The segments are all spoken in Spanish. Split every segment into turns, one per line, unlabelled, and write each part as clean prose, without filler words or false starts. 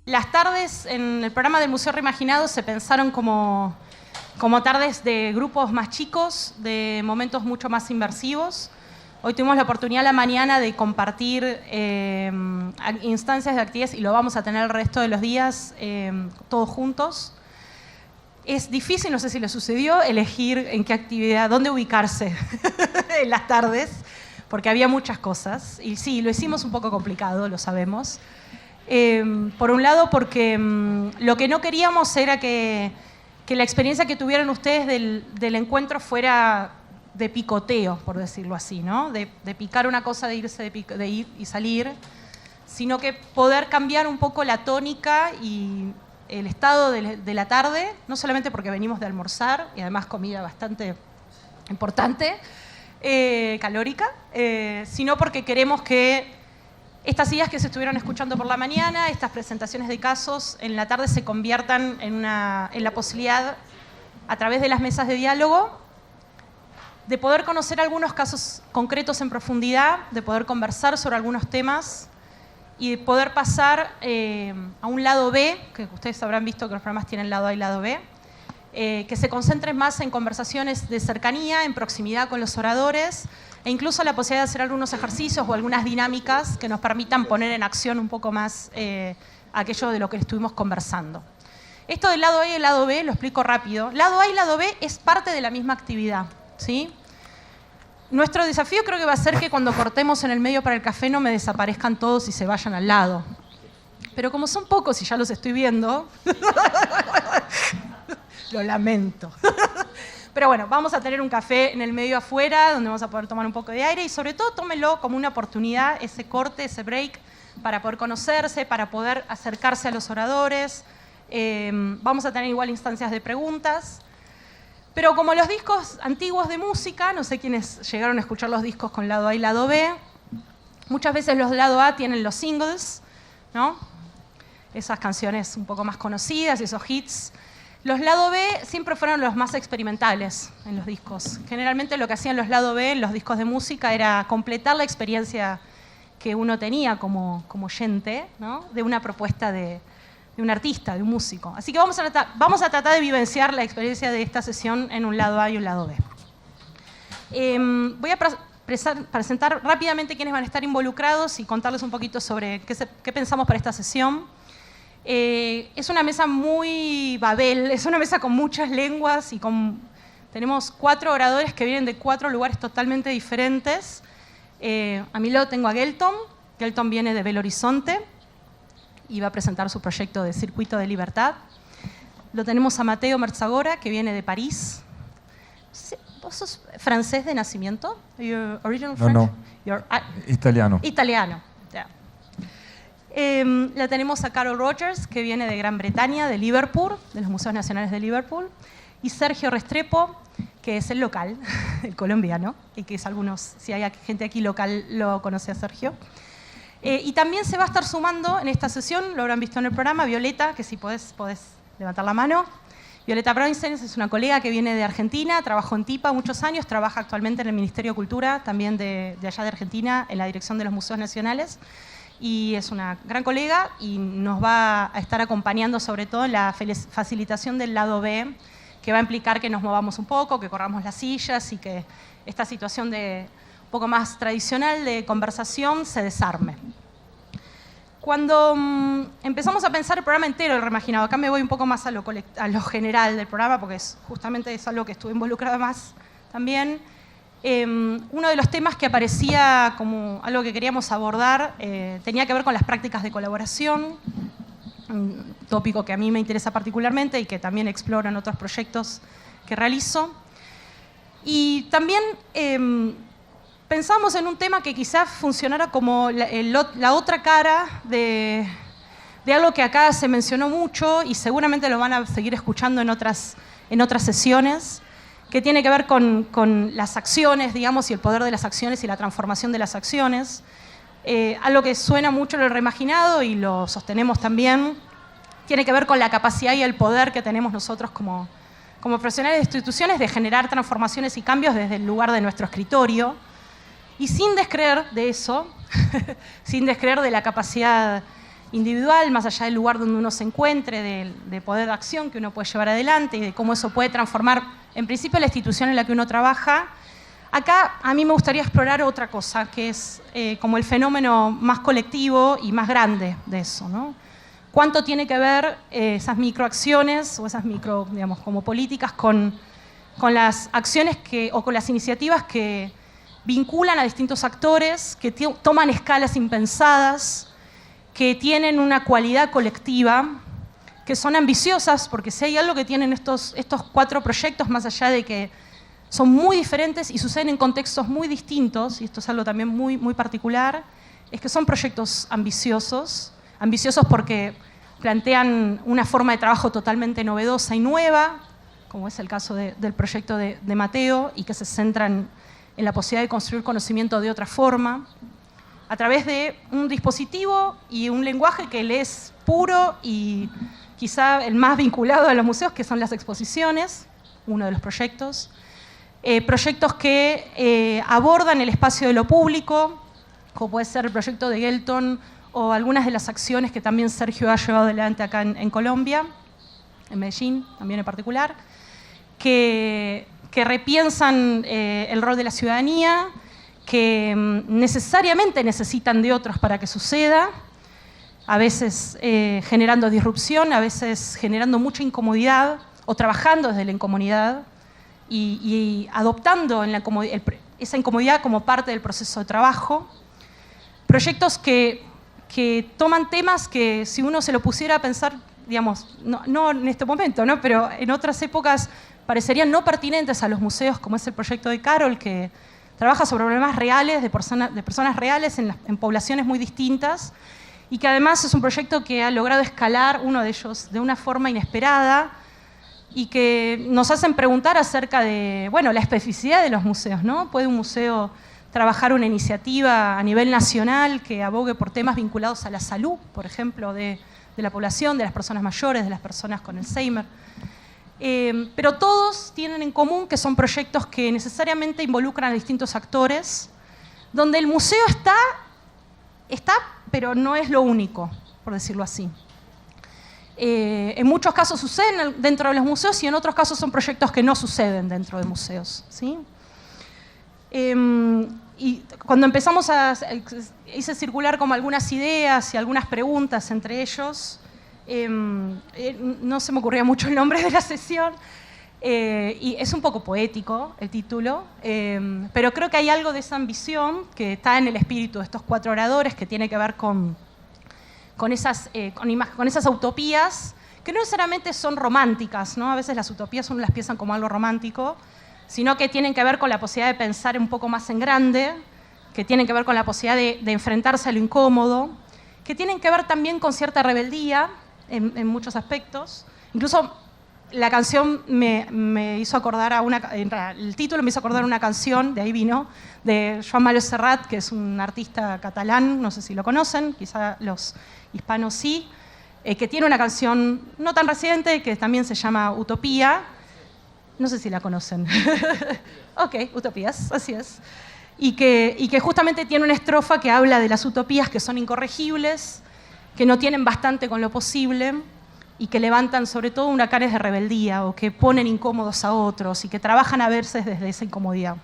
Las tardes en el programa del Museo Reimaginado se pensaron como tardes de grupos más chicos, de momentos mucho más inmersivos. Hoy tuvimos la oportunidad a la mañana de compartir instancias de actividades y lo vamos a tener el resto de los días todos juntos. Es difícil, no sé si le sucedió, elegir en qué actividad, dónde ubicarse en las tardes, porque había muchas cosas. Y sí, lo hicimos un poco complicado, lo sabemos. Por un lado, porque lo que no queríamos era que la experiencia que tuvieran ustedes del encuentro fuera de picoteo, por decirlo así, ¿no? De picar una cosa, de ir y salir, sino que poder cambiar un poco la tónica y el estado de la tarde, no solamente porque venimos de almorzar, y además comida bastante importante, calórica, sino porque queremos que estas ideas que se estuvieron escuchando por la mañana, estas presentaciones de casos, en la tarde se conviertan en la posibilidad, a través de las mesas de diálogo, de poder conocer algunos casos concretos en profundidad, de poder conversar sobre algunos temas y de poder pasar a un lado B, que ustedes habrán visto que los programas tienen lado A y lado B, que se concentren más en conversaciones de cercanía, en proximidad con los oradores, e incluso la posibilidad de hacer algunos ejercicios o algunas dinámicas que nos permitan poner en acción un poco más aquello de lo que estuvimos conversando. Esto del lado A y el lado B lo explico rápido. Lado A y lado B es parte de la misma actividad, ¿sí? Nuestro desafío creo que va a ser que cuando cortemos en el medio para el café no me desaparezcan todos y se vayan al lado. Pero como son pocos y ya los estoy viendo, lo lamento. Pero bueno, vamos a tener un café en el medio afuera, donde vamos a poder tomar un poco de aire y sobre todo tómenlo como una oportunidad, ese corte, ese break, para poder conocerse, para poder acercarse a los oradores. Vamos a tener igual instancias de preguntas. Pero como los discos antiguos de música, no sé quiénes llegaron a escuchar los discos con lado A y lado B, muchas veces los de lado A tienen los singles, ¿no? Esas canciones un poco más conocidas, esos hits. Los lado B siempre fueron los más experimentales en los discos. Generalmente lo que hacían los lado B en los discos de música era completar la experiencia que uno tenía como oyente, ¿no? De una propuesta de un artista, de un músico. Así que vamos a tratar de vivenciar la experiencia de esta sesión en un lado A y un lado B. Voy a presentar rápidamente quiénes van a estar involucrados y contarles un poquito sobre qué pensamos para esta sesión. Es una mesa muy Babel, es una mesa con muchas lenguas y tenemos 4 oradores que vienen de 4 lugares totalmente diferentes. A mi lado tengo a Gelton. Gelton viene de Belo Horizonte y va a presentar su proyecto de Circuito de Libertad. Lo tenemos a Mateo Merzagora, que viene de París. ¿Vos sos francés de nacimiento? Your original French?
No. Italiano.
Italiano. La tenemos a Carol Rogers, que viene de Gran Bretaña, de Liverpool, de los Museos Nacionales de Liverpool, y Sergio Restrepo, que es el local, el colombiano, y que es si hay gente aquí local, lo conoce a Sergio. Y también se va a estar sumando en esta sesión, lo habrán visto en el programa, Violeta, que si podés levantar la mano. Violeta Broinstein es una colega que viene de Argentina, trabajó en TIPA muchos años, trabaja actualmente en el Ministerio de Cultura, también de allá de Argentina, en la dirección de los Museos Nacionales. Y es una gran colega y nos va a estar acompañando sobre todo en la facilitación del lado B, que va a implicar que nos movamos un poco, que corramos las sillas y que esta situación de un poco más tradicional de conversación se desarme. Cuando empezamos a pensar el programa entero, el reimaginado, acá me voy un poco más a lo general del programa, porque justamente es algo que estuve involucrada más también. Uno de los temas que aparecía como algo que queríamos abordar tenía que ver con las prácticas de colaboración, un tópico que a mí me interesa particularmente y que también exploro en otros proyectos que realizo. Y también pensamos en un tema que quizás funcionara como la otra cara de algo que acá se mencionó mucho y seguramente lo van a seguir escuchando en otras sesiones, que tiene que ver con las acciones, digamos, y el poder de las acciones y la transformación de las acciones. Algo que suena mucho en el reimaginado y lo sostenemos también, tiene que ver con la capacidad y el poder que tenemos nosotros como profesionales de instituciones de generar transformaciones y cambios desde el lugar de nuestro escritorio, y sin descreer de eso, sin descreer de la capacidad individual, más allá del lugar donde uno se encuentre, de poder de acción que uno puede llevar adelante y de cómo eso puede transformar, en principio, la institución en la que uno trabaja. Acá a mí me gustaría explorar otra cosa, que es como el fenómeno más colectivo y más grande de eso, ¿no? ¿Cuánto tiene que ver esas microacciones o esas micro, digamos, como políticas con las acciones o con las iniciativas que vinculan a distintos actores, que toman escalas impensadas, que tienen una cualidad colectiva, que son ambiciosas, porque si hay algo que tienen estos 4 proyectos, más allá de que son muy diferentes y suceden en contextos muy distintos, y esto es algo también muy, muy particular, es que son proyectos ambiciosos porque plantean una forma de trabajo totalmente novedosa y nueva, como es el caso del proyecto de Mateo, y que se centran en la posibilidad de construir conocimiento de otra forma, a través de un dispositivo y un lenguaje que le es puro y quizá el más vinculado a los museos, que son las exposiciones, uno de los proyectos. Proyectos que abordan el espacio de lo público, como puede ser el proyecto de Gelton o algunas de las acciones que también Sergio ha llevado adelante acá en Colombia, en Medellín también en particular, que repiensan el rol de la ciudadanía, que necesariamente necesitan de otros para que suceda, a veces generando disrupción, a veces generando mucha incomodidad o trabajando desde la incomodidad y adoptando esa incomodidad como parte del proceso de trabajo. Proyectos que toman temas que si uno se lo pusiera a pensar, digamos, no en este momento, ¿no? Pero en otras épocas parecerían no pertinentes a los museos, como es el proyecto de Carol, que trabaja sobre problemas reales, de personas reales en poblaciones muy distintas, y que además es un proyecto que ha logrado escalar, uno de ellos, de una forma inesperada, y que nos hacen preguntar acerca de, bueno, la especificidad de los museos, ¿no? ¿Puede un museo trabajar una iniciativa a nivel nacional que abogue por temas vinculados a la salud, por ejemplo, de la población, de las personas mayores, de las personas con Alzheimer? Pero todos tienen en común que son proyectos que necesariamente involucran a distintos actores, donde el museo está, pero no es lo único, por decirlo así. En muchos casos suceden dentro de los museos y en otros casos son proyectos que no suceden dentro de museos, ¿sí? Y cuando empezamos hice circular como algunas ideas y algunas preguntas entre ellos. No se me ocurría mucho el nombre de la sesión, y es un poco poético el título, pero creo que hay algo de esa ambición que está en el espíritu de estos 4 oradores, que tiene que ver con esas utopías, que no necesariamente son románticas, ¿no? A veces las utopías uno las piensa como algo romántico, sino que tienen que ver con la posibilidad de pensar un poco más en grande, que tienen que ver con la posibilidad de enfrentarse a lo incómodo, que tienen que ver también con cierta rebeldía en muchos aspectos. Incluso la canción me hizo acordar el título me hizo acordar una canción, de ahí vino, de Joan Manuel Serrat, que es un artista catalán, no sé si lo conocen, quizá los hispanos sí, que tiene una canción no tan reciente que también se llama Utopía. No sé si la conocen. Ok, Utopías, así es. Y que justamente tiene una estrofa que habla de las utopías que son incorregibles, que no tienen bastante con lo posible y que levantan sobre todo huracanes de rebeldía o que ponen incómodos a otros y que trabajan a veces desde esa incomodidad.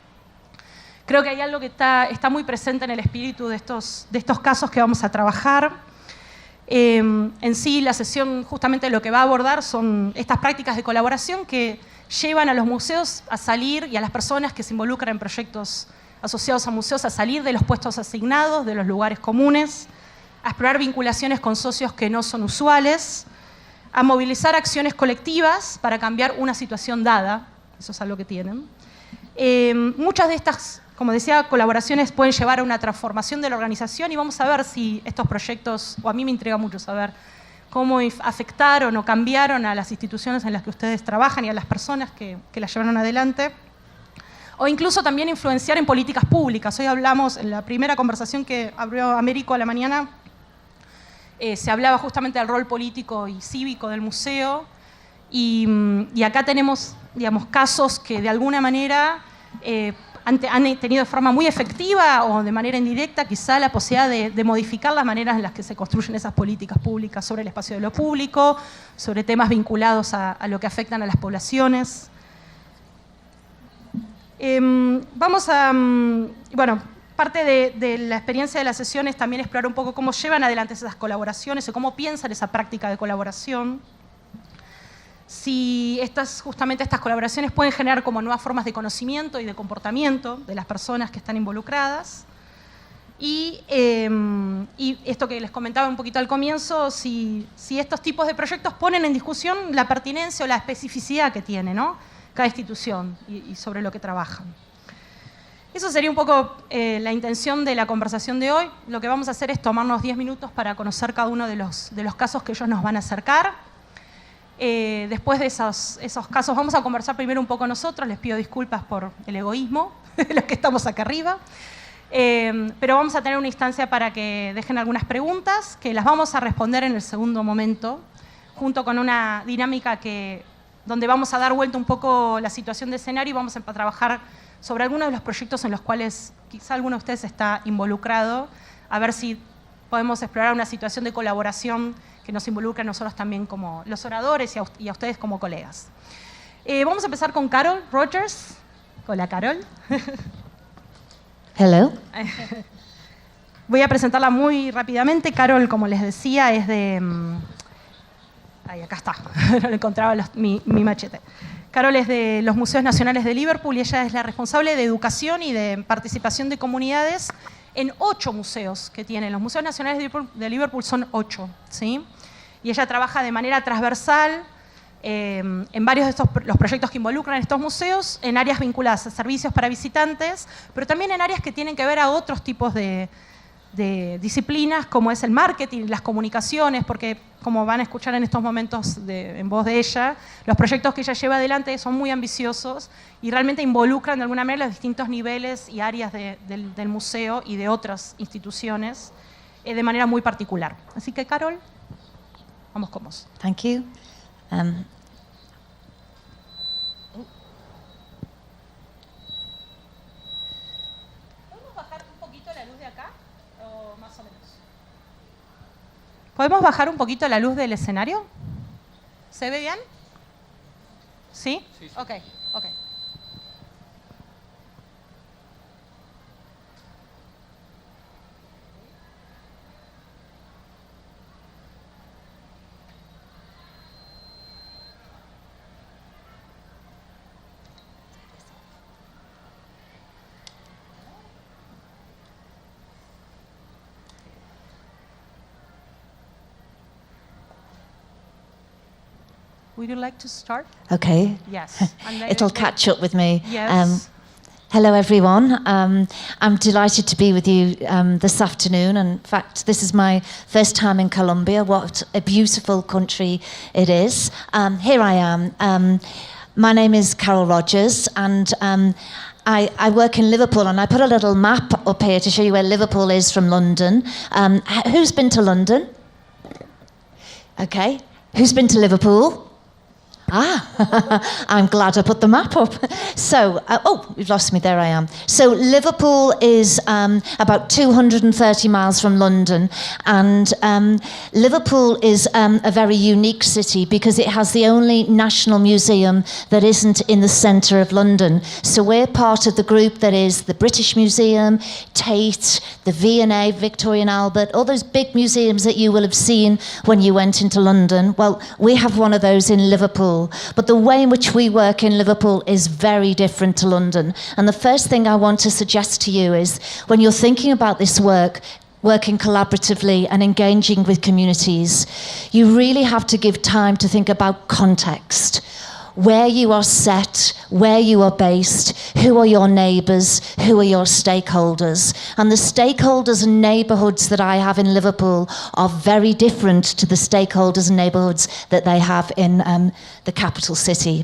Creo que hay algo que está muy presente en el espíritu de estos casos que vamos a trabajar. En sí, la sesión justamente lo que va a abordar son estas prácticas de colaboración que llevan a los museos a salir y a las personas que se involucran en proyectos asociados a museos a salir de los puestos asignados, de los lugares comunes, a explorar vinculaciones con socios que no son usuales, a movilizar acciones colectivas para cambiar una situación dada, eso es algo que tienen. Muchas de estas, como decía, colaboraciones pueden llevar a una transformación de la organización y vamos a ver si estos proyectos, o a mí me intriga mucho saber cómo afectaron o cambiaron a las instituciones en las que ustedes trabajan y a las personas que las llevaron adelante, o incluso también influenciar en políticas públicas. Hoy hablamos, en la primera conversación que abrió Américo a la mañana, se hablaba justamente del rol político y cívico del museo, y acá tenemos, digamos, casos que de alguna manera han tenido de forma muy efectiva o de manera indirecta quizá la posibilidad de modificar las maneras en las que se construyen esas políticas públicas sobre el espacio de lo público, sobre temas vinculados a lo que afectan a las poblaciones. Parte de la experiencia de las sesiones también explorar un poco cómo llevan adelante esas colaboraciones o cómo piensan esa práctica de colaboración. Si justamente estas colaboraciones pueden generar como nuevas formas de conocimiento y de comportamiento de las personas que están involucradas. Y esto que les comentaba un poquito al comienzo, si estos tipos de proyectos ponen en discusión la pertinencia o la especificidad que tiene, ¿no?, cada institución y sobre lo que trabajan. Eso sería un poco la intención de la conversación de hoy. Lo que vamos a hacer es tomarnos 10 minutos para conocer cada uno de los casos que ellos nos van a acercar. Después de esos casos vamos a conversar primero un poco nosotros. Les pido disculpas por el egoísmo de los que estamos acá arriba. Pero vamos a tener una instancia para que dejen algunas preguntas que las vamos a responder en el segundo momento, junto con una dinámica donde vamos a dar vuelta un poco la situación de escenario y vamos a trabajar sobre algunos de los proyectos en los cuales quizá alguno de ustedes está involucrado, a ver si podemos explorar una situación de colaboración que nos involucre a nosotros también como los oradores y a ustedes como colegas. Vamos a empezar con Carol Rogers. Hola, Carol.
Hello.
Voy a presentarla muy rápidamente. Carol, como les decía, es de... Ahí, acá está. No le encontraba mi machete. Carol es de los Museos Nacionales de Liverpool y ella es la responsable de educación y de participación de comunidades en 8 museos que tienen. Los Museos Nacionales de Liverpool son 8, ¿sí? Y ella trabaja de manera transversal en varios de los proyectos que involucran estos museos, en áreas vinculadas a servicios para visitantes, pero también en áreas que tienen que ver a otros tipos de disciplinas, como es el marketing, las comunicaciones, porque como van a escuchar en estos momentos en voz de ella, los proyectos que ella lleva adelante son muy ambiciosos y realmente involucran de alguna manera los distintos niveles y áreas del museo y de otras instituciones de manera muy particular. Así que, Carol, vamos con vos.
Thank you.
¿Podemos bajar un poquito la luz del escenario? ¿Se ve bien? ¿Sí? Sí, sí. Ok. Would you like to start?
Okay.
Yes.
It'll catch up with me.
Yes.
Hello, everyone. I'm delighted to be with you this afternoon. In fact, this is my first time in Colombia. What a beautiful country it is. Here I am. My name is Carol Rogers, and I work in Liverpool, and I put a little map up here to show you where Liverpool is from London. Who's been to London? Okay. Who's been to Liverpool? I'm glad I put the map up. So, you've lost me, there I am. So Liverpool is about 230 miles from London, and Liverpool is a very unique city because it has the only national museum that isn't in the centre of London. So we're part of the group that is the British Museum, Tate, the V&A, Victoria and Albert, all those big museums that you will have seen when you went into London. Well, we have one of those in Liverpool. But the way in which we work in Liverpool is very different to London. And the first thing I want to suggest to you is when you're thinking about this work, working collaboratively and engaging with communities, you really have to give time to think about context. Where you are set, where you are based, who are your neighbours, who are your stakeholders. And the stakeholders and neighbourhoods that I have in Liverpool are very different to the stakeholders and neighbourhoods that they have in the capital city.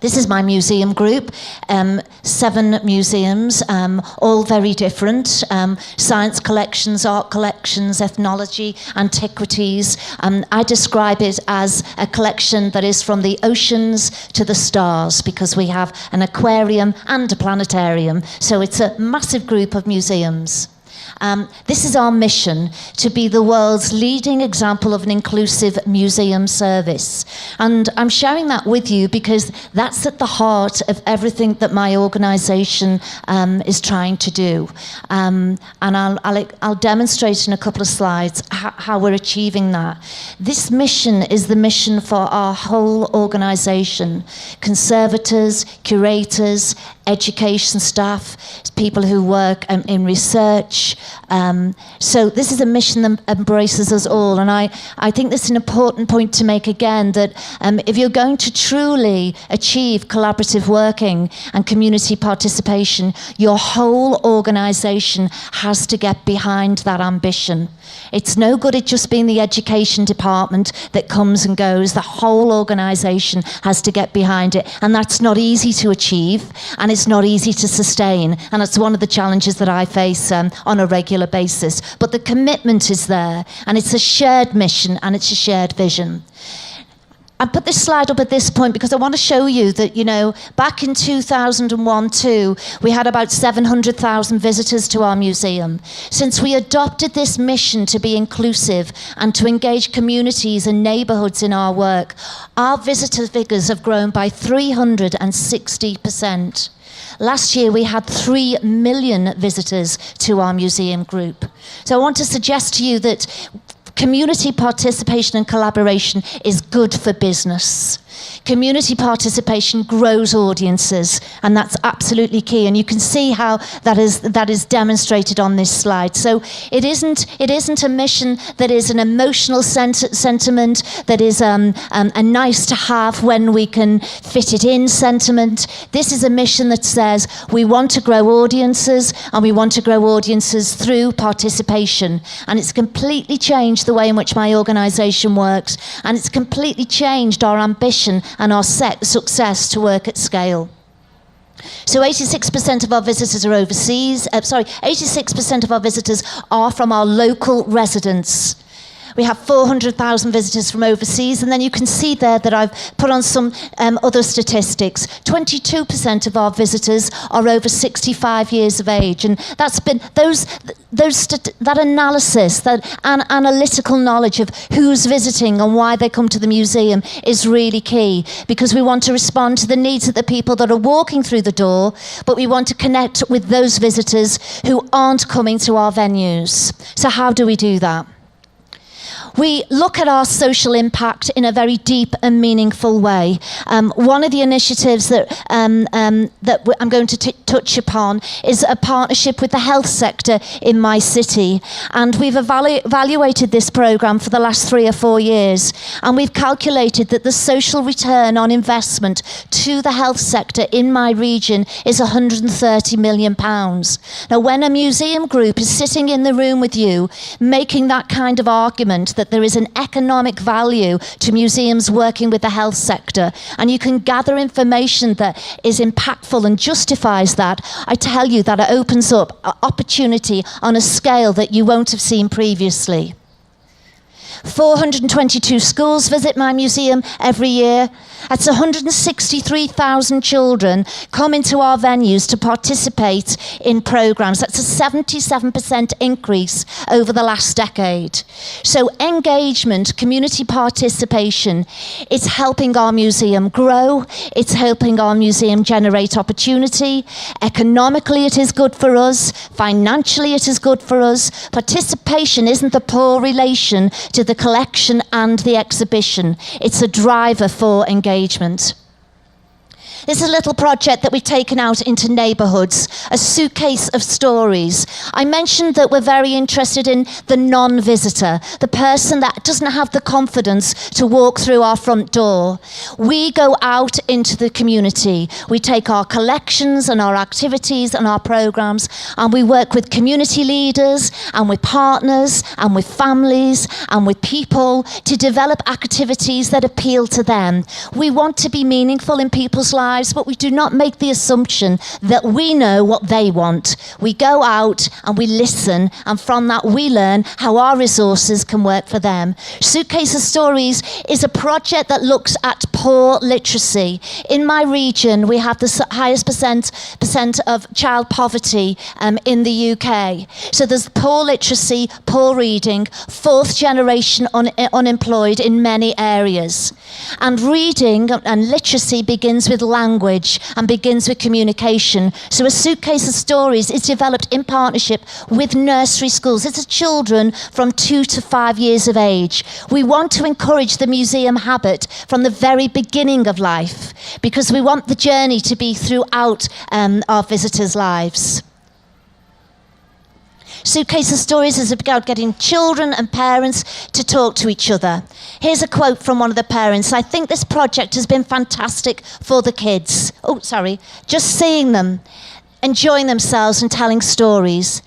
This is my museum group, 7 museums, all very different. Science collections, art collections, ethnology, antiquities. I describe it as a collection that is from the oceans to the stars, because we have an aquarium and a planetarium. So it's a massive group of museums. This is our mission, to be the world's leading example of an inclusive museum service. And I'm sharing that with you because that's at the heart of everything that my organisation is trying to do. And I'll demonstrate in a couple of slides how we're achieving that. This mission is the mission for our whole organisation. Conservators, curators, education staff, people who work in research. So this is a mission that embraces us all. And I think this is an important point to make again, that if you're going to truly achieve collaborative working and community participation, your whole organisation has to get behind that ambition. It's no good it just being the education department that comes and goes. The whole organisation has to get behind it. And that's not easy to achieve, and it's not easy to sustain. And it's one of the challenges that I face on a regular basis. But the commitment is there, and it's a shared mission, and it's a shared vision. I put this slide up at this point because I want to show you that, you know, back in 2001-2, we had about 700,000 visitors to our museum. Since we adopted this mission to be inclusive and to engage communities and neighbourhoods in our work, our visitor figures have grown by 360%. Last year, we had 3 million visitors to our museum group. So I want to suggest to you that community participation and collaboration is good for business. Community participation grows audiences, and that's absolutely key. And you can see how that is demonstrated on this slide. So it isn't a mission that is an emotional sentiment, that is a nice to have when we can fit it in sentiment. This is a mission that says we want to grow audiences, and we want to grow audiences through participation. And it's completely changed the way in which my organisation works, and it's completely changed our ambition and our success to work at scale. So 86% of our visitors are overseas. 86% of our visitors are from our local residents. We have 400,000 visitors from overseas, and then you can see there that I've put on some other statistics. 22% of our visitors are over 65 years of age, and that's been that analysis, that analytical knowledge of who's visiting and why they come to the museum is really key, because we want to respond to the needs of the people that are walking through the door, but we want to connect with those visitors who aren't coming to our venues. So how do we do that? We look at our social impact in a very deep and meaningful way. One of the initiatives that I'm going to touch upon is a partnership with the health sector in my city. And we've evaluated this programme for the last 3 or 4 years. And we've calculated that the social return on investment to the health sector in my region is £130 million. Now, when a museum group is sitting in the room with you, making that kind of argument that there is an economic value to museums working with the health sector, and you can gather information that is impactful and justifies that, I tell you that it opens up opportunity on a scale that you won't have seen previously. 422 schools visit my museum every year. That's 163,000 children come into our venues to participate in programmes. That's a 77% increase over the last decade. So engagement, community participation, it's helping our museum grow. It's helping our museum generate opportunity. Economically, it is good for us. Financially, it is good for us. Participation isn't the poor relation to the collection and the exhibition. It's a driver for engagement. This is a little project that we've taken out into neighbourhoods, a suitcase of stories. I mentioned that we're very interested in the non-visitor, the person that doesn't have the confidence to walk through our front door. We go out into the community. We take our collections and our activities and our programmes, and we work with community leaders and with partners and with families and with people to develop activities that appeal to them. We want to be meaningful in people's lives. lives, but we do not make the assumption that we know what they want. We go out and we listen, and from that we learn how our resources can work for them. Suitcase of Stories is a project that looks at poor literacy. In my region, we have the highest percent of child poverty in the UK. So there's poor literacy, poor reading, fourth generation unemployed in many areas. And reading and literacy begins with language and begins with communication. So A Suitcase of Stories is developed in partnership with nursery schools. It's children from 2 to 5 years of age. We want to encourage the museum habit from the very beginning of life, because we want the journey to be throughout our visitors' lives. Suitcase of Stories is about getting children and parents to talk to each other. Here's a quote from one of the parents. I think this project has been fantastic for the kids. Just seeing them, enjoying themselves and telling stories.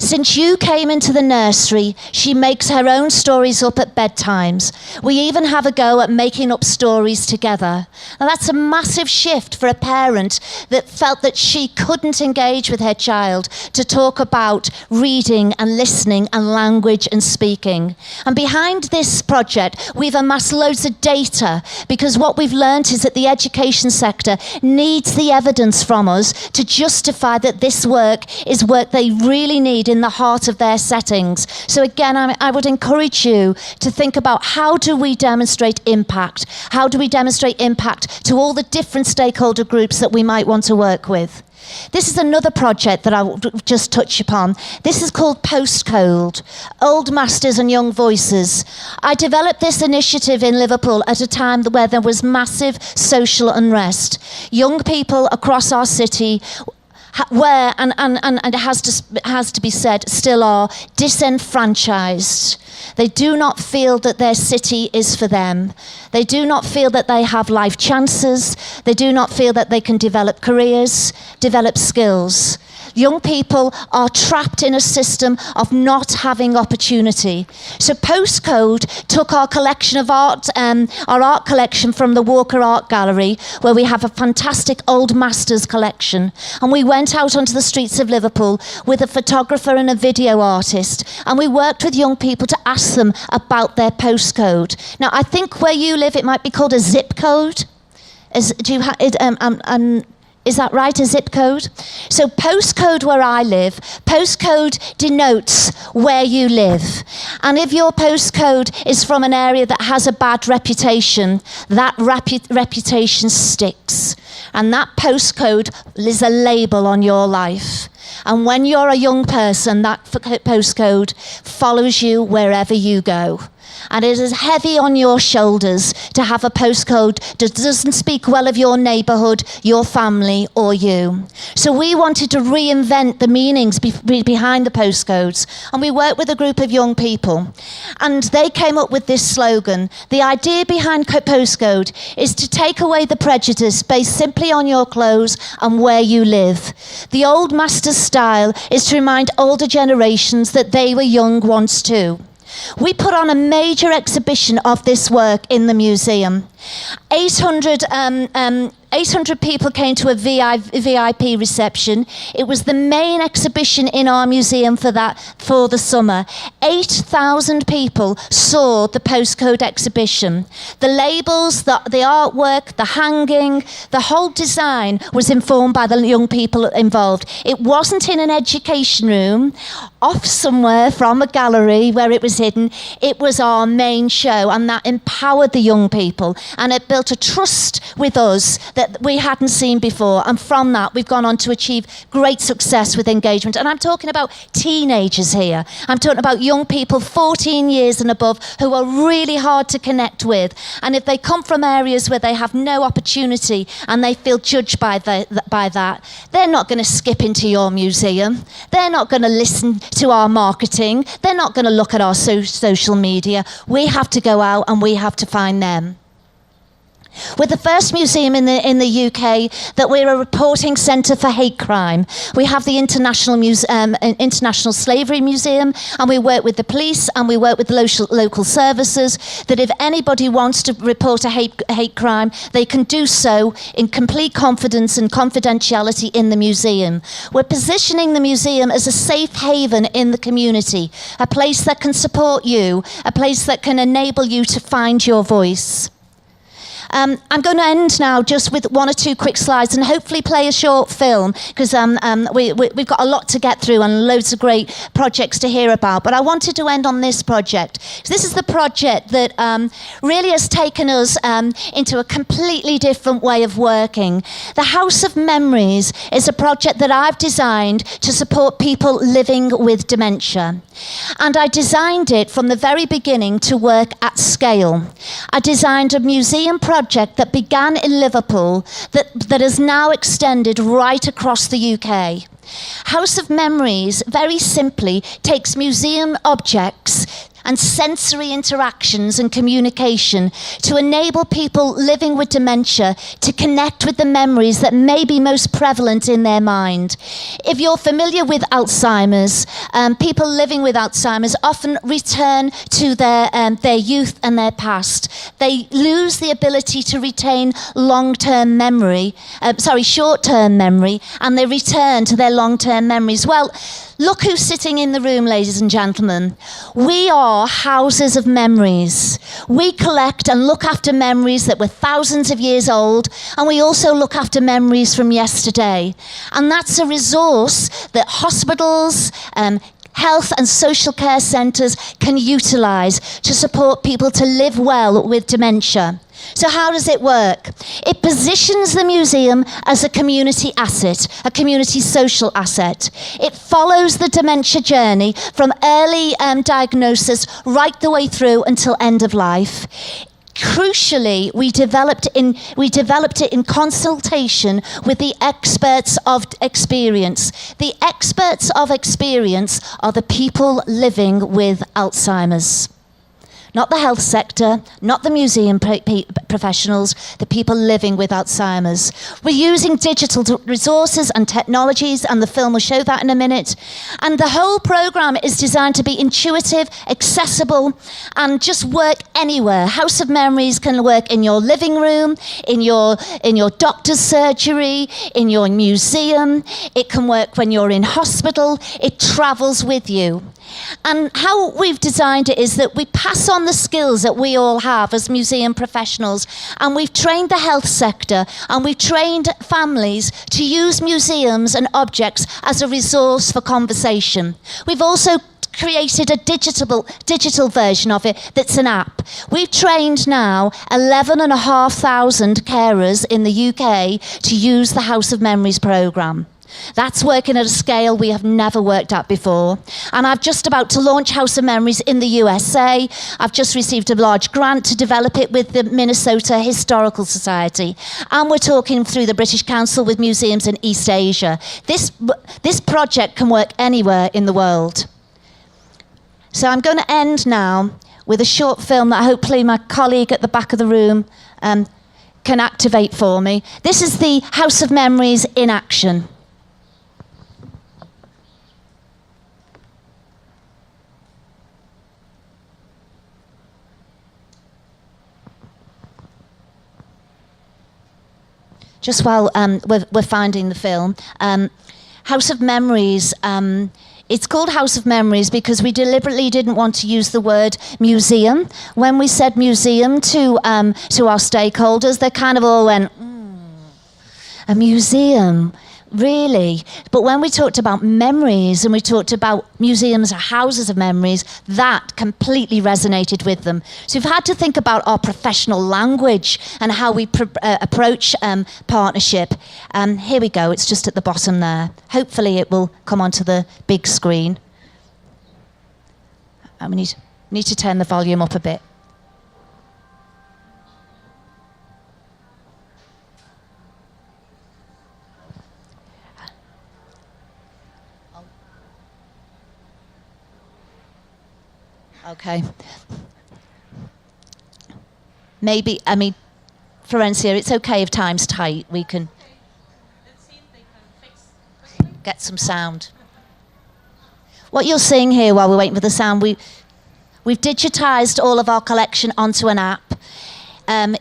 Since you came into the nursery, she makes her own stories up at bedtimes. We even have a go at making up stories together. Now that's a massive shift for a parent that felt that she couldn't engage with her child to talk about reading and listening and language and speaking. And behind this project, we've amassed loads of data, because what we've learned is that the education sector needs the evidence from us to justify that this work is work they really need in the heart of their settings. So again, I would encourage you to think about, how do we demonstrate impact? How do we demonstrate impact to all the different stakeholder groups that we might want to work with? This is another project that I will just touch upon. This is called Postcode, Old Masters and Young Voices. I developed this initiative in Liverpool at a time where there was massive social unrest. Young people across our city were, and it has to be said, still are disenfranchised. They do not feel that their city is for them. They do not feel that they have life chances. They do not feel that they can develop careers, develop skills. Young people are trapped in a system of not having opportunity. So Postcode took our collection of art, our art collection from the Walker Art Gallery, where we have a fantastic Old Masters collection. And we went out onto the streets of Liverpool with a photographer and a video artist. And we worked with young people to ask them about their postcode. Now, I think where you live, it might be called a zip code. Is that right, a zip code? So postcode where I live, postcode denotes where you live. And if your postcode is from an area that has a bad reputation, that reputation sticks. And that postcode is a label on your life. And when you're a young person, that postcode follows you wherever you go. And it is heavy on your shoulders to have a postcode that doesn't speak well of your neighbourhood, your family, or you. So we wanted to reinvent the meanings behind the postcodes. And we worked with a group of young people. And they came up with this slogan. The idea behind postcode is to take away the prejudice based simply on your clothes and where you live. The Old Masters style is to remind older generations that they were young once too. We put on a major exhibition of this work in the museum. 800 people came to a VIP reception. It was the main exhibition in our museum for the summer. 8,000 people saw the postcode exhibition. The labels, the artwork, the hanging, the whole design was informed by the young people involved. It wasn't in an education room, off somewhere from a gallery where it was hidden. It was our main show, and that empowered the young people, and it built a trust with us that we hadn't seen before. And from that, we've gone on to achieve great success with engagement. And I'm talking about teenagers here. I'm talking about young people 14 years and above who are really hard to connect with. And if they come from areas where they have no opportunity and they feel judged by that, they're not going to skip into your museum. They're not going to listen to our marketing. They're not going to look at our social media. We have to go out and we have to find them. We're the first museum in the UK that we're a reporting centre for hate crime. We have the International Slavery Museum, and we work with the police and we work with the local services, that if anybody wants to report a hate crime, they can do so in complete confidence and confidentiality in the museum. We're positioning the museum as a safe haven in the community, a place that can support you, a place that can enable you to find your voice. I'm going to end now just with one or two quick slides and hopefully play a short film, because we've got a lot to get through and loads of great projects to hear about. But I wanted to end on this project. So this is the project that really has taken us into a completely different way of working. The House of Memories is a project that I've designed to support people living with dementia. And I designed it from the very beginning to work at scale. I designed a museum project that began in Liverpool that has now extended right across the UK. House of Memories, very simply, takes museum objects and sensory interactions and communication to enable people living with dementia to connect with the memories that may be most prevalent in their mind. If you're familiar with Alzheimer's, people living with Alzheimer's often return to their youth and their past. They lose the ability to retain short-term memory, and they return to their long-term memories. Well, look who's sitting in the room, ladies and gentlemen. We are houses of memories. We collect and look after memories that were thousands of years old, and we also look after memories from yesterday. And that's a resource that hospitals, health and social care centres can utilise to support people to live well with dementia. So how does it work? It positions the museum as a community asset, a community social asset. It follows the dementia journey from early diagnosis right the way through until end of life. Crucially, we developed it in consultation with the experts of experience. The experts of experience are the people living with Alzheimer's. Not the health sector, not the museum professionals, the people living with Alzheimer's. We're using digital resources and technologies, and the film will show that in a minute. And the whole programme is designed to be intuitive, accessible, and just work anywhere. House of Memories can work in your living room, in your doctor's surgery, in your museum. It can work when you're in hospital. It travels with you. And how we've designed it is that we pass on the skills that we all have as museum professionals, and we've trained the health sector and we've trained families to use museums and objects as a resource for conversation. We've also created a digital version of it that's an app. We've trained now 11,500 carers in the UK to use the House of Memories programme. That's working at a scale we have never worked at before. And I'm just about to launch House of Memories in the USA. I've just received a large grant to develop it with the Minnesota Historical Society. And we're talking through the British Council with museums in East Asia. This project can work anywhere in the world. So I'm going to end now with a short film that hopefully my colleague at the back of the room can activate for me. This is the House of Memories in action. Just while we're finding the film, House of Memories, it's called House of Memories because we deliberately didn't want to use the word museum. When we said museum to our stakeholders, they kind of all went, a museum, really? But when we talked about memories and we talked about museums or houses of memories, that completely resonated with them. So we've had to think about our professional language and how we approach partnership. Here we go, it's just at the bottom there. Hopefully it will come onto the big screen. And we need to turn the volume up a bit. Okay. Maybe, Florencia, it's okay if time's tight. We can get some sound. What you're seeing here while we're waiting for the sound, we've digitised all of our collection onto an app.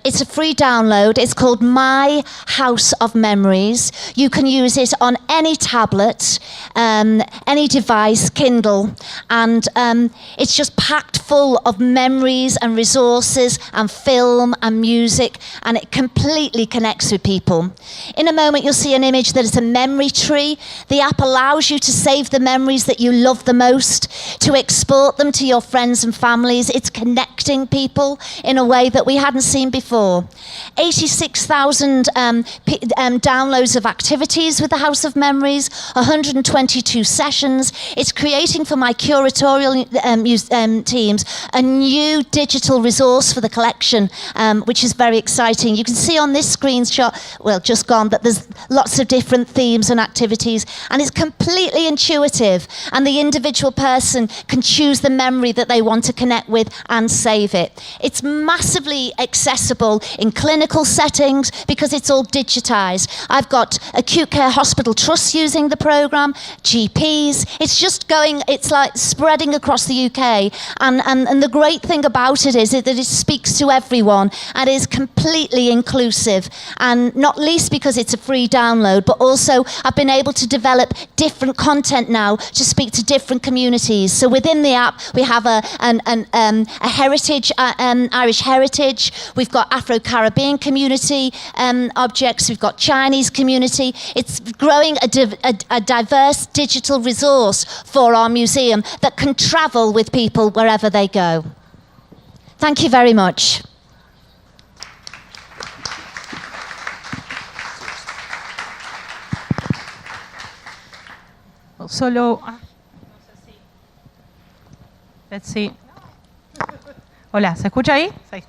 It's a free download. It's called My House of Memories. You can use it on any tablet, any device, Kindle, and it's just packed full of memories and resources and film and music, and it completely connects with people. In a moment, you'll see an image that is a memory tree. The app allows you to save the memories that you love the most, to export them to your friends and families. It's connecting people in a way that we hadn't seen before. 86,000 downloads of activities with the House of Memories, 122 sessions. It's creating for my curatorial teams a new digital resource for the collection, which is very exciting. You can see on this screenshot, well, just gone, that there's lots of different themes and activities, and it's completely intuitive, and the individual person can choose the memory that they want to connect with and save it. It's massively accessible in clinical settings because it's all digitized. I've got acute care hospital trusts using the program, GPs. It's just going, it's like spreading across the UK. And the great thing about it is that it speaks to everyone and is completely inclusive. And not least because it's a free download, but also I've been able to develop different content now to speak to different communities. So within the app, we have a heritage, Irish heritage. We've got Afro-Caribbean community objects. We've got Chinese community. It's growing a diverse digital resource for our museum that can travel with people wherever they go. Thank you very much.
Solo... Let's see. Hola, ¿se escucha ahí? Sí.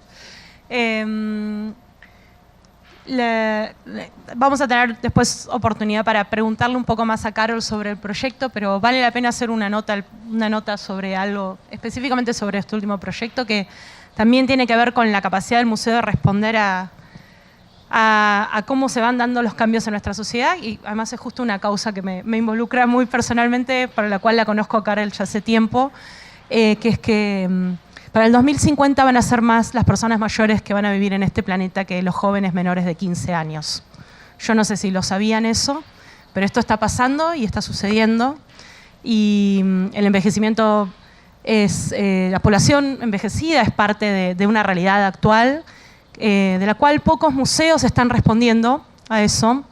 Vamos a tener después oportunidad para preguntarle un poco más a Carol sobre el proyecto, pero vale la pena hacer una nota sobre algo, específicamente sobre este último proyecto, que también tiene que ver con la capacidad del museo de responder a cómo se van dando los cambios en nuestra sociedad, y además es justo una causa que me involucra muy personalmente, para la cual la conozco a Carol ya hace tiempo, que es que para el 2050 van a ser más las personas mayores que van a vivir en este planeta que los jóvenes menores de 15 años. Yo no sé si lo sabían eso, pero esto está pasando y está sucediendo. Y el envejecimiento es, la población envejecida es parte de una realidad actual, de la cual pocos museos están respondiendo a eso.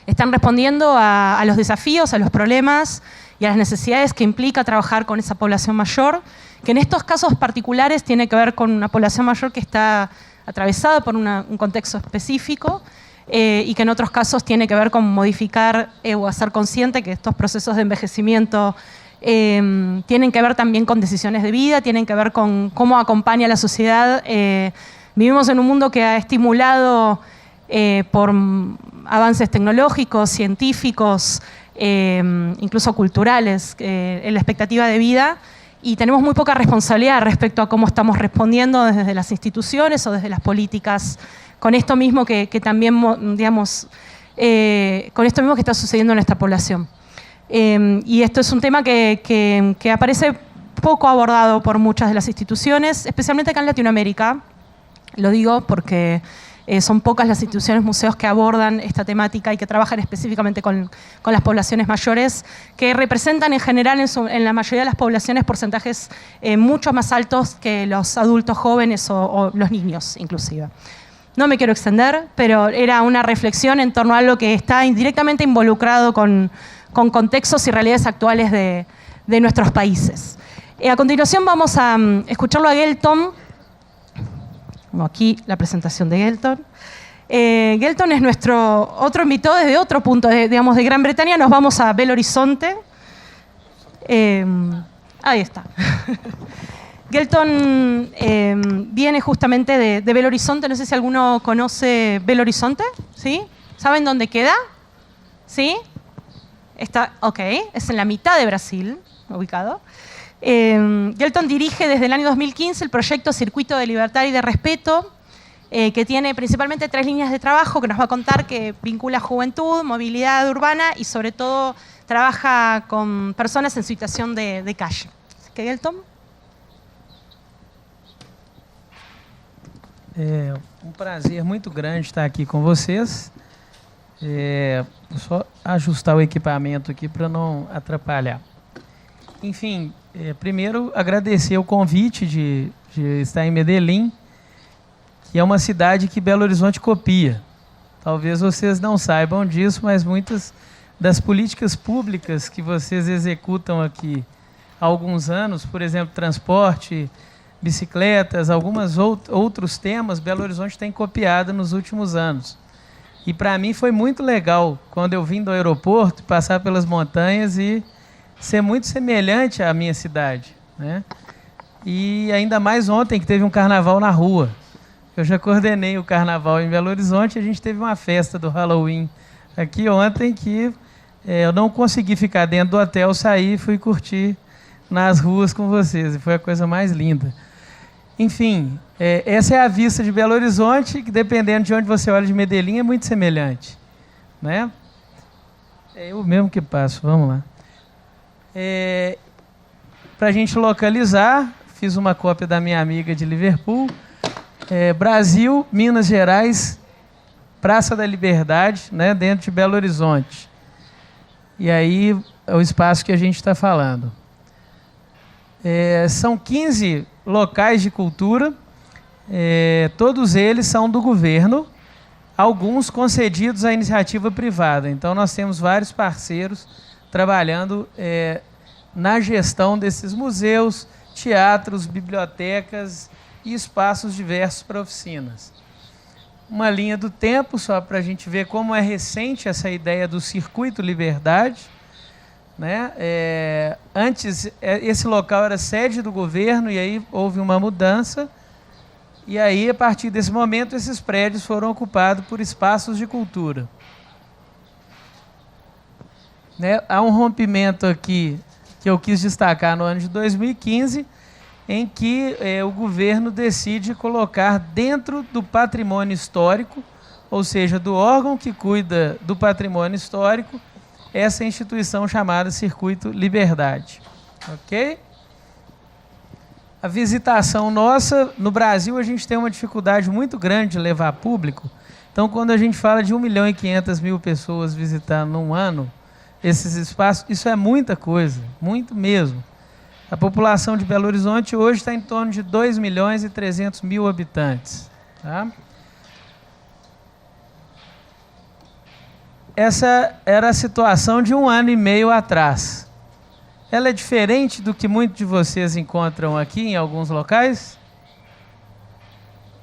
Están respondiendo a los desafíos, a los problemas y a las necesidades que implica trabajar con esa población mayor, que en estos casos particulares tiene que ver con una población mayor que está atravesada por un contexto específico, y que en otros casos tiene que ver con modificar o hacer consciente que estos procesos de envejecimiento tienen que ver también con decisiones de vida, tienen que ver con cómo acompaña a la sociedad. Vivimos en un mundo que ha estimulado por avances tecnológicos, científicos, incluso culturales, en la expectativa de vida, y tenemos muy poca responsabilidad respecto a cómo estamos respondiendo desde las instituciones o desde las políticas con esto mismo que también, digamos, con esto mismo que está sucediendo en nuestra población. Y esto es un tema que aparece poco abordado por muchas de las instituciones, especialmente acá en Latinoamérica. Lo digo porque son pocas las instituciones, museos que abordan esta temática y que trabajan específicamente con las poblaciones mayores, que representan en general en la mayoría de las poblaciones porcentajes mucho más altos que los adultos jóvenes o los niños inclusive. No me quiero extender, pero era una reflexión en torno a algo que está indirectamente involucrado con contextos y realidades actuales de nuestros países. A continuación vamos a escucharlo a Gelton. Tengo aquí la presentación de Gelton. Gelton es nuestro otro invitado desde otro punto, digamos, de Gran Bretaña. Nos vamos a Belo Horizonte. Ahí está. Gelton viene justamente de Belo Horizonte. No sé si alguno conoce Belo Horizonte. ¿Sí? ¿Saben dónde queda? ¿Sí? Está, ok, es en la mitad de Brasil, ubicado. Gelton dirige desde el año 2015 el proyecto Circuito de Libertad y de Respeto, que tiene principalmente 3 líneas de trabajo que nos va a contar, que vincula juventud, movilidad urbana y sobre todo trabaja con personas en situación de calle. Kelton.
É um prazer muito grande estar aqui com vocês. Vou só ajustar o equipamento aqui para não atrapalhar. Enfim, primeiro agradecer o convite de estar em Medellín, que é uma cidade que Belo Horizonte copia. Talvez vocês não saibam disso, mas muitas das políticas públicas que vocês executam aqui há alguns anos, por exemplo, transporte, bicicletas, alguns outros temas, Belo Horizonte tem copiado nos últimos anos. E para mim foi muito legal, quando eu vim do aeroporto, passar pelas montanhas e ser muito semelhante à minha cidade, né? E ainda mais ontem, que teve um carnaval na rua. Eu já coordenei o carnaval em Belo Horizonte, a gente teve uma festa do Halloween aqui ontem que eu não consegui ficar dentro do hotel, saí e fui curtir nas ruas com vocês, e foi a coisa mais linda. Enfim, essa é a vista de Belo Horizonte, que dependendo de onde você olha de Medellín, é muito semelhante, né? É eu mesmo que passo, vamos lá. Para a gente localizar, fiz uma cópia da minha amiga de Liverpool, Brasil, Minas Gerais, Praça da Liberdade, né, dentro de Belo Horizonte. E aí é o espaço que a gente está falando. São 15 locais de cultura, todos eles são do governo, alguns concedidos à iniciativa privada. Então nós temos vários parceiros trabalhando na gestão desses museus, teatros, bibliotecas e espaços diversos para oficinas. Uma linha do tempo, só para a gente ver como é recente essa ideia do Circuito Liberdade, né? Antes, esse local era sede do governo, e aí houve uma mudança, e aí, a partir desse momento, esses prédios foram ocupados por espaços de cultura. Né? Há um rompimento aqui, que eu quis destacar no ano de 2015, em que o governo decide colocar dentro do patrimônio histórico, ou seja, do órgão que cuida do patrimônio histórico, essa instituição chamada Circuito Liberdade. Ok? A visitação nossa, no Brasil, a gente tem uma dificuldade muito grande de levar público. Então, quando a gente fala de 1.500.000 pessoas visitando num ano esses espaços, isso é muita coisa, muito mesmo. A população de Belo Horizonte hoje está em torno de 2.300.000 habitantes. Tá? Essa era a situação de 1 ano e meio atrás. Ela é diferente do que muitos de vocês encontram aqui em alguns locais?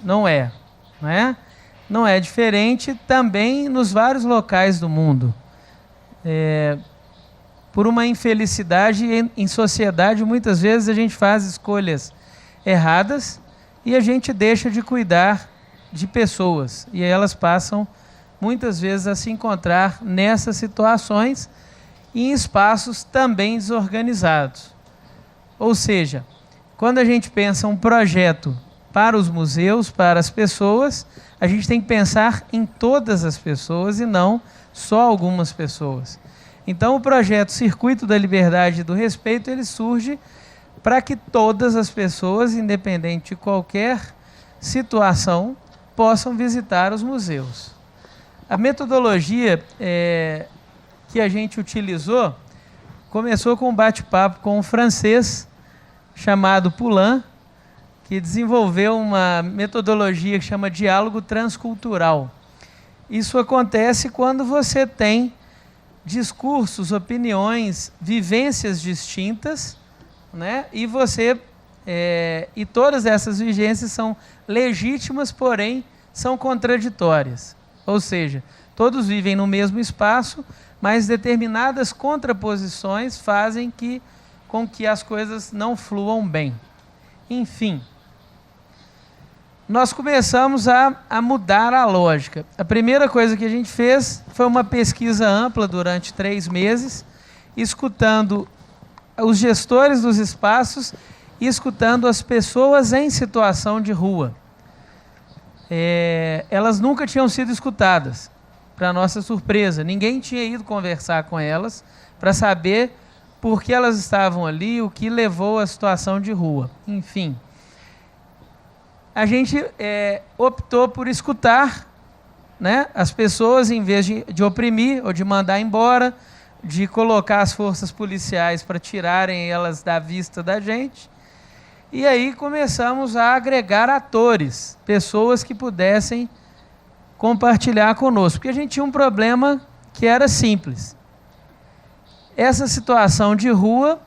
Não é, não é? Não é diferente também nos vários locais do mundo. Por uma infelicidade em sociedade, muitas vezes a gente faz escolhas erradas e a gente deixa de cuidar de pessoas. E elas passam, muitas vezes, a se encontrar nessas situações em espaços também desorganizados. Ou seja, quando a gente pensa um projeto para os museus, para as pessoas, a gente tem que pensar em todas as pessoas e não só algumas pessoas. Então, o projeto Circuito da Liberdade e do Respeito, ele surge para que todas as pessoas, independente de qualquer situação, possam visitar os museus. A metodologia que a gente utilizou começou com um bate-papo com um francês chamado Poulain, que desenvolveu uma metodologia que chama diálogo transcultural. Isso acontece quando você tem discursos, opiniões, vivências distintas, né? E e todas essas vivências são legítimas, porém são contraditórias. Ou seja, todos vivem no mesmo espaço, mas determinadas contraposições fazem com que as coisas não fluam bem. Enfim, nós começamos a mudar a lógica. A primeira coisa que a gente fez foi uma pesquisa ampla durante 3 meses, escutando os gestores dos espaços e escutando as pessoas em situação de rua. elas nunca tinham sido escutadas, para nossa surpresa. Ninguém tinha ido conversar com elas para saber por que elas estavam ali, o que levou à situação de rua. Enfim, a gente optou por escutar, né, as pessoas, em vez de oprimir ou de mandar embora, de colocar as forças policiais para tirarem elas da vista da gente. E aí começamos a agregar atores, pessoas que pudessem compartilhar conosco, porque a gente tinha um problema que era simples. Essa situação de rua,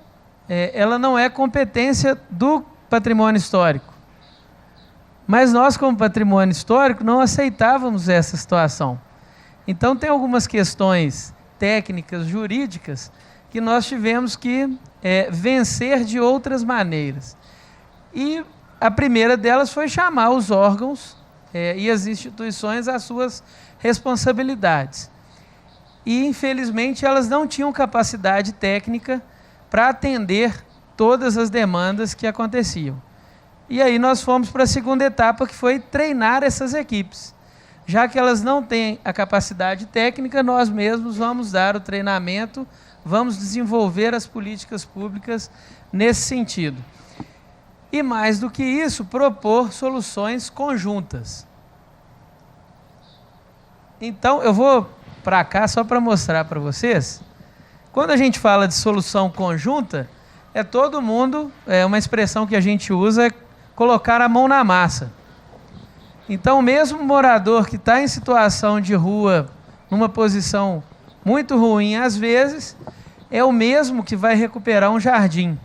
ela não é competência do patrimônio histórico. Mas nós, como patrimônio histórico, não aceitávamos essa situação. Então tem algumas questões técnicas, jurídicas, que nós tivemos que vencer de outras maneiras. E a primeira delas foi chamar os órgãos e as instituições às suas responsabilidades. E, infelizmente, elas não tinham capacidade técnica para atender todas as demandas que aconteciam. E aí nós fomos para a segunda etapa, que foi treinar essas equipes. Já que elas não têm a capacidade técnica, nós mesmos vamos dar o treinamento, vamos desenvolver as políticas públicas nesse sentido. E mais do que isso, propor soluções conjuntas. Então, eu vou para cá só para mostrar para vocês. Quando a gente fala de solução conjunta, todo mundo, uma expressão que a gente usa é colocar a mão na massa. Então, o mesmo morador que está em situação de rua, numa posição muito ruim, às vezes, é o mesmo que vai recuperar um jardim.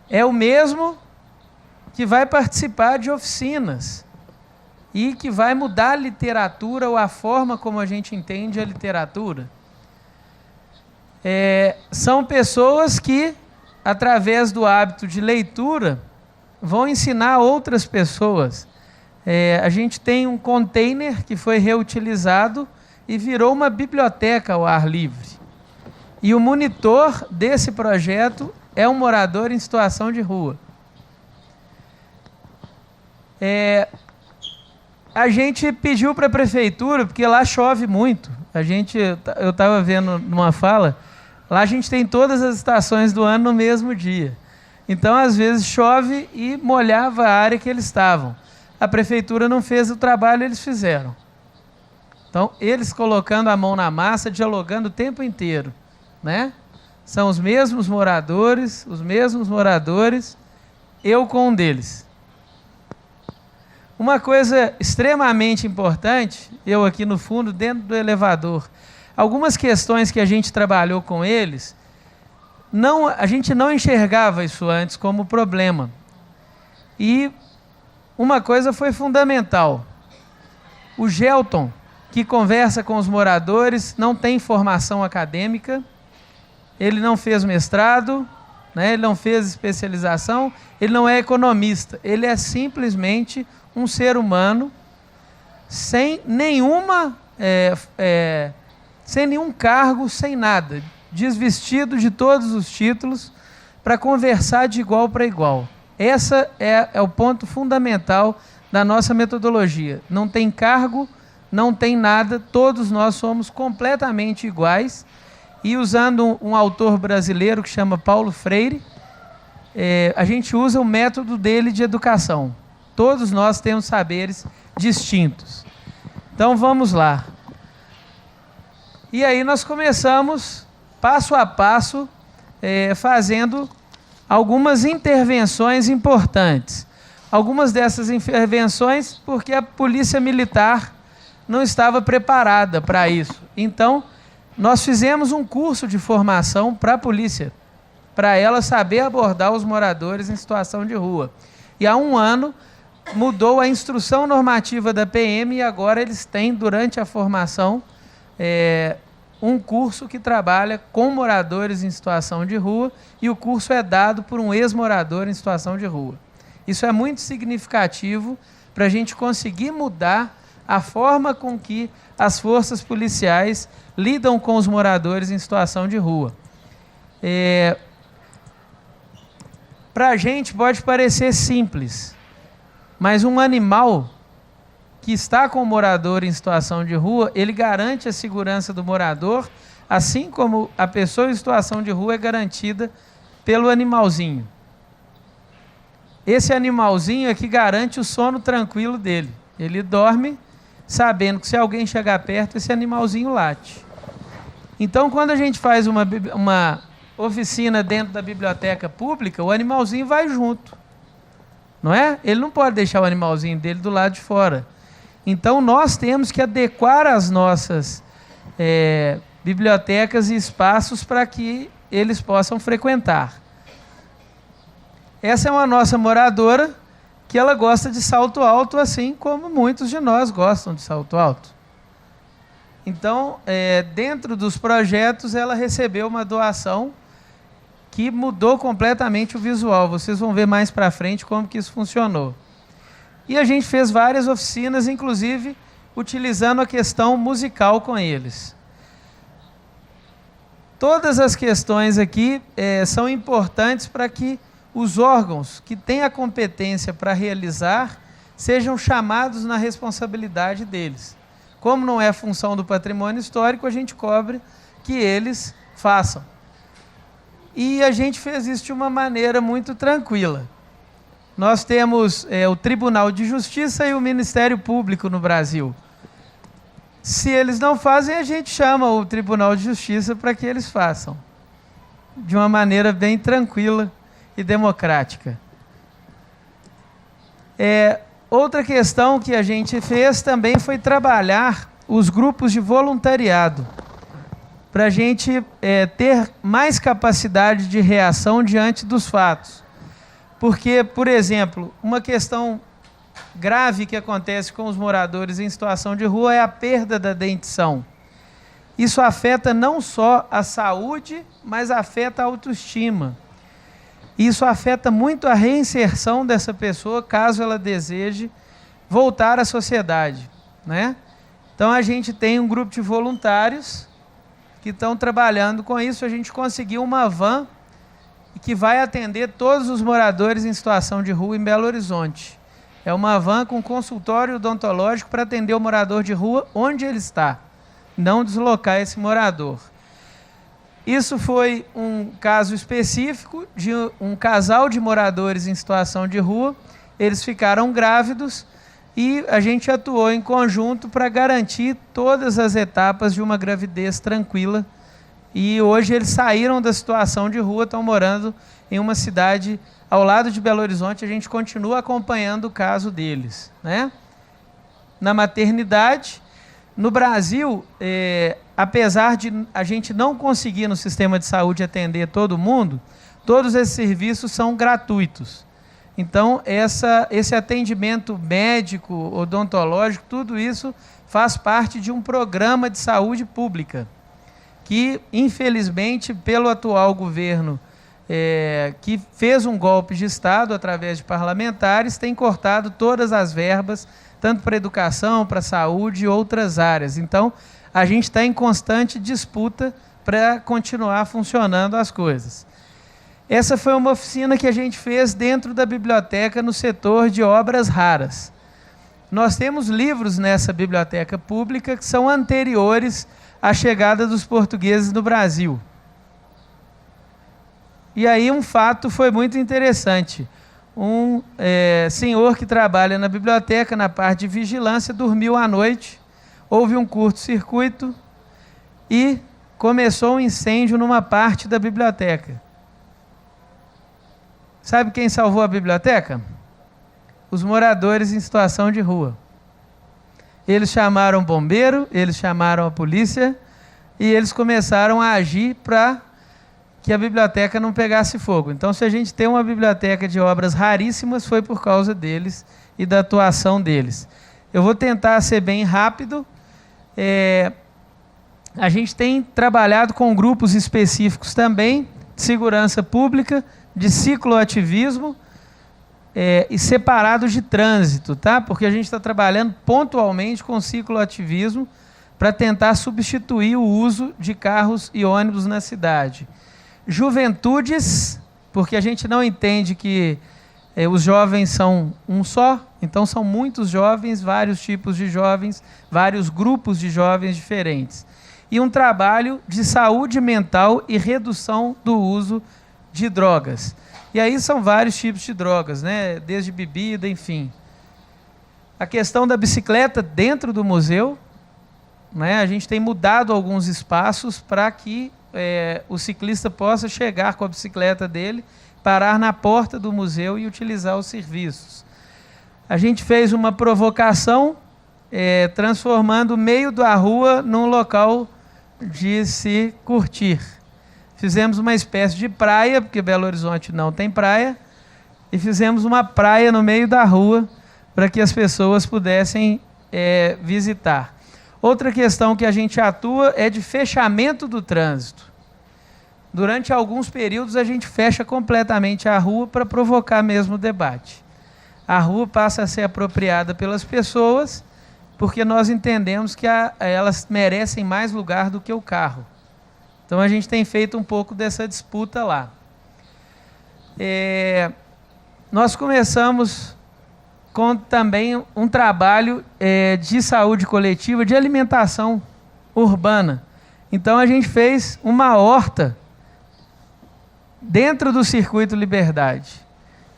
É o mesmo que vai participar de oficinas e que vai mudar a literatura ou a forma como a gente entende a literatura. São pessoas que, através do hábito de leitura, vão ensinar outras pessoas. A gente tem um container que foi reutilizado e virou uma biblioteca ao ar livre. E o monitor desse projeto é um morador em situação de rua. A gente pediu para a prefeitura, porque lá chove muito. Eu estava vendo numa fala, lá a gente tem todas as estações do ano no mesmo dia. Então, às vezes, chove e molhava a área que eles estavam. A prefeitura não fez o trabalho, eles fizeram. Então, eles colocando a mão na massa, dialogando o tempo inteiro, né? São os mesmos moradores, eu com um deles. Uma coisa extremamente importante, eu aqui no fundo, dentro do elevador, algumas questões que a gente trabalhou com eles, a gente não enxergava isso antes como problema. E uma coisa foi fundamental. O Gelton, que conversa com os moradores, não tem formação acadêmica, ele não fez mestrado, né, ele não fez especialização, ele não é economista, ele é simplesmente um ser humano sem nenhum cargo, sem nada, desvestido de todos os títulos, para conversar de igual para igual. Esse é o ponto fundamental da nossa metodologia. Não tem cargo, não tem nada, todos nós somos completamente iguais. E usando um autor brasileiro que chama Paulo Freire, a gente usa o método dele de educação. Todos nós temos saberes distintos. Então vamos lá. E aí nós começamos, passo a passo, fazendo algumas intervenções importantes. Algumas dessas intervenções porque a polícia militar não estava preparada para isso. Então, nós fizemos um curso de formação para a polícia, para ela saber abordar os moradores em situação de rua. E há um ano mudou a instrução normativa da PM e agora eles têm, durante a formação, um curso que trabalha com moradores em situação de rua, e o curso é dado por um ex-morador em situação de rua. Isso é muito significativo para a gente conseguir mudar a forma com que as forças policiais lidam com os moradores em situação de rua. Para a gente pode parecer simples, Mas um animal que está com o morador em situação de rua, ele garante a segurança do morador, assim como a pessoa em situação de rua é garantida pelo animalzinho. Esse animalzinho é que garante o sono tranquilo dele. Ele dorme sabendo que se alguém chegar perto, esse animalzinho late. Então, quando a gente faz uma oficina dentro da biblioteca pública, o animalzinho vai junto, não é? Ele não pode deixar o animalzinho dele do lado de fora. Então, nós temos que adequar as nossas bibliotecas e espaços para que eles possam frequentar. Essa é uma nossa moradora que ela gosta de salto alto, assim como muitos de nós gostam de salto alto. Então, dentro dos projetos, ela recebeu uma doação que mudou completamente o visual. Vocês vão ver mais para frente como que isso funcionou. E a gente fez várias oficinas, inclusive utilizando a questão musical com eles. Todas as questões aqui são importantes para que os órgãos que têm a competência para realizar sejam chamados na responsabilidade deles. Como não é função do patrimônio histórico, a gente cobra que eles façam. E a gente fez isso de uma maneira muito tranquila. Nós temos o Tribunal de Justiça e o Ministério Público no Brasil. Se eles não fazem, a gente chama o Tribunal de Justiça para que eles façam. De uma maneira bem tranquila e democrática. Outra questão que a gente fez também foi trabalhar os grupos de voluntariado, para a gente ter mais capacidade de reação diante dos fatos. Porque, por exemplo, uma questão grave que acontece com os moradores em situação de rua é a perda da dentição. Isso afeta não só a saúde, mas afeta a autoestima. Isso afeta muito a reinserção dessa pessoa, caso ela deseje voltar à sociedade, né? Então, a gente tem um grupo de voluntários que estão trabalhando com isso. A gente conseguiu uma van que vai atender todos os moradores em situação de rua em Belo Horizonte. É uma van com consultório odontológico para atender o morador de rua onde ele está, não deslocar esse morador. Isso foi um caso específico de um casal de moradores em situação de rua. Eles ficaram grávidos e a gente atuou em conjunto para garantir todas as etapas de uma gravidez tranquila. E hoje eles saíram da situação de rua, estão morando em uma cidade ao lado de Belo Horizonte. A gente continua acompanhando o caso deles, né? Na maternidade, no Brasil, apesar de a gente não conseguir no sistema de saúde atender todo mundo, todos esses serviços são gratuitos. Então, esse atendimento médico, odontológico, tudo isso faz parte de um programa de saúde pública, que, infelizmente, pelo atual governo, que fez um golpe de Estado através de parlamentares, tem cortado todas as verbas, tanto para educação, para saúde e outras áreas. Então, a gente está em constante disputa para continuar funcionando as coisas. Essa foi uma oficina que a gente fez dentro da biblioteca no setor de obras raras. Nós temos livros nessa biblioteca pública que são anteriores à chegada dos portugueses no Brasil. E aí um fato foi muito interessante. Um senhor que trabalha na biblioteca, na parte de vigilância, dormiu à noite, houve um curto-circuito e começou um incêndio numa parte da biblioteca. Sabe quem salvou a biblioteca? Os moradores em situação de rua. Eles chamaram o bombeiro, eles chamaram a polícia e eles começaram a agir para que a biblioteca não pegasse fogo. Então, se a gente tem uma biblioteca de obras raríssimas, foi por causa deles e da atuação deles. Eu vou tentar ser bem rápido. A gente tem trabalhado com grupos específicos também, de segurança pública, de cicloativismo e separados de trânsito, tá? Porque a gente está trabalhando pontualmente com cicloativismo para tentar substituir o uso de carros e ônibus na cidade. Juventudes, porque a gente não entende que Os jovens são um só, então são muitos jovens, vários tipos de jovens, vários grupos de jovens diferentes. E um trabalho de saúde mental e redução do uso de drogas. E aí são vários tipos de drogas, né? Desde bebida, enfim. A questão da bicicleta dentro do museu, né? A gente tem mudado alguns espaços para que o ciclista possa chegar com a bicicleta dele, parar na porta do museu e utilizar os serviços. A gente fez uma provocação, transformando o meio da rua num local de se curtir. Fizemos uma espécie de praia, porque Belo Horizonte não tem praia, e fizemos uma praia no meio da rua para que as pessoas pudessem visitar. Outra questão que a gente atua é de fechamento do trânsito. Durante alguns períodos a gente fecha completamente a rua para provocar mesmo o debate. A rua passa a ser apropriada pelas pessoas porque nós entendemos que elas merecem mais lugar do que o carro. Então a gente tem feito um pouco dessa disputa lá. Nós começamos com também um trabalho de saúde coletiva, de alimentação urbana. Então a gente fez uma horta dentro do Circuito Liberdade.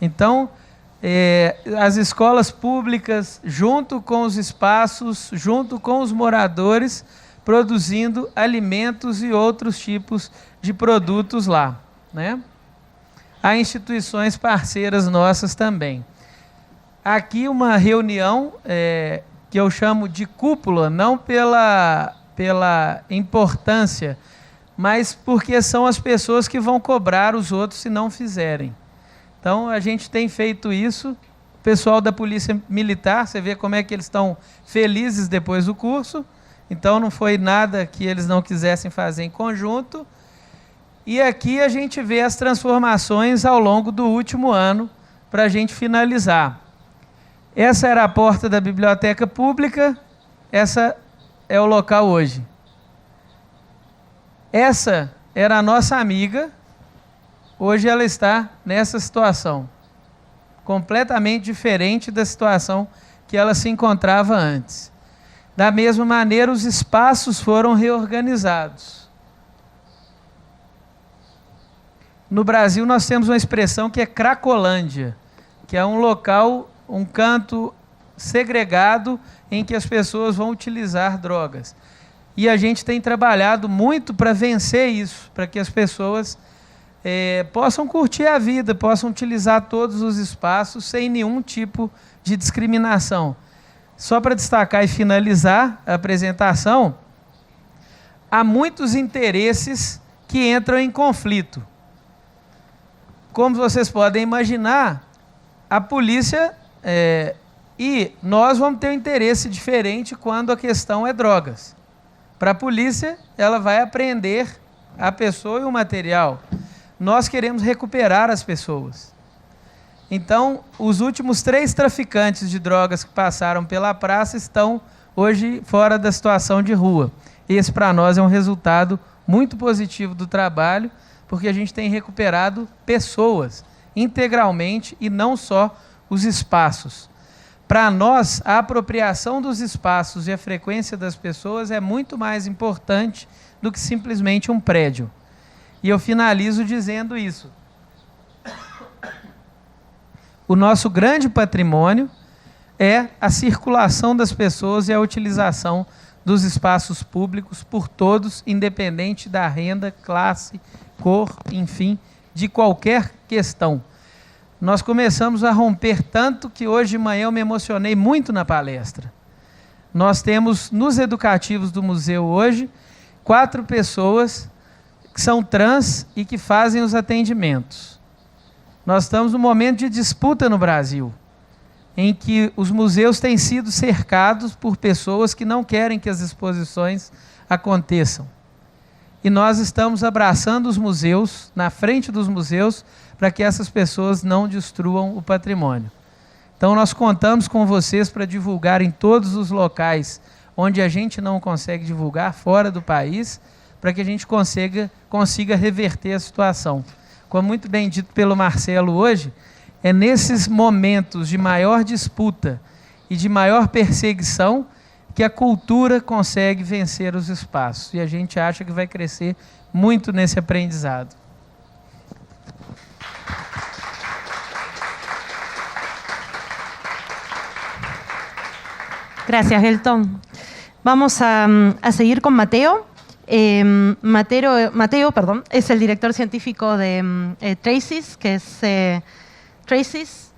Então, as escolas públicas, junto com os espaços, junto com os moradores, produzindo alimentos e outros tipos de produtos lá, né? Há instituições parceiras nossas também. Aqui uma reunião que eu chamo de cúpula, não pela importância, mas porque são as pessoas que vão cobrar os outros se não fizerem. Então, a gente tem feito isso. O pessoal da Polícia Militar, você vê como é que eles estão felizes depois do curso. Então, não foi nada que eles não quisessem fazer em conjunto. E aqui a gente vê as transformações ao longo do último ano, para a gente finalizar. Essa era a porta da biblioteca pública, essa é o local hoje. Essa era a nossa amiga, hoje ela está nessa situação, completamente diferente da situação que ela se encontrava antes. Da mesma maneira, os espaços foram reorganizados. No Brasil, nós temos uma expressão que é Cracolândia, que é um local, um canto segregado em que as pessoas vão utilizar drogas. E a gente tem trabalhado muito para vencer isso, para que as pessoas possam curtir a vida, possam utilizar todos os espaços sem nenhum tipo de discriminação. Só para destacar e finalizar a apresentação, há muitos interesses que entram em conflito. Como vocês podem imaginar, a polícia e nós vamos ter um interesse diferente quando a questão é drogas. Para a polícia, ela vai apreender a pessoa e o material. Nós queremos recuperar as pessoas. Então, os últimos 3 traficantes de drogas que passaram pela praça estão hoje fora da situação de rua. Esse, para nós, é um resultado muito positivo do trabalho, porque a gente tem recuperado pessoas integralmente e não só os espaços. Para nós, a apropriação dos espaços e a frequência das pessoas é muito mais importante do que simplesmente um prédio. E eu finalizo dizendo isso. O nosso grande patrimônio é a circulação das pessoas e a utilização dos espaços públicos por todos, independente da renda, classe, cor, enfim, de qualquer questão. Nós começamos a romper tanto que hoje de manhã eu me emocionei muito na palestra. Nós temos nos educativos do museu hoje 4 pessoas que são trans e que fazem os atendimentos. Nós estamos num momento de disputa no Brasil, em que os museus têm sido cercados por pessoas que não querem que as exposições aconteçam. E nós estamos abraçando os museus, na frente dos museus, para que essas pessoas não destruam o patrimônio. Então, nós contamos com vocês para divulgar em todos os locais onde a gente não consegue divulgar, fora do país, para que a gente consiga reverter a situação. Como muito bem dito pelo Marcelo hoje, É nesses momentos de maior disputa e de maior perseguição que a cultura consegue vencer os espaços. E a gente acha que vai crescer muito nesse aprendizado.
Gracias, Elton. Vamos a seguir con Mateo. Mateo, es el director científico de Traces, que es Traces.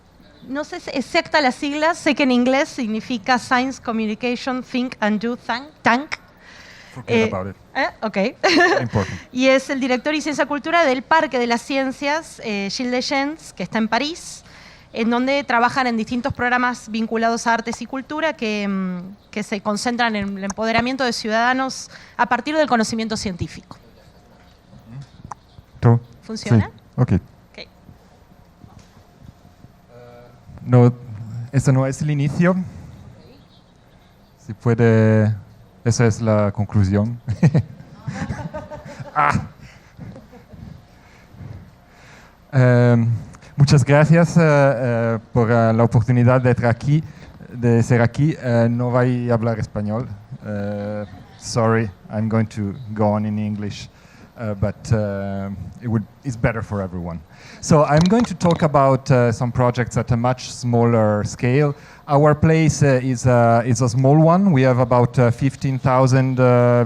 No sé exacta las siglas, sé que en inglés significa Science, Communication, Think and Do Tank.
Forget about it.
Ok.
Important.
Y es el director y Ciencia Cultura del Parque de las Ciencias Gilles Lejeune, que está en París, en donde trabajan en distintos programas vinculados a artes y cultura que se concentran en el empoderamiento de ciudadanos a partir del conocimiento científico.
¿Tú?
¿Funciona?
Sí. Ok.
Okay.
No, este no es el inicio. Si puede, esa es la conclusión. Muchas gracias por la oportunidad de ser aquí. No voy a hablar español. Sorry, I'm going to go on in English, but it's better for everyone. So I'm going to talk about some projects at a much smaller scale. Our place is a small one. We have about 15,000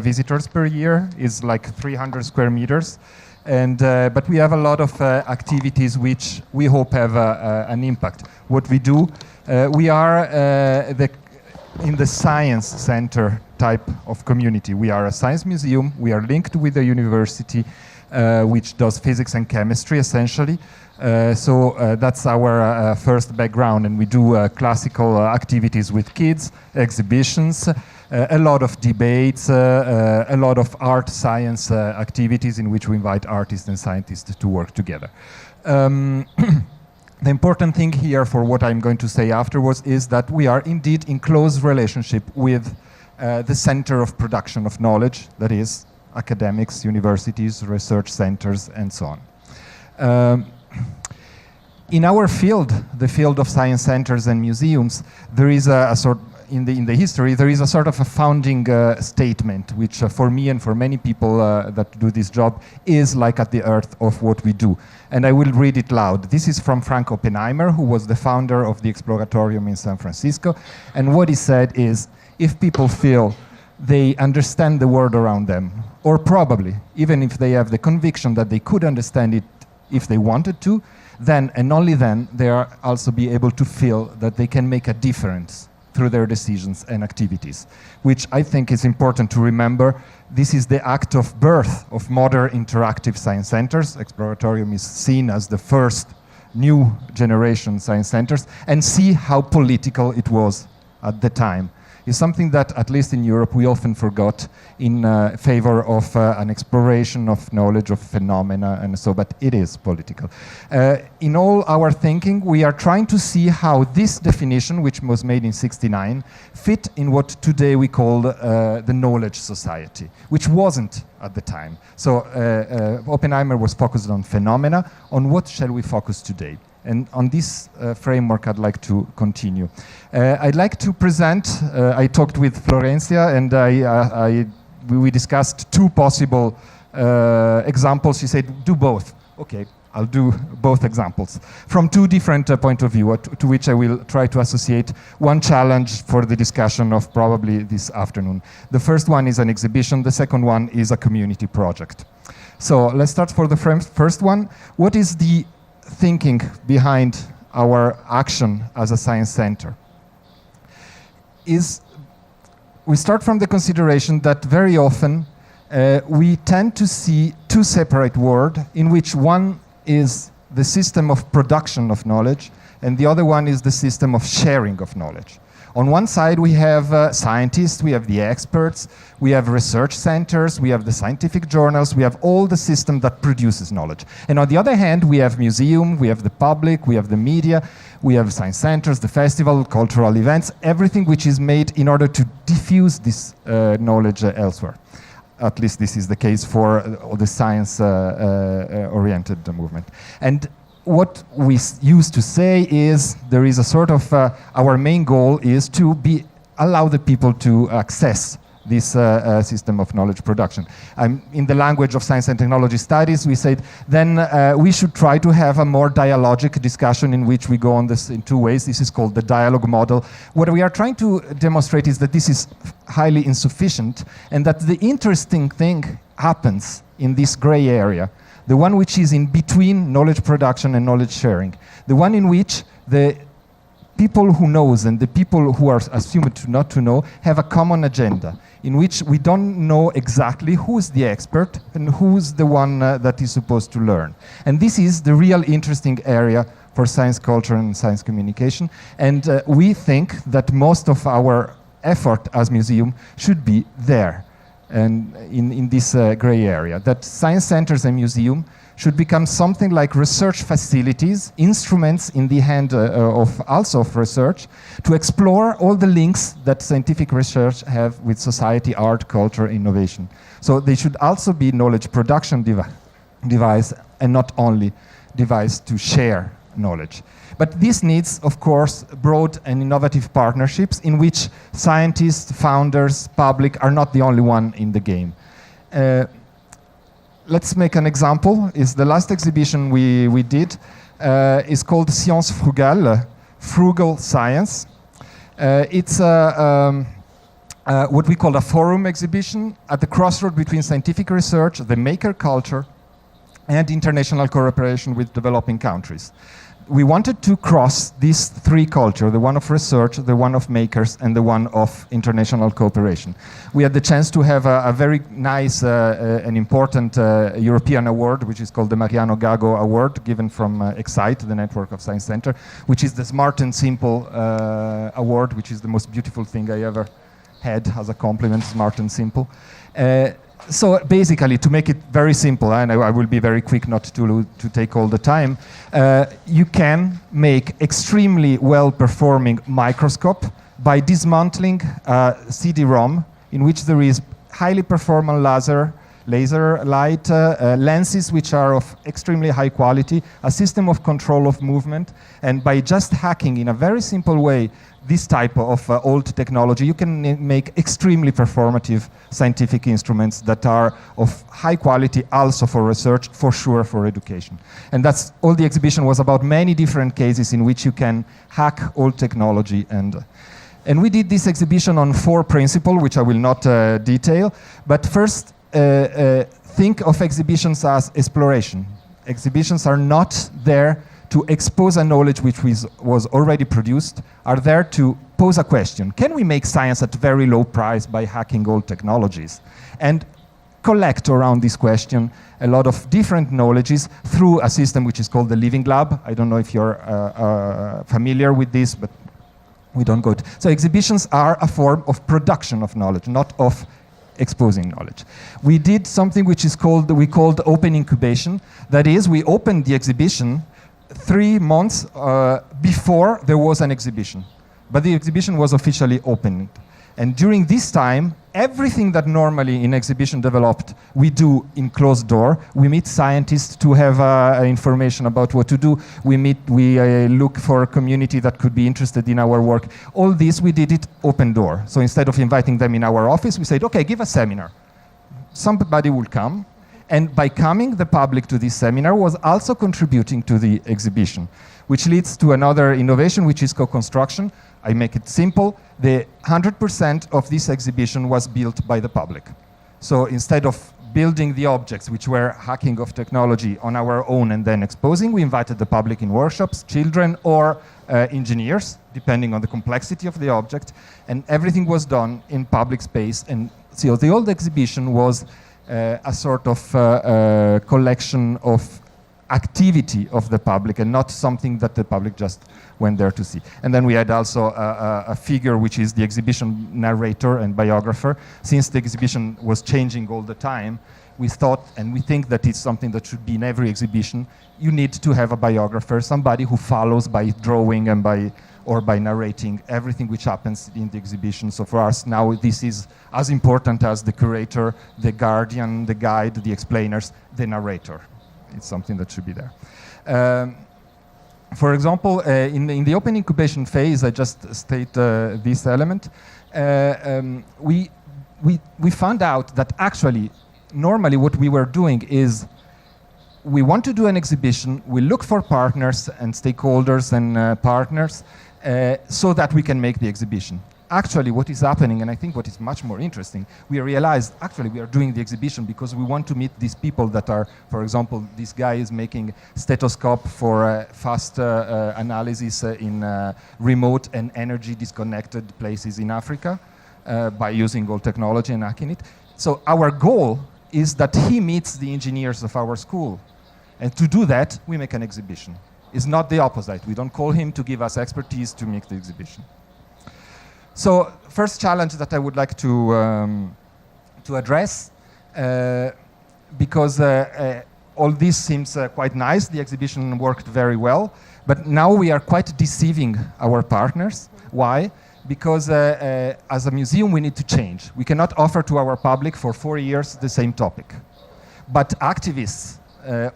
visitors per year. It's like 300 square meters. But we have a lot of activities which we hope have an impact. What we do, we are in the science center type of community. We are a science museum. We are linked with a university which does physics and chemistry essentially. So that's our first background, and we do classical activities with kids, exhibitions, a lot of debates, a lot of art science activities in which we invite artists and scientists to work together. The important thing here for what I'm going to say afterwards is that we are indeed in close relationship with the center of production of knowledge, that is academics, universities, research centers, and so on. In our field, the field of science centers and museums, there is a sort in the history, there is a sort of a founding statement, which for me and for many people that do this job is like at the earth of what we do. And I will read it loud. This is from Frank Oppenheimer, who was the founder of the Exploratorium in San Francisco. And what he said is, if people feel they understand the world around them, or probably, even if they have the conviction that they could understand it if they wanted to, then and only then they are also be able to feel that they can make a difference through their decisions and activities, which I think is important to remember. This is the act of birth of modern interactive science centers. Exploratorium is seen as the first new generation science centers, and see how political it was at the time. Is something that, at least in Europe, we often forgot in favor of an exploration of knowledge of phenomena and so, but it is political. In all our thinking, we are trying to see how this definition, which was made in '69, fit in what today we call the knowledge society, which wasn't at the time. So Oppenheimer was focused on phenomena. On what shall we focus today? And on this framework, I'd like to continue. I'd like to present, I talked with Florencia, and we discussed two possible examples. She said, do both. Okay, I'll do both examples from two different points of view, to which I will try to associate one challenge for the discussion of probably this afternoon. The first one is an exhibition. The second one is a community project. So let's start for the first one. What is the thinking behind our action as a science center? We start from the consideration that very often we tend to see two separate worlds, in which one is the system of production of knowledge and the other one is the system of sharing of knowledge. On one side, we have scientists, we have the experts, we have research centers, we have the scientific journals, we have all the system that produces knowledge. And on the other hand, we have museum, we have the public, we have the media, we have science centers, the festival, cultural events, everything which is made in order to diffuse this knowledge elsewhere. At least this is the case for the science-oriented movement. And what we used to say is there is a sort of, our main goal is to allow the people to access this system of knowledge production. In the language of science and technology studies, we said then we should try to have a more dialogic discussion in which we go on this in two ways. This is called the dialogue model. What we are trying to demonstrate is that this is highly insufficient and that the interesting thing happens in this gray area, the one which is in between knowledge production and knowledge sharing, the one in which the people who knows and the people who are assumed not to know have a common agenda, in which we don't know exactly who's the expert and who's the one that is supposed to learn. And this is the real interesting area for science culture and science communication. And we think that most of our effort as museum should be there and in this gray area, that science centers and museum should become something like research facilities, instruments in the hand of research, to explore all the links that scientific research have with society, art, culture, innovation. So they should also be knowledge production device and not only device to share knowledge. But this needs, of course, broad and innovative partnerships in which scientists, founders, public are not the only one in the game. Let's make an example. Is the last exhibition we did is called Science Frugale, Frugal Science. It's what we call a forum exhibition at the crossroad between scientific research, the maker culture, and international cooperation with developing countries. We wanted to cross these three cultures, the one of research, the one of makers, and the one of international cooperation. We had the chance to have a very nice and important European award, which is called the Mariano Gago Award, given from Excite, the Network of Science Center, which is the Smart and Simple award, which is the most beautiful thing I ever had as a compliment, smart and simple. So basically, to make it very simple, and I will be very quick not to take all the time, you can make extremely well-performing microscope by dismantling a CD-ROM in which there is highly performant laser light, lenses which are of extremely high quality, a system of control of movement, and by just hacking in a very simple way this type of old technology, you can make extremely performative scientific instruments that are of high quality also for research, for sure for education. And that's all the exhibition was about, many different cases in which you can hack old technology. And we did this exhibition on 4 principles, which I will not detail. But first, think of exhibitions as exploration. Exhibitions are not there to expose a knowledge which was already produced, are there to pose a question. Can we make science at very low price by hacking old technologies? And collect around this question a lot of different knowledges through a system which is called the Living Lab. I don't know if you're familiar with this, but we don't go to. So exhibitions are a form of production of knowledge, not of exposing knowledge. We did something which is we called open incubation. That is, we opened the exhibition 3 months before there was an exhibition. But the exhibition was officially opened. And during this time, everything that normally in exhibition developed, we do in closed door. We meet scientists to have information about what to do. We look for a community that could be interested in our work. All this, we did it open door. So instead of inviting them in our office, we said, okay, give a seminar. Somebody will come. And by coming, the public to this seminar was also contributing to the exhibition, which leads to another innovation, which is co-construction. I make it simple. The 100% of this exhibition was built by the public. So instead of building the objects, which were hacking of technology on our own and then exposing, we invited the public in workshops, children or engineers, depending on the complexity of the object. And everything was done in public space. And so the old exhibition was a sort of collection of activity of the public and not something that the public just went there to see. And then we had also a figure which is the exhibition narrator and biographer. Since the exhibition was changing all the time, we thought and we think that it's something that should be in every exhibition. You need to have a biographer, somebody who follows by drawing and by narrating everything which happens in the exhibition. So for us now, this is as important as the curator, the guardian, the guide, the explainers, the narrator. It's something that should be there. for example, in the open incubation phase, I just state this element, we found out that actually, normally what we were doing is we want to do an exhibition, we look for partners and stakeholders and partners so that we can make the exhibition. Actually, what is happening, and I think what is much more interesting, we realized actually we are doing the exhibition because we want to meet these people that are, for example, this guy is making stethoscope for fast analysis in remote and energy disconnected places in Africa by using old technology and hacking it. So our goal is that he meets the engineers of our school. And to do that, we make an exhibition. It's not the opposite. We don't call him to give us expertise to make the exhibition. So first challenge that I would like to address, because all this seems quite nice, the exhibition worked very well, but now we are quite deceiving our partners. Why? Because as a museum we need to change. We cannot offer to our public for 4 years the same topic. But activists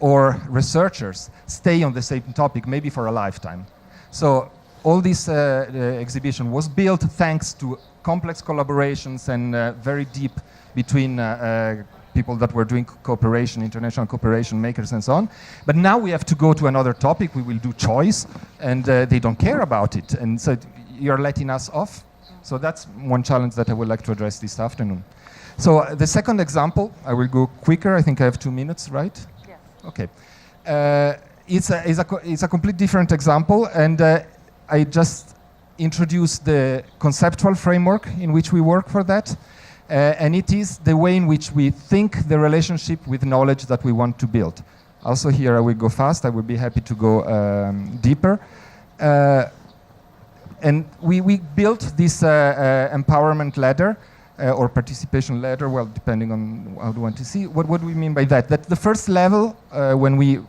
or researchers stay on the same topic maybe for a lifetime. So all this exhibition was built thanks to complex collaborations and very deep between people that were doing cooperation, international cooperation, makers and so on. But now we have to go to another topic. We will do choice, and they don't care about it. And so you're letting us off. So that's one challenge that I would like to address this afternoon. So the second example, I will go quicker. I think I have 2 minutes, right?
Yes.
Okay. It's a complete different example, and I just introduced the conceptual framework in which we work for that. And it is the way in which we think the relationship with knowledge that we want to build. Also here I will go fast. I will be happy to go deeper. And we built this empowerment ladder or participation ladder, well, depending on how you want to see. What do we mean by that? That the first level, when we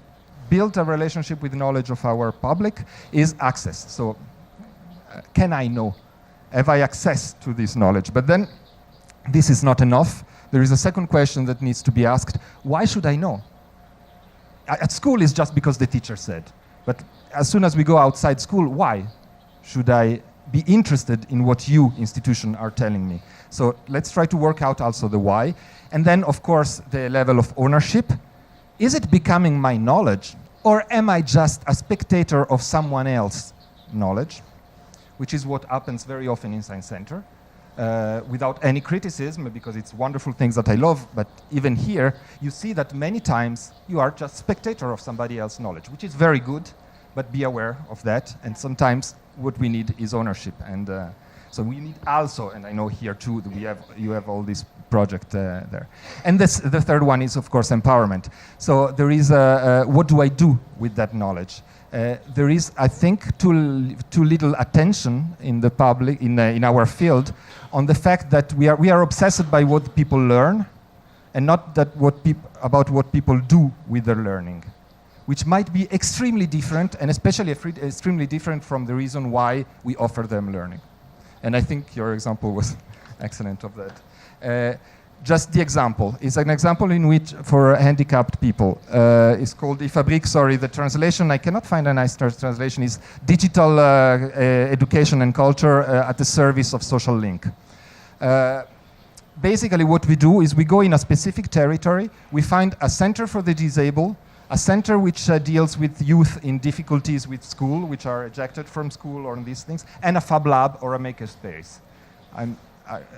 build a relationship with knowledge of our public, is access. So can I know? Have I access to this knowledge? But then this is not enough. There is a second question that needs to be asked. Why should I know? At school it's just because the teacher said. But as soon as we go outside school, why should I be interested in what you, institution, are telling me? So let's try to work out also the why. And then, of course, the level of ownership. Is it becoming my knowledge, or am I just a spectator of someone else's knowledge? Which is what happens very often in Science Center. Without any criticism, because it's wonderful things that I love, but even here, you see that many times you are just spectator of somebody else's knowledge, which is very good, but be aware of that. And sometimes what we need is ownership. And so we need also, and I know here too, that you have all this project there. And the third one is, of course, empowerment. So there is, what do I do with that knowledge? There is, I think, too little attention in the public, in our field, on the fact that we are obsessed by what people learn, and not that about what people do with their learning, which might be extremely different, and especially extremely different from the reason why we offer them learning. And I think your example was excellent of that. Just the example is an example in which, for handicapped people, it's called eFabrique. Sorry, the translation, I cannot find a nice translation, is digital education and culture at the service of social link. Basically what we do is we go in a specific territory, we find a center for the disabled, a center which deals with youth in difficulties with school, which are ejected from school or these things, and a Fab Lab or a makerspace.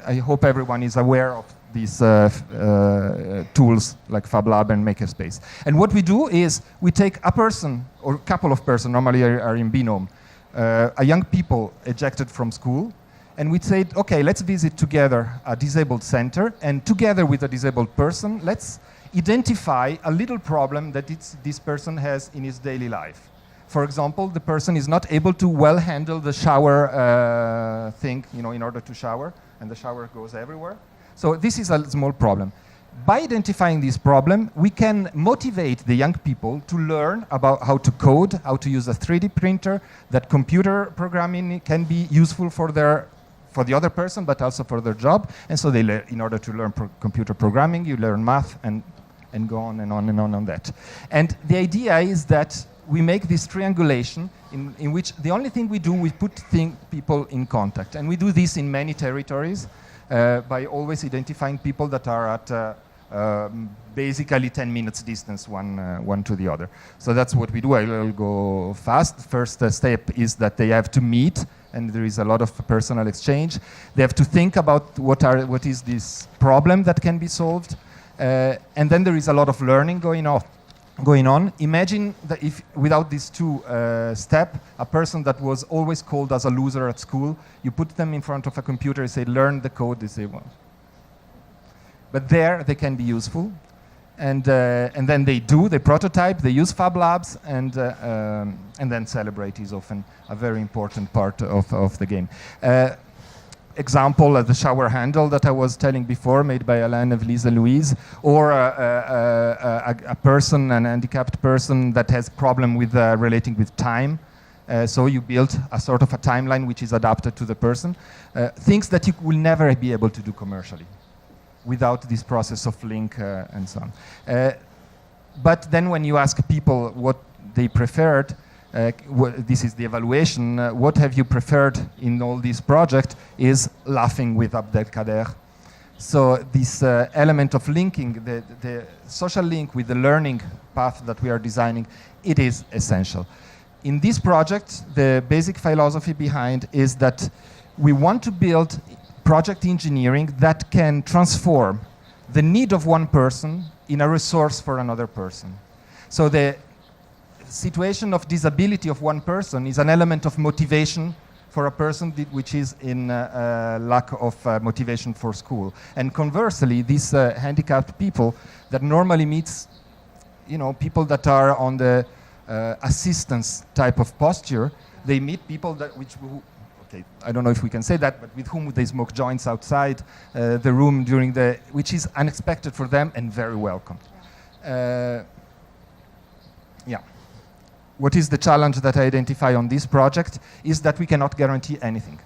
I hope everyone is aware of these tools like Fab Lab and Makerspace. And what we do is we take a person or a couple of persons, normally are in binôme, a young people ejected from school, and we say, okay, let's visit together a disabled center, and together with a disabled person, let's identify a little problem that this person has in his daily life. For example, the person is not able to well handle the shower thing, in order to shower, and the shower goes everywhere. So this is a small problem. By identifying this problem, we can motivate the young people to learn about how to code, how to use a 3D printer, that computer programming can be useful for the other person, but also for their job. And so they learn, in order to learn computer programming, you learn math and go on and on and on that. And the idea is that we make this triangulation in which the only thing we do, we put people in contact. And we do this in many territories by always identifying people that are at basically 10 minutes distance one to the other. So that's what we do. I'll go fast. First step is that they have to meet, and there is a lot of personal exchange. They have to think about what is this problem that can be solved, and then there is a lot of learning going on. Imagine that if without these two steps, a person that was always called as a loser at school, you put them in front of a computer and say, learn the code, they say, well. But there they can be useful, and then they prototype, they use Fab Labs, and then celebrate is often a very important part of the game. Example, the shower handle that I was telling before, made by Alain, Evelise, and Louise, or a person, an handicapped person that has problem with relating with time. So you build a sort of a timeline which is adapted to the person. Things that you will never be able to do commercially without this process of link and so on. But then when you ask people what they preferred, this is the evaluation, what have you preferred in all these projects, is laughing with Abdelkader. So this element of linking, the social link with the learning path that we are designing, it is essential. In this project, the basic philosophy behind is that we want to build project engineering that can transform the need of one person in a resource for another person. So the situation of disability of one person is an element of motivation for a person which is in lack of motivation for school. And conversely, these handicapped people that normally meets, people that are on the assistance type of posture, they meet people that I don't know if we can say that, but with whom they smoke joints outside the room which is unexpected for them and very welcome. What is the challenge that I identify on this project is that we cannot guarantee anything.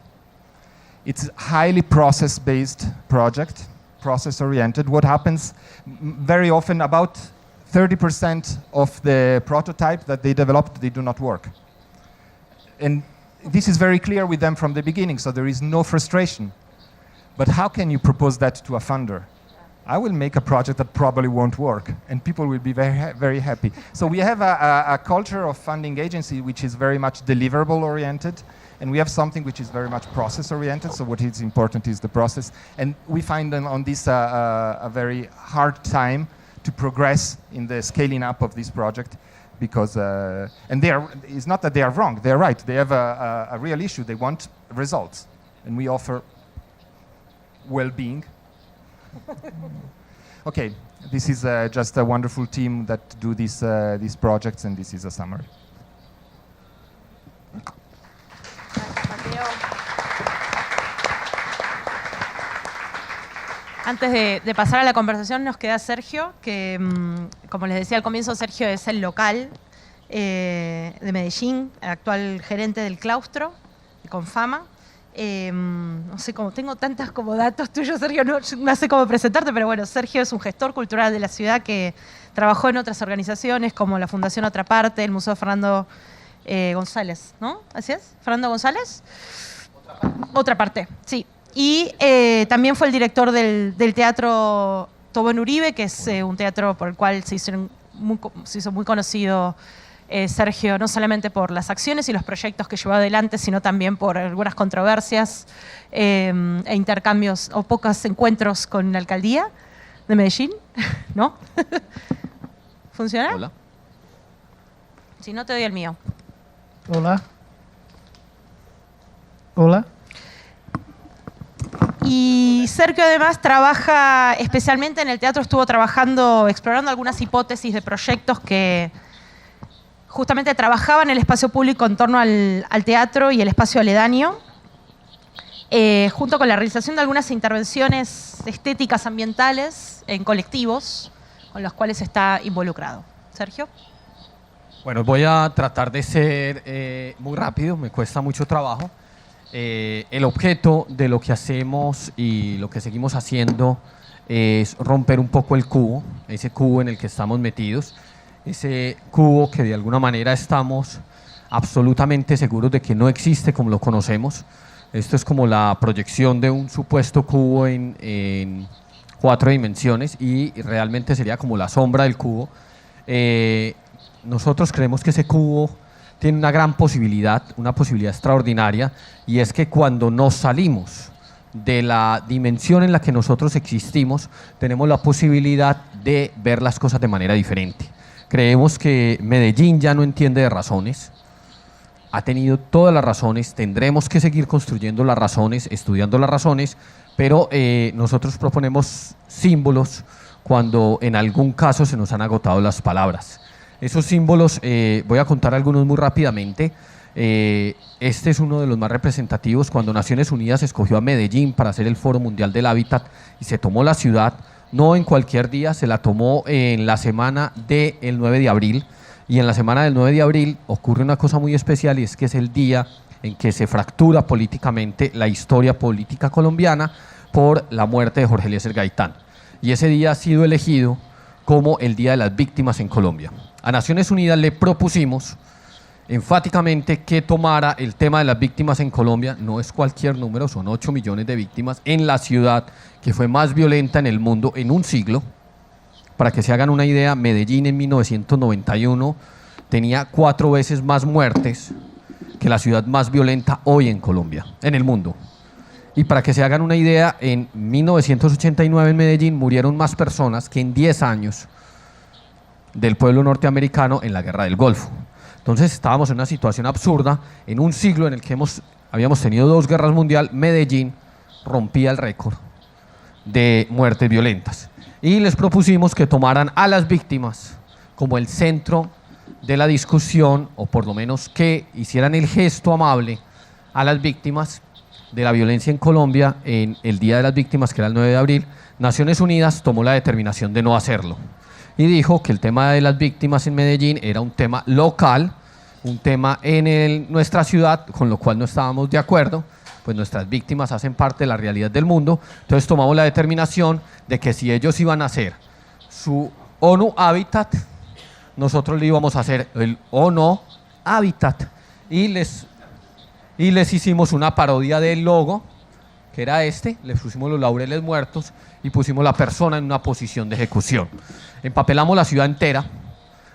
It's a highly process-based project, process-oriented. What happens very often, about 30% of the prototype that they developed, they do not work. And this is very clear with them from the beginning, so there is no frustration. But how can you propose that to a funder? I will make a project that probably won't work, and people will be very, very happy. So we have a culture of funding agency which is very much deliverable-oriented, and we have something which is very much process-oriented, so what is important is the process. And we find on this a very hard time to progress in the scaling up of this project, because and it's not that they are wrong, they're right. They have a real issue. They want results, and we offer well-being. Okay, this is just a wonderful team that do these projects, and this is a summary.
Antes de pasar a la conversación nos queda Sergio, que como les decía al comienzo, Sergio es el local de Medellín, actual gerente del claustro, con fama. No sé cómo, tengo tantas como datos tuyos, Sergio, no sé cómo presentarte, pero bueno, Sergio es un gestor cultural de la ciudad que trabajó en otras organizaciones como la Fundación Otra Parte, el Museo Fernando González, ¿no? ¿Así es? ¿Fernando González? Otra parte, sí. Y también fue el director del Teatro Tobón Uribe, que es un teatro por el cual se hizo muy conocido Sergio, no solamente por las acciones y los proyectos que llevó adelante, sino también por algunas controversias e intercambios o pocos encuentros con la alcaldía de Medellín, ¿no? ¿Funciona?
Hola.
Si no, te doy el mío.
Hola. Hola.
Y Sergio además trabaja especialmente en el teatro, estuvo trabajando, explorando algunas hipótesis de proyectos que justamente trabajaban el espacio público en torno al teatro y el espacio aledaño, junto con la realización de algunas intervenciones estéticas ambientales en colectivos con los cuales está involucrado. Sergio.
Bueno, voy a tratar de ser muy rápido, me cuesta mucho trabajo. El objeto de lo que hacemos y lo que seguimos haciendo es romper un poco el cubo, ese cubo en el que estamos metidos, ese cubo que de alguna manera estamos absolutamente seguros de que no existe como lo conocemos. Esto es como la proyección de un supuesto cubo en 4 dimensiones y realmente sería como la sombra del cubo. Nosotros creemos que ese cubo tiene una gran posibilidad, una posibilidad extraordinaria, y es que cuando nos salimos de la dimensión en la que nosotros existimos, tenemos la posibilidad de ver las cosas de manera diferente. Creemos que Medellín ya no entiende de razones, ha tenido todas las razones, tendremos que seguir construyendo las razones, estudiando las razones, pero nosotros proponemos símbolos cuando en algún caso se nos han agotado las palabras. Esos símbolos, voy a contar algunos muy rápidamente. Este es uno de los más representativos. Cuando Naciones Unidas escogió a Medellín para hacer el Foro Mundial del Hábitat y se tomó la ciudad, no en cualquier día, se la tomó en la semana del 9 de abril, y en la semana del 9 de abril ocurre una cosa muy especial, y es que es el día en que se fractura políticamente la historia política colombiana por la muerte de Jorge Eliezer Gaitán, y ese día ha sido elegido como el Día de las Víctimas en Colombia. A Naciones Unidas le propusimos enfáticamente que tomara el tema de las víctimas en Colombia. No es cualquier número, son 8 millones de víctimas en la ciudad que fue más violenta en el mundo en un siglo. Para que se hagan una idea, Medellín en 1991 tenía 4 veces más muertes que la ciudad más violenta hoy en Colombia, en el mundo. Y para que se hagan una idea, en 1989 en Medellín murieron más personas que en 10 años del pueblo norteamericano en la Guerra del Golfo. Entonces estábamos en una situación absurda, en un siglo en el que habíamos tenido 2 guerras mundiales. Medellín rompía el récord de muertes violentas. Y les propusimos que tomaran a las víctimas como el centro de la discusión, o por lo menos que hicieran el gesto amable a las víctimas de la violencia en Colombia en el Día de las Víctimas, que era el 9 de abril. Naciones Unidas tomó la determinación de no hacerlo y dijo que el tema de las víctimas en Medellín era un tema local, un tema en nuestra ciudad, con lo cual no estábamos de acuerdo, pues nuestras víctimas hacen parte de la realidad del mundo. Entonces tomamos la determinación de que si ellos iban a hacer su ONU Habitat, nosotros le íbamos a hacer el ONU Habitat, y les hicimos una parodia del logo, que era le pusimos los laureles muertos y pusimos la persona en una posición de ejecución. Empapelamos la ciudad entera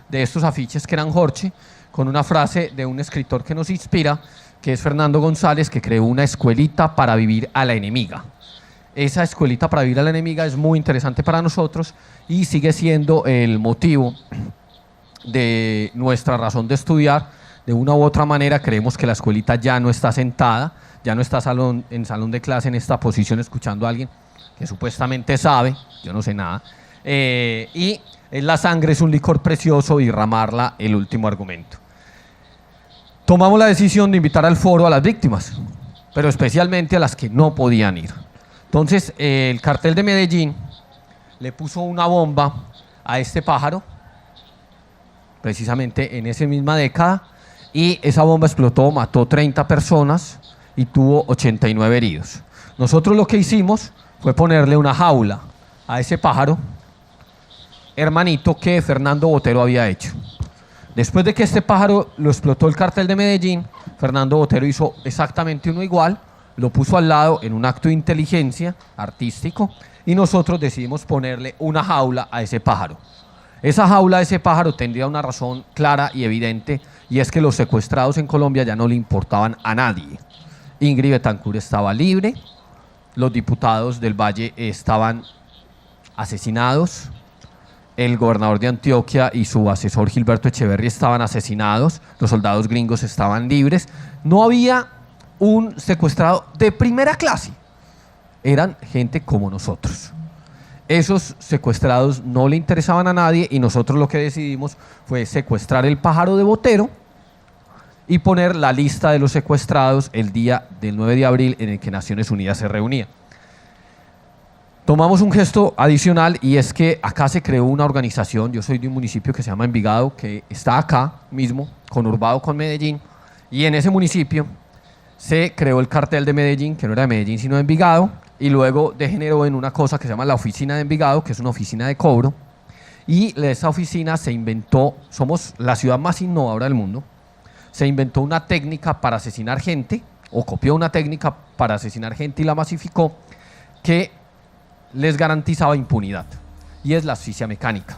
de estos afiches que eran Jorge, con una frase de un escritor que nos inspira, que es Fernando González, que creó una escuelita para vivir a la enemiga. Esa escuelita para vivir a la enemiga es muy interesante para nosotros y sigue siendo el motivo de nuestra razón de estudiar. De una u otra manera creemos que la escuelita ya no está sentada, ya no está en salón de clase en esta posición escuchando a alguien que supuestamente sabe, yo no sé nada, y la sangre es un licor precioso y derramarla el último argumento. Tomamos la decisión de invitar al foro a las víctimas, pero especialmente a las que no podían ir. Entonces el cartel de Medellín le puso una bomba a este pájaro, precisamente en esa misma década, y esa bomba explotó, mató 30 personas y tuvo 89 heridos. Nosotros lo que hicimos fue ponerle una jaula a ese pájaro hermanito que Fernando Botero había hecho. Después de que este pájaro lo explotó el cartel de Medellín, Fernando Botero hizo exactamente uno igual, lo puso al lado en un acto de inteligencia artístico, y nosotros decidimos ponerle una jaula a ese pájaro. Esa jaula de ese pájaro tendría una razón clara y evidente, y es que los secuestrados en Colombia ya no le importaban a nadie. Ingrid Betancourt estaba libre, los diputados del Valle estaban asesinados, el gobernador de Antioquia y su asesor Gilberto Echeverri estaban asesinados, los soldados gringos estaban libres, no había un secuestrado de primera clase, eran gente como nosotros. Esos secuestrados no le interesaban a nadie, y nosotros lo que decidimos fue secuestrar el pájaro de Botero y poner la lista de los secuestrados el día del 9 de abril en el que Naciones Unidas se reunía. Tomamos un gesto adicional, y es que acá se creó una organización. Yo soy de un municipio que se llama Envigado, que está acá mismo, conurbado con Medellín, y en ese municipio se creó el cartel de Medellín, que no era de Medellín sino de Envigado, y luego degeneró en una cosa que se llama la Oficina de Envigado, que es una oficina de cobro, Y esa oficina se inventó, somos la ciudad más innovadora del mundo, se inventó una técnica para asesinar gente, o copió una técnica para asesinar gente y la masificó, que les garantizaba impunidad, y es la asfixia mecánica.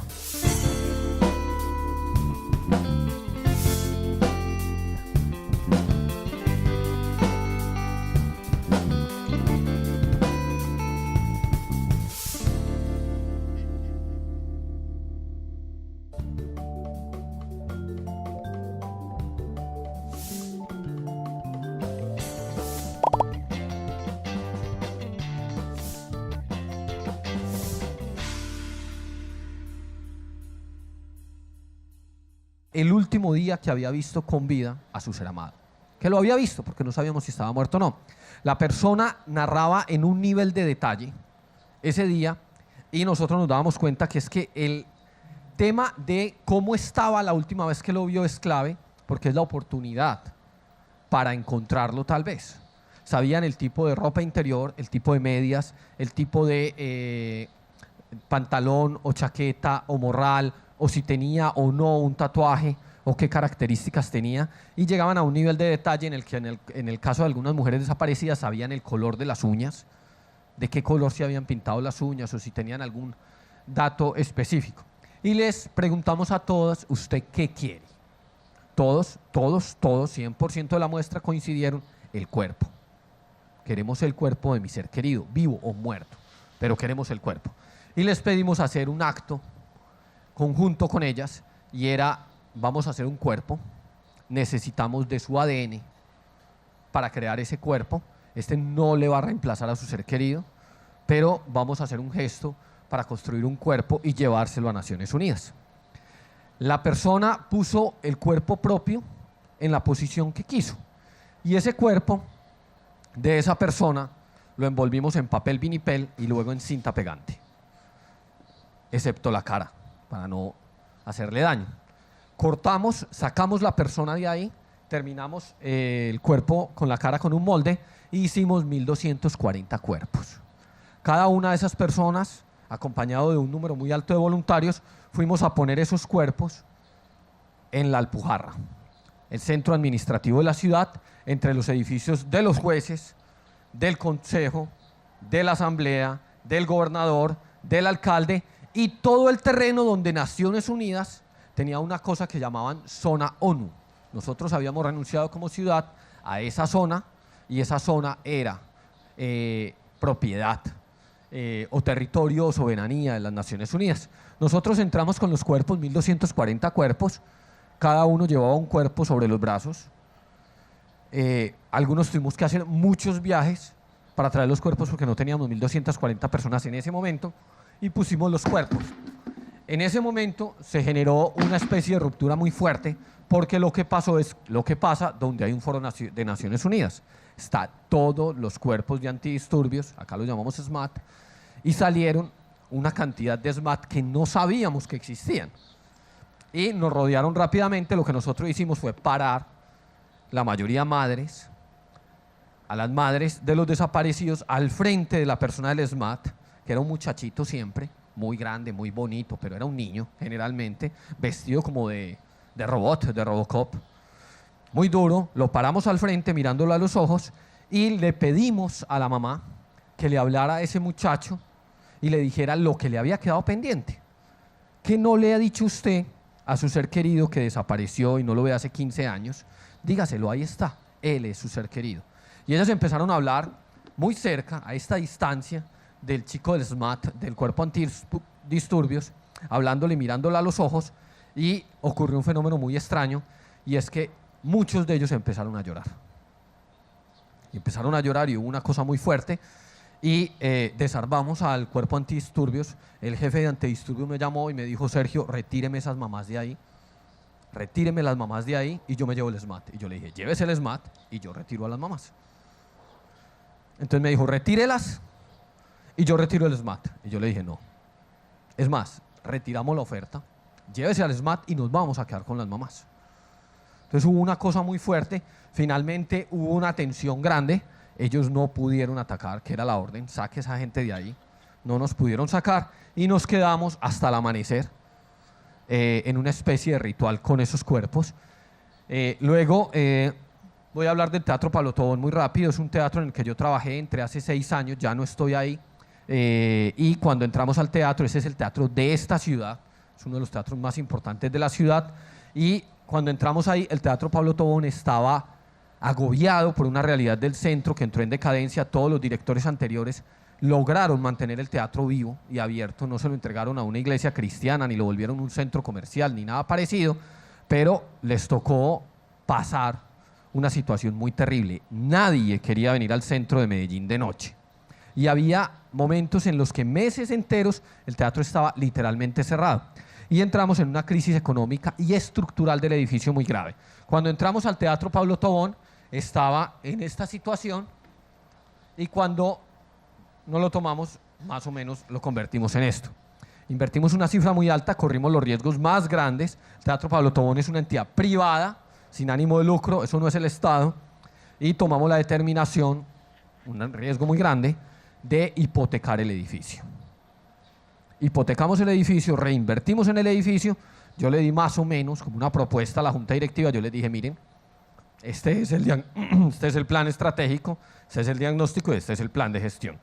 El último día que había visto con vida a su ser amado, que lo había visto porque no sabíamos si estaba muerto o no. La persona narraba en un nivel de detalle ese día y nosotros nos dábamos cuenta que es que el tema de cómo estaba la última vez que lo vio es clave, porque es la oportunidad para encontrarlo tal vez. Sabían el tipo de ropa interior, el tipo de medias, el tipo de pantalón o chaqueta o morral, o si tenía o no un tatuaje, o qué características tenía, y llegaban a un nivel de detalle en el que en el caso de algunas mujeres desaparecidas sabían el color de las uñas, de qué color se habían pintado las uñas, o si tenían algún dato específico. Y les preguntamos a todas, ¿usted qué quiere? Todos, 100% de la muestra coincidieron, el cuerpo. Queremos el cuerpo de mi ser querido, vivo o muerto, pero queremos el cuerpo. Y les pedimos hacer un acto conjunto con ellas, y era, vamos a hacer un cuerpo, necesitamos de su ADN para crear ese cuerpo. Este no le va a reemplazar a su ser querido, pero vamos a hacer un gesto para construir un cuerpo y llevárselo a Naciones Unidas. La persona puso el cuerpo propio en la posición que quiso, y ese cuerpo de esa persona lo envolvimos en papel vinipel y luego en cinta pegante, excepto la cara, para no hacerle daño. Cortamos, sacamos la persona de ahí, terminamos el cuerpo con la cara con un molde y hicimos 1240 cuerpos. Cada una de esas personas, acompañado de un número muy alto de voluntarios, fuimos a poner esos cuerpos en la Alpujarra, el centro administrativo de la ciudad, entre los edificios de los jueces, del consejo, de la asamblea, del gobernador, del alcalde, y todo el terreno donde Naciones Unidas tenía una cosa que llamaban zona ONU. Nosotros habíamos renunciado como ciudad a esa zona, y esa zona era propiedad o territorio o soberanía de las Naciones Unidas. Nosotros entramos con los cuerpos, 1240 cuerpos, cada uno llevaba un cuerpo sobre los brazos. Algunos tuvimos que hacer muchos viajes para traer los cuerpos porque no teníamos 1240 personas en ese momento, y pusimos los cuerpos. En ese momento se generó una especie de ruptura muy fuerte, porque lo que pasó es lo que pasa donde hay un foro de Naciones Unidas. Está todos los cuerpos de antidisturbios, acá los llamamos SMAT, y salieron una cantidad de SMAT que no sabíamos que existían. Y nos rodearon rápidamente. Lo que nosotros hicimos fue parar la mayoría madres, a las madres de los desaparecidos al frente de la persona del SMAT, que era un muchachito siempre, muy grande, muy bonito, pero era un niño generalmente, vestido como de robot, de Robocop, muy duro. Lo paramos al frente mirándolo a los ojos y le pedimos a la mamá que le hablara a ese muchacho y le dijera lo que le había quedado pendiente. ¿Qué no le ha dicho usted a su ser querido que desapareció y no lo ve hace 15 años? Dígaselo, ahí está, él es su ser querido. Y ellas empezaron a hablar muy cerca, a esta distancia, del chico del SMAT, del cuerpo antidisturbios, hablándole, mirándole a los ojos, y ocurrió un fenómeno muy extraño, y es que muchos de ellos empezaron a llorar. Y empezaron a llorar, y hubo una cosa muy fuerte, y desarmamos al cuerpo antidisturbios. El jefe de antidisturbios me llamó y me dijo: Sergio, retíreme esas mamás de ahí, retíreme las mamás de ahí, y yo me llevo el SMAT. Y yo le dije: llévese el SMAT y yo retiro a las mamás. Entonces me dijo: retírelas y yo retiro el SMAT. Y yo le dije: no. Es más, retiramos la oferta, llévese al SMAT y nos vamos a quedar con las mamás. Entonces hubo una cosa muy fuerte. Finalmente hubo una tensión grande. Ellos no pudieron atacar, que era la orden: saque esa gente de ahí. No nos pudieron sacar y nos quedamos hasta el amanecer en una especie de ritual con esos cuerpos. Luego voy a hablar del Teatro Pablo Tobón muy rápido. Es un teatro en el que yo trabajé, entré hace 6 años, ya no estoy ahí. Y cuando entramos al teatro, ese es el teatro de esta ciudad, es uno de los teatros más importantes de la ciudad. Y cuando entramos ahí, el Teatro Pablo Tobón estaba agobiado por una realidad del centro que entró en decadencia. Todos los directores anteriores lograron mantener el teatro vivo y abierto, no se lo entregaron a una iglesia cristiana, ni lo volvieron un centro comercial, ni nada parecido, pero les tocó pasar una situación muy terrible. Nadie quería venir al centro de Medellín de noche. Y había momentos en los que meses enteros el teatro estaba literalmente cerrado. Y entramos en una crisis económica y estructural del edificio muy grave. Cuando entramos al Teatro Pablo Tobón, estaba en esta situación, y cuando no lo tomamos, más o menos lo convertimos en esto. Invertimos una cifra muy alta, corrimos los riesgos más grandes. El Teatro Pablo Tobón es una entidad privada, sin ánimo de lucro, eso no es el Estado, y tomamos la determinación, un riesgo muy grande, de hipotecar el edificio. Hipotecamos el edificio, reinvertimos en el edificio. Yo le di más o menos como una propuesta a la junta directiva. Yo les dije, miren, este es el plan estratégico, este es el diagnóstico y este es el plan de gestión.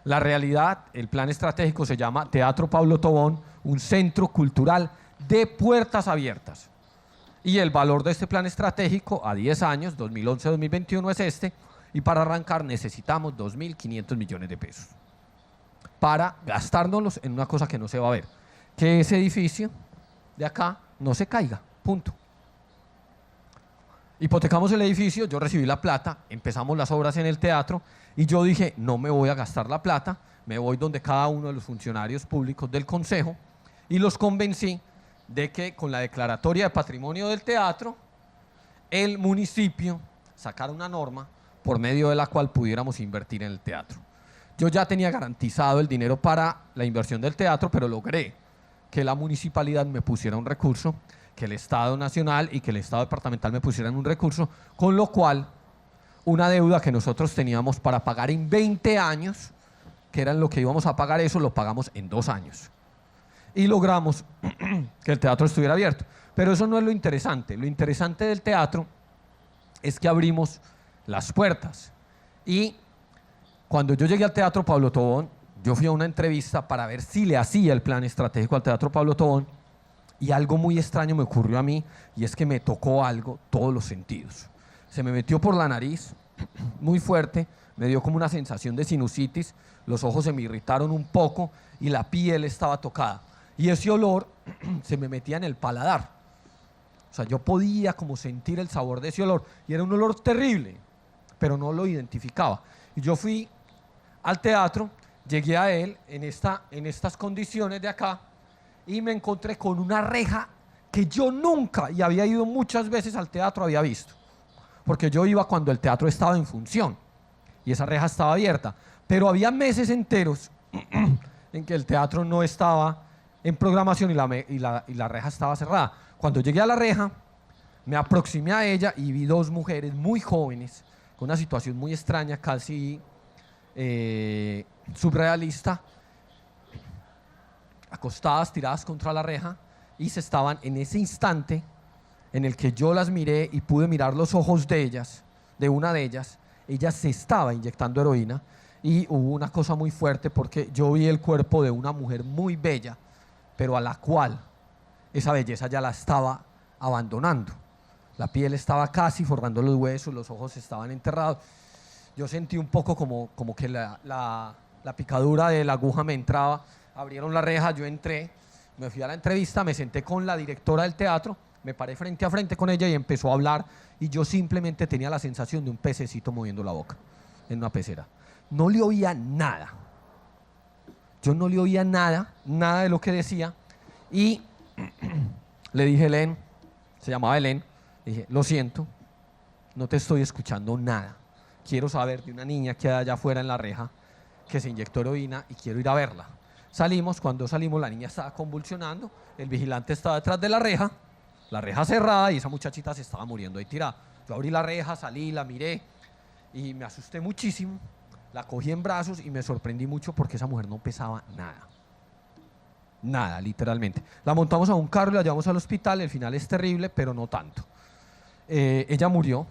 La realidad, el plan estratégico se llama Teatro Pablo Tobón, un centro cultural de puertas abiertas. Y el valor de este plan estratégico a 10 años, 2011-2021, es este. Y para arrancar necesitamos 2.500 millones de pesos para gastárnoslos en una cosa que no se va a ver, que ese edificio de acá no se caiga, punto. Hipotecamos el edificio, yo recibí la plata, empezamos las obras en el teatro y yo dije, no me voy a gastar la plata, me voy donde cada uno de los funcionarios públicos del consejo y los convencí de que con la declaratoria de patrimonio del teatro, el municipio sacara una norma por medio de la cual pudiéramos invertir en el teatro. Yo ya tenía garantizado el dinero para la inversión del teatro, pero logré que la municipalidad me pusiera un recurso, que el Estado Nacional y que el Estado Departamental me pusieran un recurso, con lo cual una deuda que nosotros teníamos para pagar en 20 años, que era lo que íbamos a pagar, eso lo pagamos en 2 años. Y logramos que el teatro estuviera abierto. Pero eso no es lo interesante. Lo interesante del teatro es que abrimos las puertas. Y cuando yo llegué al Teatro Pablo Tobón, yo fui a una entrevista para ver si le hacía el plan estratégico al Teatro Pablo Tobón, y algo muy extraño me ocurrió a mí, y es que me tocó algo, todos los sentidos. Se me metió por la nariz, muy fuerte, me dio como una sensación de sinusitis, los ojos se me irritaron un poco y la piel estaba tocada. Y ese olor se me metía en el paladar. O sea, yo podía como sentir el sabor de ese olor, y era un olor terrible, pero no lo identificaba. Y yo fui al teatro, llegué a él en estas condiciones de acá, y me encontré con una reja que yo nunca, y había ido muchas veces al teatro, había visto. Porque yo iba cuando el teatro estaba en función, y esa reja estaba abierta. Pero había meses enteros en que el teatro no estaba en programación y la reja estaba cerrada. Cuando llegué a la reja, me aproximé a ella y vi 2 mujeres muy jóvenes, con una situación muy extraña, casi surrealista, acostadas, tiradas contra la reja, y se estaban en ese instante en el que yo las miré y pude mirar los ojos de ellas, de una de ellas, ella se estaba inyectando heroína, y hubo una cosa muy fuerte porque yo vi el cuerpo de una mujer muy bella, pero a la cual esa belleza ya la estaba abandonando. La piel estaba casi forrando los huesos, los ojos estaban enterrados. Yo sentí un poco como que la picadura de la aguja me entraba. Abrieron la reja, yo entré, me fui a la entrevista, me senté con la directora del teatro, me paré frente a frente con ella y empezó a hablar, y yo simplemente tenía la sensación de un pececito moviendo la boca en una pecera. No le oía nada. Yo no le oía nada de lo que decía, y le dije, Helen, se llamaba Helen, dije, lo siento, no te estoy escuchando nada. Quiero saber de una niña que hay allá afuera en la reja que se inyectó heroína y quiero ir a verla. Salimos, cuando salimos la niña estaba convulsionando, el vigilante estaba detrás de la reja cerrada, y esa muchachita se estaba muriendo ahí tirada. Yo abrí la reja, salí, la miré y me asusté muchísimo, la cogí en brazos y me sorprendí mucho porque esa mujer no pesaba nada. nada, literalmente. La montamos a un carro y la llevamos al hospital, el final es terrible, pero no tanto. Ella murió,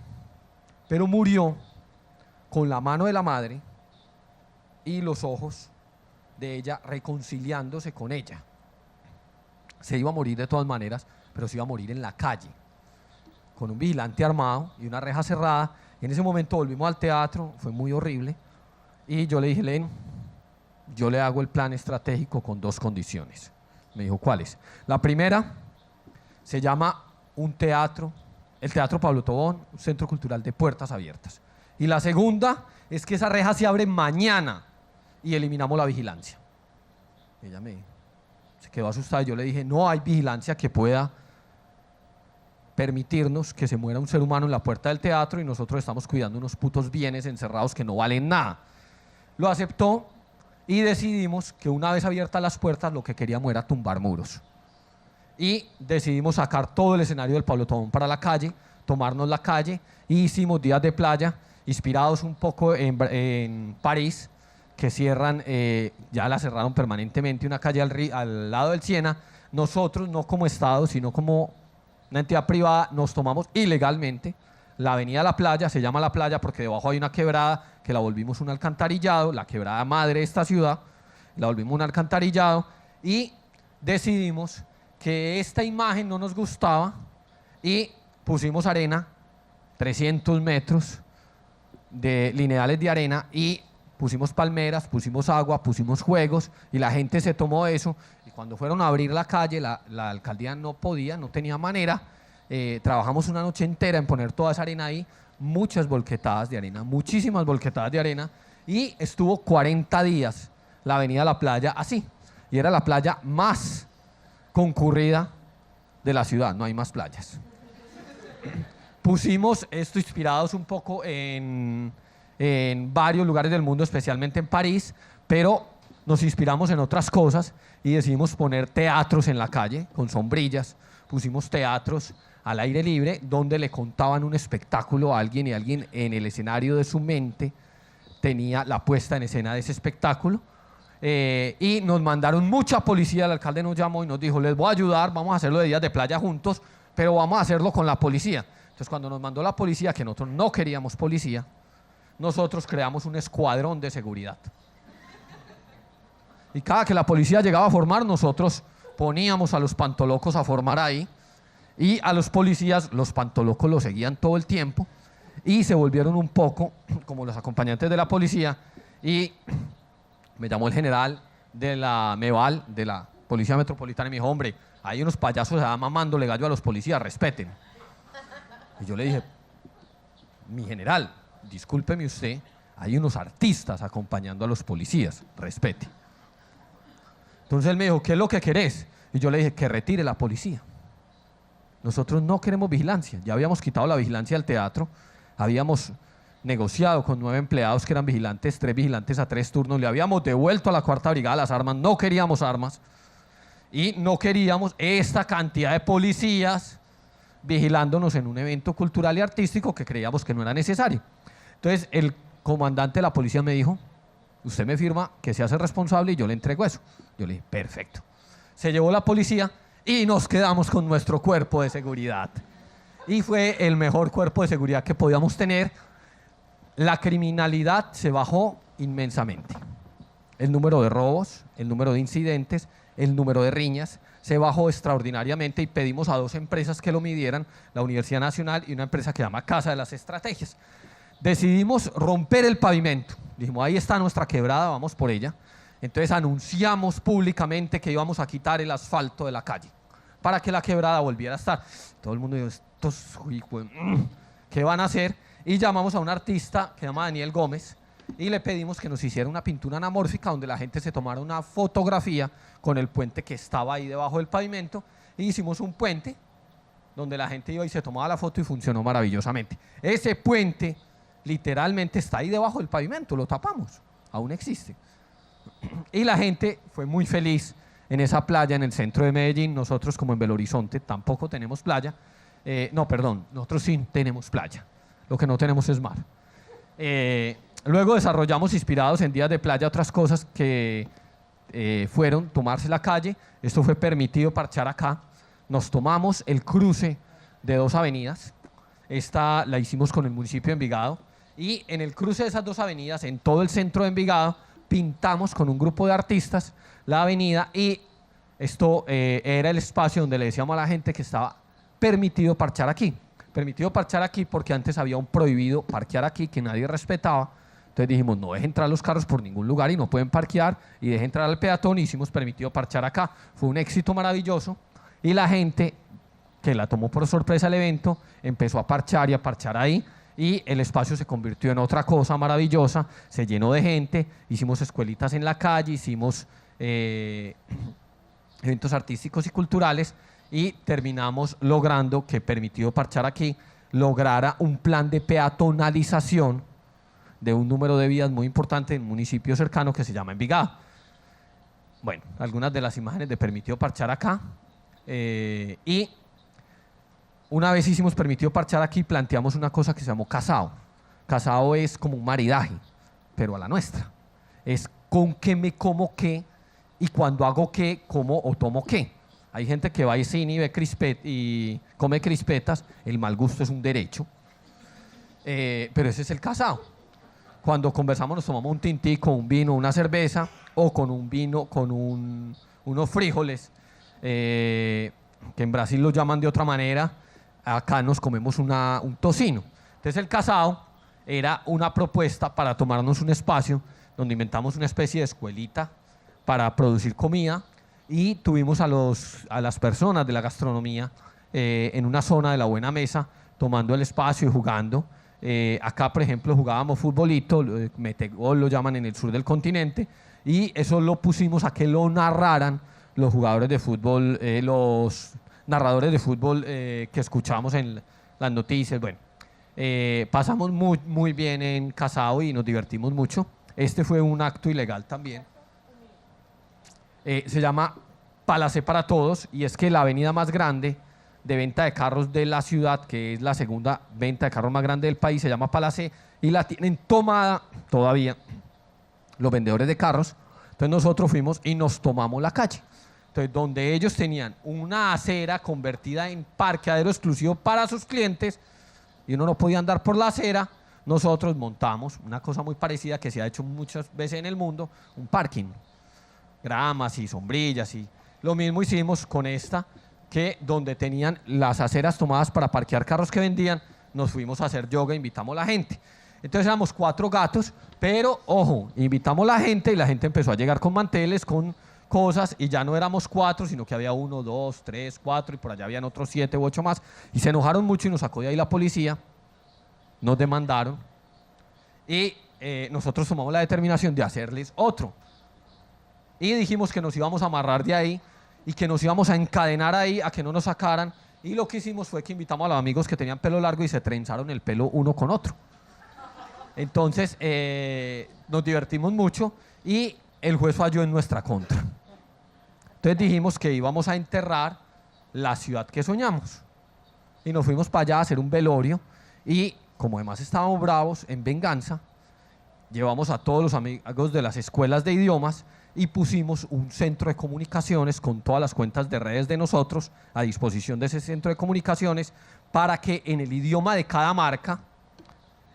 pero murió con la mano de la madre y los ojos de ella reconciliándose con ella. Se iba a morir de todas maneras, pero se iba a morir en la calle, con un vigilante armado y una reja cerrada. Y en ese momento volvimos al teatro, fue muy horrible, y yo le dije, Len, yo le hago el plan estratégico con 2 condiciones. Me dijo, ¿cuáles? La primera se llama el Teatro Pablo Tobón, un centro cultural de puertas abiertas. Y la segunda es que esa reja se abre mañana y eliminamos la vigilancia. Ella se quedó asustada y yo le dije, no hay vigilancia que pueda permitirnos que se muera un ser humano en la puerta del teatro y nosotros estamos cuidando unos putos bienes encerrados que no valen nada. Lo aceptó y decidimos que una vez abiertas las puertas lo que queríamos era tumbar muros. Y decidimos sacar todo el escenario del Pablo Tobón para la calle, tomarnos la calle, y hicimos días de playa, inspirados un poco en París, que cierran, ya la cerraron permanentemente, una calle al lado del Siena. Nosotros, no como Estado, sino como una entidad privada, nos tomamos ilegalmente la avenida La Playa. Se llama La Playa porque debajo hay una quebrada que la volvimos un alcantarillado, la quebrada madre de esta ciudad, la volvimos un alcantarillado, y decidimos que esta imagen no nos gustaba y pusimos arena, 300 metros de lineales de arena, y pusimos palmeras, pusimos agua, pusimos juegos, y la gente se tomó eso. Y cuando fueron a abrir la calle, la alcaldía no podía, no tenía manera. Trabajamos una noche entera en poner toda esa arena ahí, muchas volquetadas de arena, muchísimas volquetadas de arena, y estuvo 40 días la avenida La Playa así, y era la playa más concurrida de la ciudad, no hay más playas. Pusimos esto inspirados un poco en varios lugares del mundo, especialmente en París, pero nos inspiramos en otras cosas y decidimos poner teatros en la calle con sombrillas. Pusimos teatros al aire libre donde le contaban un espectáculo a alguien, y alguien en el escenario de su mente tenía la puesta en escena de ese espectáculo. Y nos mandaron mucha policía. El alcalde nos llamó y nos dijo, les voy a ayudar, vamos a hacerlo de días de playa juntos, pero vamos a hacerlo con la policía. Entonces, cuando nos mandó la policía, que nosotros no queríamos policía, nosotros creamos un escuadrón de seguridad. Y cada que la policía llegaba a formar, nosotros poníamos a los pantolocos a formar ahí, y a los policías, los pantolocos los seguían todo el tiempo, y se volvieron un poco como los acompañantes de la policía. Y me llamó el general de la MEVAL, de la Policía Metropolitana, y me dijo, hombre, hay unos payasos que mamándole gallo a los policías, respeten. Y yo le dije, mi general, discúlpeme usted, hay unos artistas acompañando a los policías, respete. Entonces él me dijo, ¿qué es lo que querés? Y yo le dije, que retire la policía. Nosotros no queremos vigilancia. Ya habíamos quitado la vigilancia al teatro, habíamos negociado con 9 empleados que eran vigilantes, 3 vigilantes a 3 turnos, le habíamos devuelto a la 4ª Brigada las armas, no queríamos armas, y no queríamos esta cantidad de policías vigilándonos en un evento cultural y artístico que creíamos que no era necesario. Entonces el comandante de la policía me dijo, usted me firma que se hace responsable y yo le entrego eso. Yo le dije, perfecto. Se llevó la policía y nos quedamos con nuestro cuerpo de seguridad. Y fue el mejor cuerpo de seguridad que podíamos tener. La criminalidad se bajó inmensamente. El número de robos, el número de incidentes, el número de riñas se bajó extraordinariamente, y pedimos a 2 empresas que lo midieran, la Universidad Nacional y una empresa que se llama Casa de las Estrategias. Decidimos romper el pavimento. Dijimos, ahí está nuestra quebrada, vamos por ella. Entonces anunciamos públicamente que íbamos a quitar el asfalto de la calle para que la quebrada volviera a estar. Todo el mundo dijo, estos hijos, ¿qué van a hacer? Y llamamos a un artista que se llama Daniel Gómez y le pedimos que nos hiciera una pintura anamórfica donde la gente se tomara una fotografía con el puente que estaba ahí debajo del pavimento, y hicimos un puente donde la gente iba y se tomaba la foto, y funcionó maravillosamente. Ese puente literalmente está ahí debajo del pavimento, lo tapamos, aún existe. Y la gente fue muy feliz en esa playa en el centro de Medellín. Nosotros, como en Belo Horizonte, tampoco tenemos playa. Nosotros sí tenemos playa, lo que no tenemos es mar. Luego desarrollamos, inspirados en días de playa, otras cosas que fueron tomarse la calle. Esto fue permitido parchar acá. Nos tomamos el cruce de 2 avenidas. Esta la hicimos con el municipio de Envigado. Y en el cruce de esas 2 avenidas, en todo el centro de Envigado, pintamos con un grupo de artistas la avenida, y esto era el espacio donde le decíamos a la gente que estaba permitido parchar aquí. Permitido parchar aquí porque antes había un prohibido parquear aquí que nadie respetaba. Entonces dijimos, no dejen entrar los carros por ningún lugar y no pueden parquear, y dejen entrar al peatón, y hicimos permitido parchar acá. Fue un éxito maravilloso, y la gente que la tomó por sorpresa el evento empezó a parchar y a parchar ahí, y el espacio se convirtió en otra cosa maravillosa, se llenó de gente, hicimos escuelitas en la calle, hicimos eventos artísticos y culturales, y terminamos logrando que permitido parchar aquí lograra un plan de peatonalización de un número de vías muy importante en un municipio cercano que se llama Envigado. Bueno, algunas de las imágenes de permitido parchar acá. Y una vez hicimos permitido parchar aquí, planteamos una cosa que se llamó casao. Casao es como un maridaje, pero a la nuestra. Es con qué me como qué, y cuando hago qué, como o tomo qué. Hay gente que va al cine y ve y come crispetas, el mal gusto es un derecho, pero ese es el casao. Cuando conversamos nos tomamos un tintico, un vino, una cerveza, o con un vino, con unos frijoles, que en Brasil lo llaman de otra manera, acá nos comemos un tocino. Entonces el casao era una propuesta para tomarnos un espacio donde inventamos una especie de escuelita para producir comida, y tuvimos a las personas de la gastronomía en una zona de la buena mesa tomando el espacio y jugando. Acá, por ejemplo, jugábamos futbolito, metegol lo llaman en el sur del continente, y eso lo pusimos a que lo narraran los jugadores de fútbol, los narradores de fútbol que escuchamos en las noticias. Bueno, pasamos muy, muy bien en Casao y nos divertimos mucho. Este fue un acto ilegal también. Se llama Palacé para Todos, y es que la avenida más grande de venta de carros de la ciudad, que es la segunda venta de carros más grande del país, se llama Palacé, y la tienen tomada todavía los vendedores de carros. Entonces nosotros fuimos y nos tomamos la calle. Entonces, donde ellos tenían una acera convertida en parqueadero exclusivo para sus clientes y uno no podía andar por la acera, nosotros montamos una cosa muy parecida que se ha hecho muchas veces en el mundo, un parking. Gramas y sombrillas, y lo mismo hicimos con esta, que donde tenían las aceras tomadas para parquear carros que vendían, nos fuimos a hacer yoga, invitamos a la gente. Entonces éramos 4 gatos, pero ojo, invitamos a la gente y la gente empezó a llegar con manteles, con cosas, y ya no éramos 4, sino que había 1, 2, 3, 4, y por allá habían otros 7 u 8 más, y se enojaron mucho y nos sacó de ahí la policía, nos demandaron, y nosotros tomamos la determinación de hacerles otro. Y dijimos que nos íbamos a amarrar de ahí y que nos íbamos a encadenar ahí a que no nos sacaran. Y lo que hicimos fue que invitamos a los amigos que tenían pelo largo y se trenzaron el pelo uno con otro. Entonces nos divertimos mucho y el juez falló en nuestra contra. Entonces dijimos que íbamos a enterrar la ciudad que soñamos. Y nos fuimos para allá a hacer un velorio, y como además estábamos bravos, en venganza, llevamos a todos los amigos de las escuelas de idiomas y pusimos un centro de comunicaciones con todas las cuentas de redes de nosotros a disposición de ese centro de comunicaciones, para que en el idioma de cada marca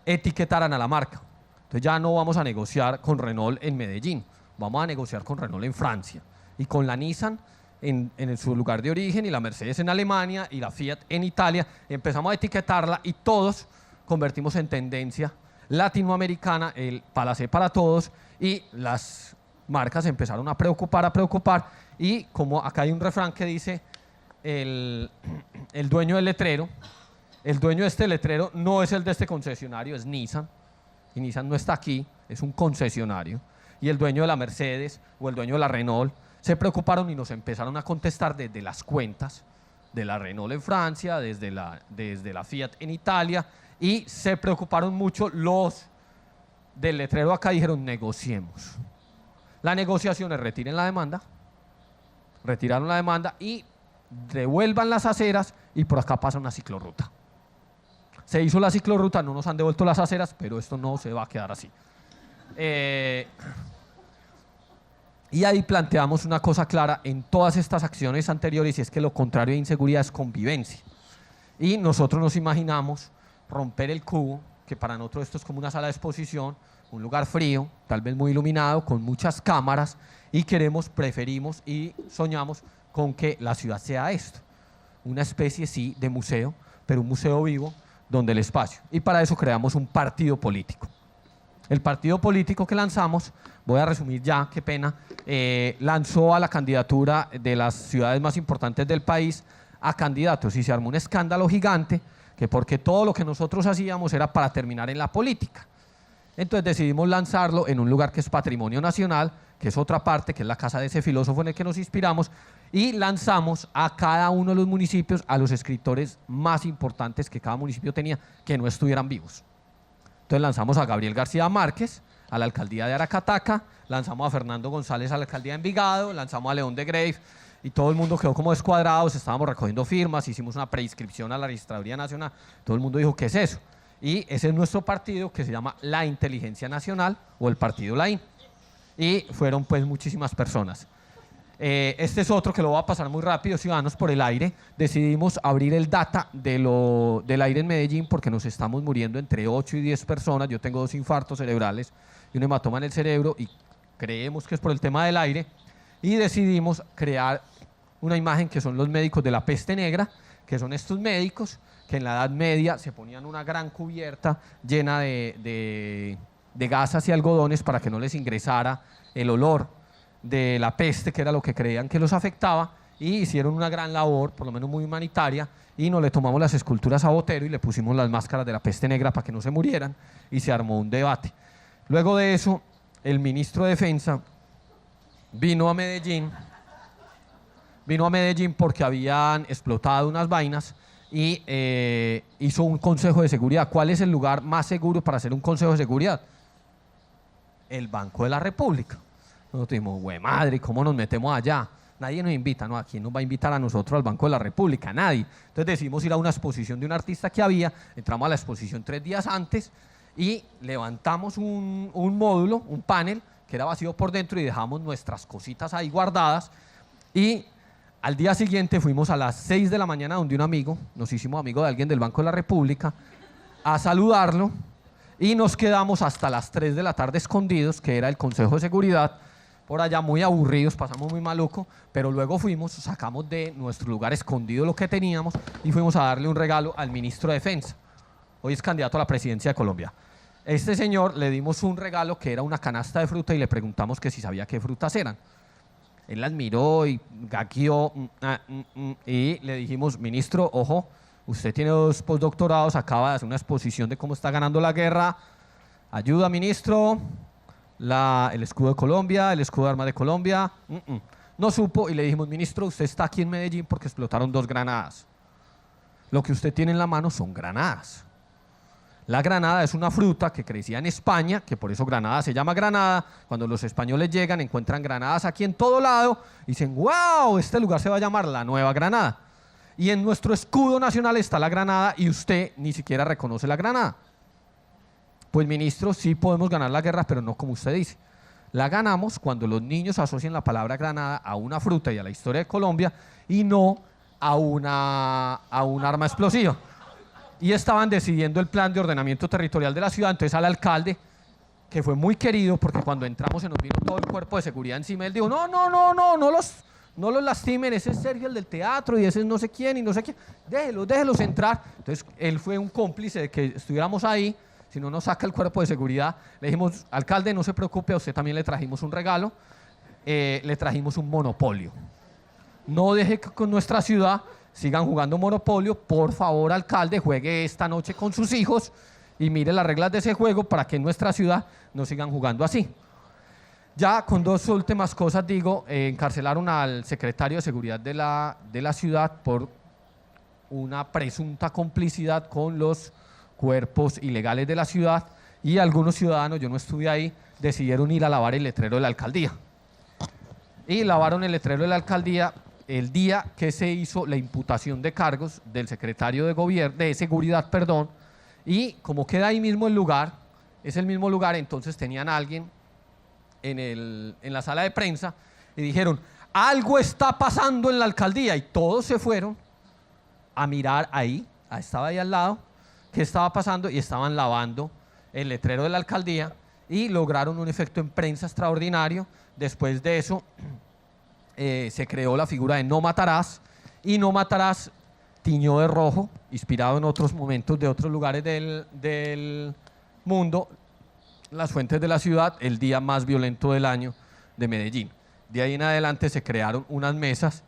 etiquetaran a la marca. Entonces ya no vamos a negociar con Renault en Medellín, vamos a negociar con Renault en Francia, y con la Nissan en su lugar de origen, y la Mercedes en Alemania, y la Fiat en Italia. Empezamos a etiquetarla y todos convertimos en tendencia latinoamericana el Palacé para Todos, y las marcas empezaron a preocupar, y como acá hay un refrán que dice, el dueño del letrero, el dueño de este letrero no es el de este concesionario, es Nissan, y Nissan no está aquí, es un concesionario, y el dueño de la Mercedes o el dueño de la Renault se preocuparon y nos empezaron a contestar desde las cuentas de la Renault en Francia, desde la Fiat en Italia, y se preocuparon mucho los del letrero acá, dijeron negociemos. La negociación es retiraron la demanda y devuelvan las aceras, y por acá pasa una ciclorruta. Se hizo la ciclorruta, no nos han devuelto las aceras, pero esto no se va a quedar así. Y ahí planteamos una cosa clara en todas estas acciones anteriores, y es que lo contrario de inseguridad es convivencia. Y nosotros nos imaginamos romper el cubo, que para nosotros esto es como una sala de exposición, un lugar frío, tal vez muy iluminado, con muchas cámaras, y preferimos y soñamos con que la ciudad sea esto, una especie sí de museo, pero un museo vivo donde el espacio. Y para eso creamos un partido político. El partido político que lanzamos, voy a resumir ya, qué pena, lanzó a la candidatura de las ciudades más importantes del país a candidatos y se armó un escándalo gigante, que porque todo lo que nosotros hacíamos era para terminar en la política. Entonces decidimos lanzarlo en un lugar que es patrimonio nacional, que es otra parte, que es la casa de ese filósofo en el que nos inspiramos, y lanzamos a cada uno de los municipios a los escritores más importantes que cada municipio tenía, que no estuvieran vivos. Entonces lanzamos a Gabriel García Márquez a la alcaldía de Aracataca, lanzamos a Fernando González a la alcaldía de Envigado, lanzamos a León de Grave, y todo el mundo quedó como descuadrados, estábamos recogiendo firmas, hicimos una preinscripción a la Registraduría Nacional, todo el mundo dijo, ¿qué es eso? Y ese es nuestro partido, que se llama La Inteligencia Nacional, o el partido LAIN, y fueron pues muchísimas personas. Este es otro que lo voy a pasar muy rápido, Ciudadanos por el Aire. Decidimos abrir el data del aire en Medellín porque nos estamos muriendo entre 8 y 10 personas. Yo tengo 2 infartos cerebrales y un hematoma en el cerebro y creemos que es por el tema del aire. Y decidimos crear una imagen que son los médicos de la peste negra, que son estos médicos que en la Edad Media se ponían una gran cubierta llena de gasas y algodones para que no les ingresara el olor de la peste, que era lo que creían que los afectaba, y hicieron una gran labor, por lo menos muy humanitaria, y nos le tomamos las esculturas a Botero y le pusimos las máscaras de la peste negra para que no se murieran, y se armó un debate. Luego de eso, el ministro de Defensa vino a Medellín porque habían explotado unas vainas y hizo un consejo de seguridad. ¿Cuál es el lugar más seguro para hacer un consejo de seguridad? El Banco de la República. Nosotros dijimos, güey madre, ¿cómo nos metemos allá? Nadie nos invita, ¿no? ¿A quién nos va a invitar a nosotros al Banco de la República? Nadie. Entonces decidimos ir a una exposición de un artista que había, entramos a la exposición 3 días antes y levantamos un módulo, un panel, que era vacío por dentro, y dejamos nuestras cositas ahí guardadas, y al día siguiente fuimos a las 6 de la mañana donde un amigo, nos hicimos amigos de alguien del Banco de la República, a saludarlo, y nos quedamos hasta las 3 de la tarde escondidos, que era el Consejo de Seguridad, por allá muy aburridos, pasamos muy maluco, pero luego fuimos, sacamos de nuestro lugar escondido lo que teníamos y fuimos a darle un regalo al ministro de Defensa. Hoy es candidato a la presidencia de Colombia. Este señor le dimos un regalo que era una canasta de fruta y le preguntamos que si sabía qué frutas eran. Él las miró y gagueó y le dijimos, ministro, ojo, usted tiene 2 postdoctorados, acaba de hacer una exposición de cómo está ganando la guerra. Ayuda, ministro. El escudo de Colombia, el escudo de armas de Colombia. No supo y le dijimos, ministro, usted está aquí en Medellín porque explotaron 2 granadas. Lo que usted tiene en la mano son granadas. La granada es una fruta que crecía en España, que por eso granada se llama granada. Cuando los españoles llegan, encuentran granadas aquí en todo lado y dicen, wow, este lugar se va a llamar la Nueva Granada. Y en nuestro escudo nacional está la granada y usted ni siquiera reconoce la granada. Pues ministro, sí podemos ganar la guerra, pero no como usted dice. La ganamos cuando los niños asocian la palabra granada a una fruta y a la historia de Colombia y no a un arma explosiva. Y estaban decidiendo el plan de ordenamiento territorial de la ciudad, entonces al alcalde, que fue muy querido porque cuando entramos se nos vino todo el cuerpo de seguridad encima, él dijo, no los lastimen, ese es Sergio el del teatro y ese es no sé quién y no sé quién, déjelos entrar. Entonces él fue un cómplice de que estuviéramos ahí. Si no nos saca el cuerpo de seguridad, le dijimos, alcalde, no se preocupe, a usted también le trajimos un regalo, le trajimos un monopolio. No deje que con nuestra ciudad sigan jugando monopolio, por favor, alcalde, juegue esta noche con sus hijos y mire las reglas de ese juego para que en nuestra ciudad no sigan jugando así. Ya con 2 últimas cosas digo, encarcelaron al secretario de seguridad de la ciudad por una presunta complicidad con los cuerpos ilegales de la ciudad y algunos ciudadanos, yo no estuve ahí, decidieron ir a lavar el letrero de la alcaldía. Y lavaron el letrero de la alcaldía el día que se hizo la imputación de cargos del secretario de seguridad, y como queda ahí mismo el lugar, es el mismo lugar, entonces tenían a alguien en la sala de prensa y dijeron, algo está pasando en la alcaldía, y todos se fueron a mirar ahí, estaba ahí al lado, qué estaba pasando, y estaban lavando el letrero de la alcaldía y lograron un efecto en prensa extraordinario. Después de eso se creó la figura de No Matarás, y No Matarás tiñó de rojo, inspirado en otros momentos de otros lugares del mundo, las fuentes de la ciudad, el día más violento del año de Medellín. De ahí en adelante se crearon unas mesas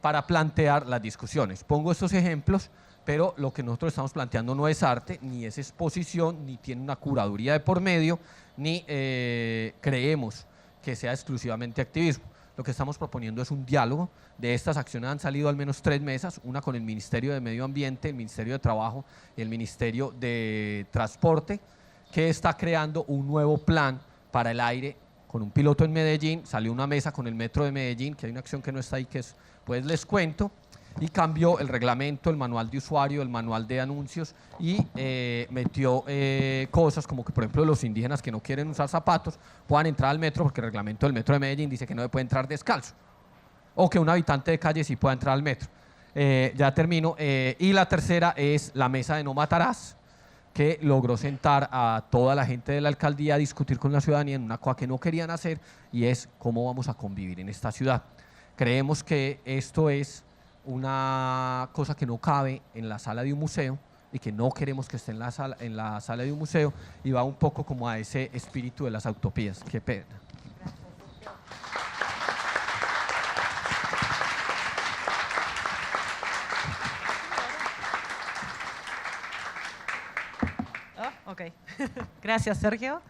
para plantear las discusiones. Pongo estos ejemplos, pero lo que nosotros estamos planteando no es arte, ni es exposición, ni tiene una curaduría de por medio, ni creemos que sea exclusivamente activismo. Lo que estamos proponiendo es un diálogo. De estas acciones han salido al menos 3 mesas, una con el Ministerio de Medio Ambiente, el Ministerio de Trabajo y el Ministerio de Transporte, que está creando un nuevo plan para el aire con un piloto en Medellín. Salió una mesa con el Metro de Medellín, que hay una acción que no está ahí, que es, pues les cuento, y cambió el reglamento, el manual de usuario, el manual de anuncios, y metió cosas como que, por ejemplo, los indígenas que no quieren usar zapatos puedan entrar al metro, porque el reglamento del Metro de Medellín dice que no se puede entrar descalzo, o que un habitante de calle sí pueda entrar al metro. Ya termino. Y la tercera es la mesa de No Matarás, que logró sentar a toda la gente de la alcaldía a discutir con la ciudadanía en una cosa que no querían hacer, y es cómo vamos a convivir en esta ciudad. Creemos que esto es una cosa que no cabe en la sala de un museo, y que no queremos que esté en la sala de un museo, y va un poco como a ese espíritu de las utopías. Qué pena.
Ok, gracias Sergio.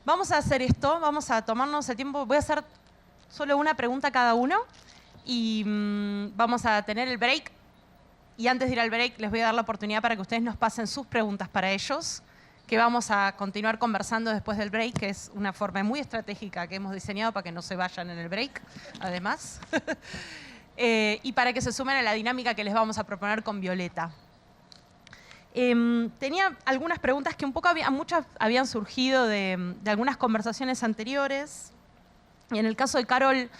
Vamos a hacer esto, vamos a tomarnos el tiempo, voy a hacer solo una pregunta a cada uno y vamos a tener el break. Y antes de ir al break les voy a dar la oportunidad para que ustedes nos pasen sus preguntas para ellos, que vamos a continuar conversando después del break, que es una forma muy estratégica que hemos diseñado para que no se vayan en el break, además. Y para que se sumen a la dinámica que les vamos a proponer con Violeta. Tenía algunas preguntas que un poco muchas habían surgido de algunas conversaciones anteriores. Y en el caso de Carol,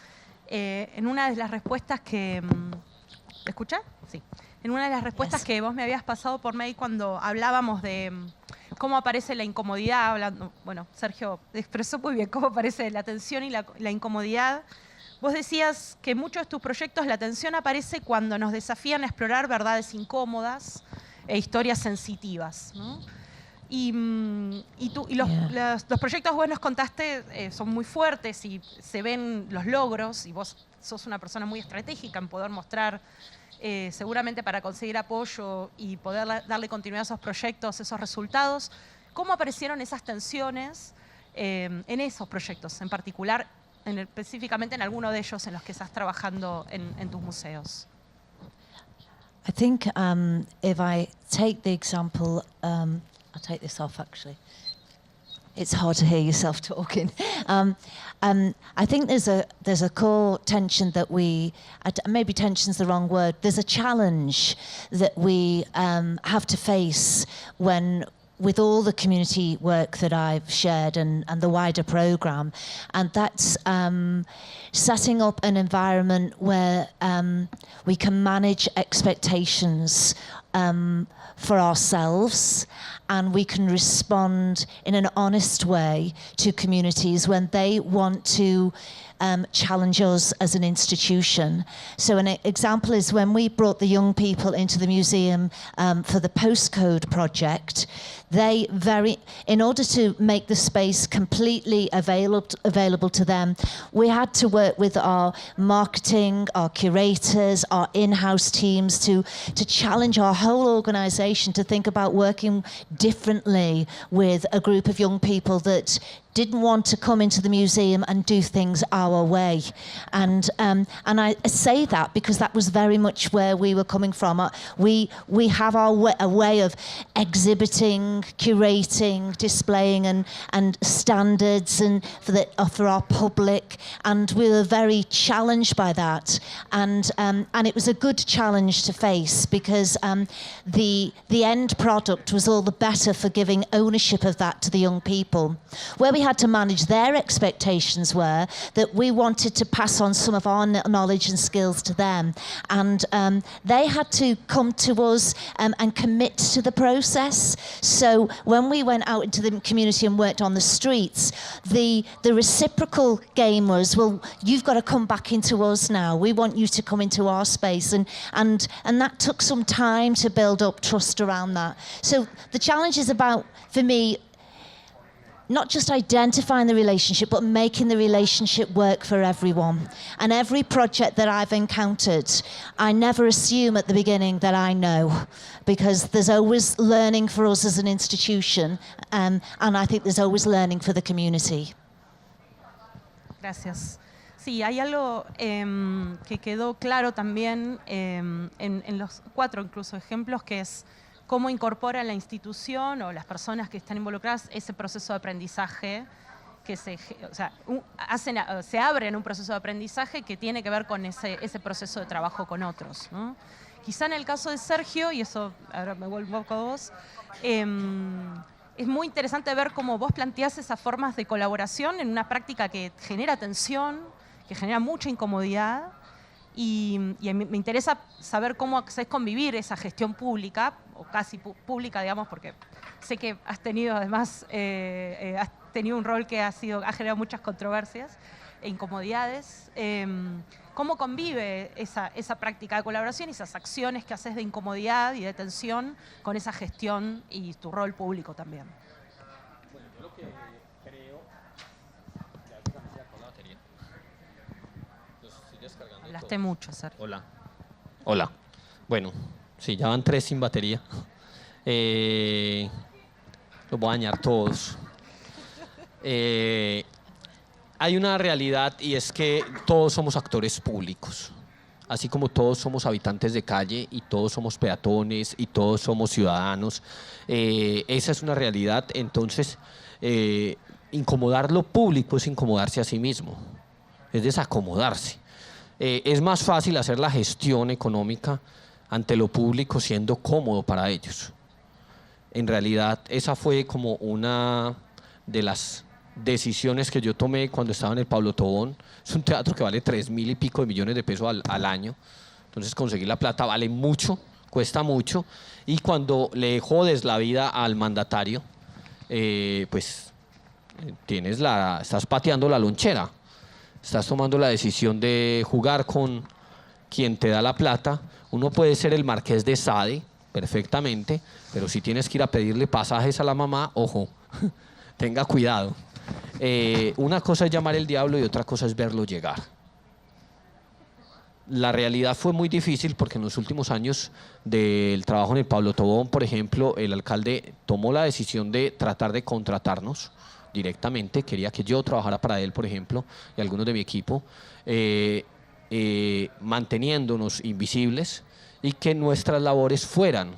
en una de las respuestas que... ¿Me escucha? Sí. En una de las respuestas que vos me habías pasado por mail cuando hablábamos de cómo aparece la incomodidad, hablando, bueno, Sergio expresó muy bien cómo aparece la tensión y la incomodidad. Vos decías que en muchos de tus proyectos la tensión aparece cuando nos desafían a explorar verdades incómodas e historias sensitivas, ¿no? Y los proyectos que vos nos contaste son muy fuertes y se ven los logros, y vos sos una persona muy estratégica en poder mostrar, seguramente para conseguir apoyo y poder darle continuidad a esos proyectos, esos resultados. ¿Cómo aparecieron esas tensiones en esos proyectos, en particular, específicamente en alguno de ellos en los que estás trabajando en tus museos?
I think if I take the example, I'll take this off actually. It's hard to hear yourself talking. I think there's a core tension that maybe tension's the wrong word. There's a challenge that we have to face with all the community work that I've shared and the wider programme, and that's setting up an environment where we can manage expectations for ourselves, and we can respond in an honest way to communities when they want to challenge us as an institution. So an example is when we brought the young people into the museum for the postcode project, in order to make the space completely available to them, we had to work with our marketing, our curators, our in-house teams to challenge our whole organisation to think about working differently with a group of young people that didn't want to come into the museum and do things our way. And I say that because that was very much where we were coming from. We have a way of exhibiting, curating, displaying and standards and for our public, and we were very challenged by that. And it was a good challenge to face because the end product was all the better for giving ownership of that to the young people. Where we had to manage their expectations were that we wanted to pass on some of our knowledge and skills to them. And they had to come to us and commit to the process. So when we went out into the community and worked on the streets, the reciprocal game was, well, you've got to come back into us now. We want you to come into our space. And that took some time to build up trust around that. So the challenge is about, for me, not just identifying the relationship, but making the relationship work for everyone. And every project that I've encountered, I never assume at the beginning that I know, because there's always learning for us as an institution, and I think there's always learning for the community.
Gracias. Sí, hay algo que quedó claro también en los 4 incluso ejemplos, que es cómo incorpora la institución o las personas que están involucradas ese proceso de aprendizaje que se abre en un proceso de aprendizaje que tiene que ver con ese proceso de trabajo con otros, ¿no? Quizá en el caso de Sergio, y eso ahora me vuelvo con vos, es muy interesante ver cómo vos planteás esas formas de colaboración en una práctica que genera tensión, que genera mucha incomodidad, y me interesa saber cómo hacés convivir esa gestión pública, o casi pública, digamos, porque sé que has tenido además has tenido un rol que ha generado muchas controversias e incomodidades. ¿Cómo convive esa práctica de colaboración y esas acciones que haces de incomodidad y de tensión con esa gestión y tu rol público también?
Bueno, yo lo que creo...
Hablaste mucho, Sergio.
Hola. Bueno, sí, ya van 3 sin batería. Los voy a dañar todos. Hay una realidad, y es que todos somos actores públicos. Así como todos somos habitantes de calle y todos somos peatones y todos somos ciudadanos. Esa es una realidad. Entonces, incomodar lo público es incomodarse a sí mismo. Es desacomodarse. Es más fácil hacer la gestión económica ante lo público siendo cómodo para ellos. En realidad, esa fue como una de las decisiones que yo tomé cuando estaba en el Pablo Tobón. Es un teatro que vale 3.000 y pico de millones de pesos al año. Entonces, conseguir la plata vale mucho, cuesta mucho. Y cuando le jodes la vida al mandatario, pues estás pateando la lonchera. Estás tomando la decisión de jugar con quien te da la plata. Uno puede ser el marqués de Sade, perfectamente, pero si tienes que ir a pedirle pasajes a la mamá, ojo, tenga cuidado. Una cosa es llamar el diablo y otra cosa es verlo llegar. La realidad fue muy difícil porque en los últimos años del trabajo en el Pablo Tobón, por ejemplo, el alcalde tomó la decisión de tratar de contratarnos directamente, quería que yo trabajara para él, por ejemplo, y algunos de mi equipo, manteniéndonos invisibles y que nuestras labores fueran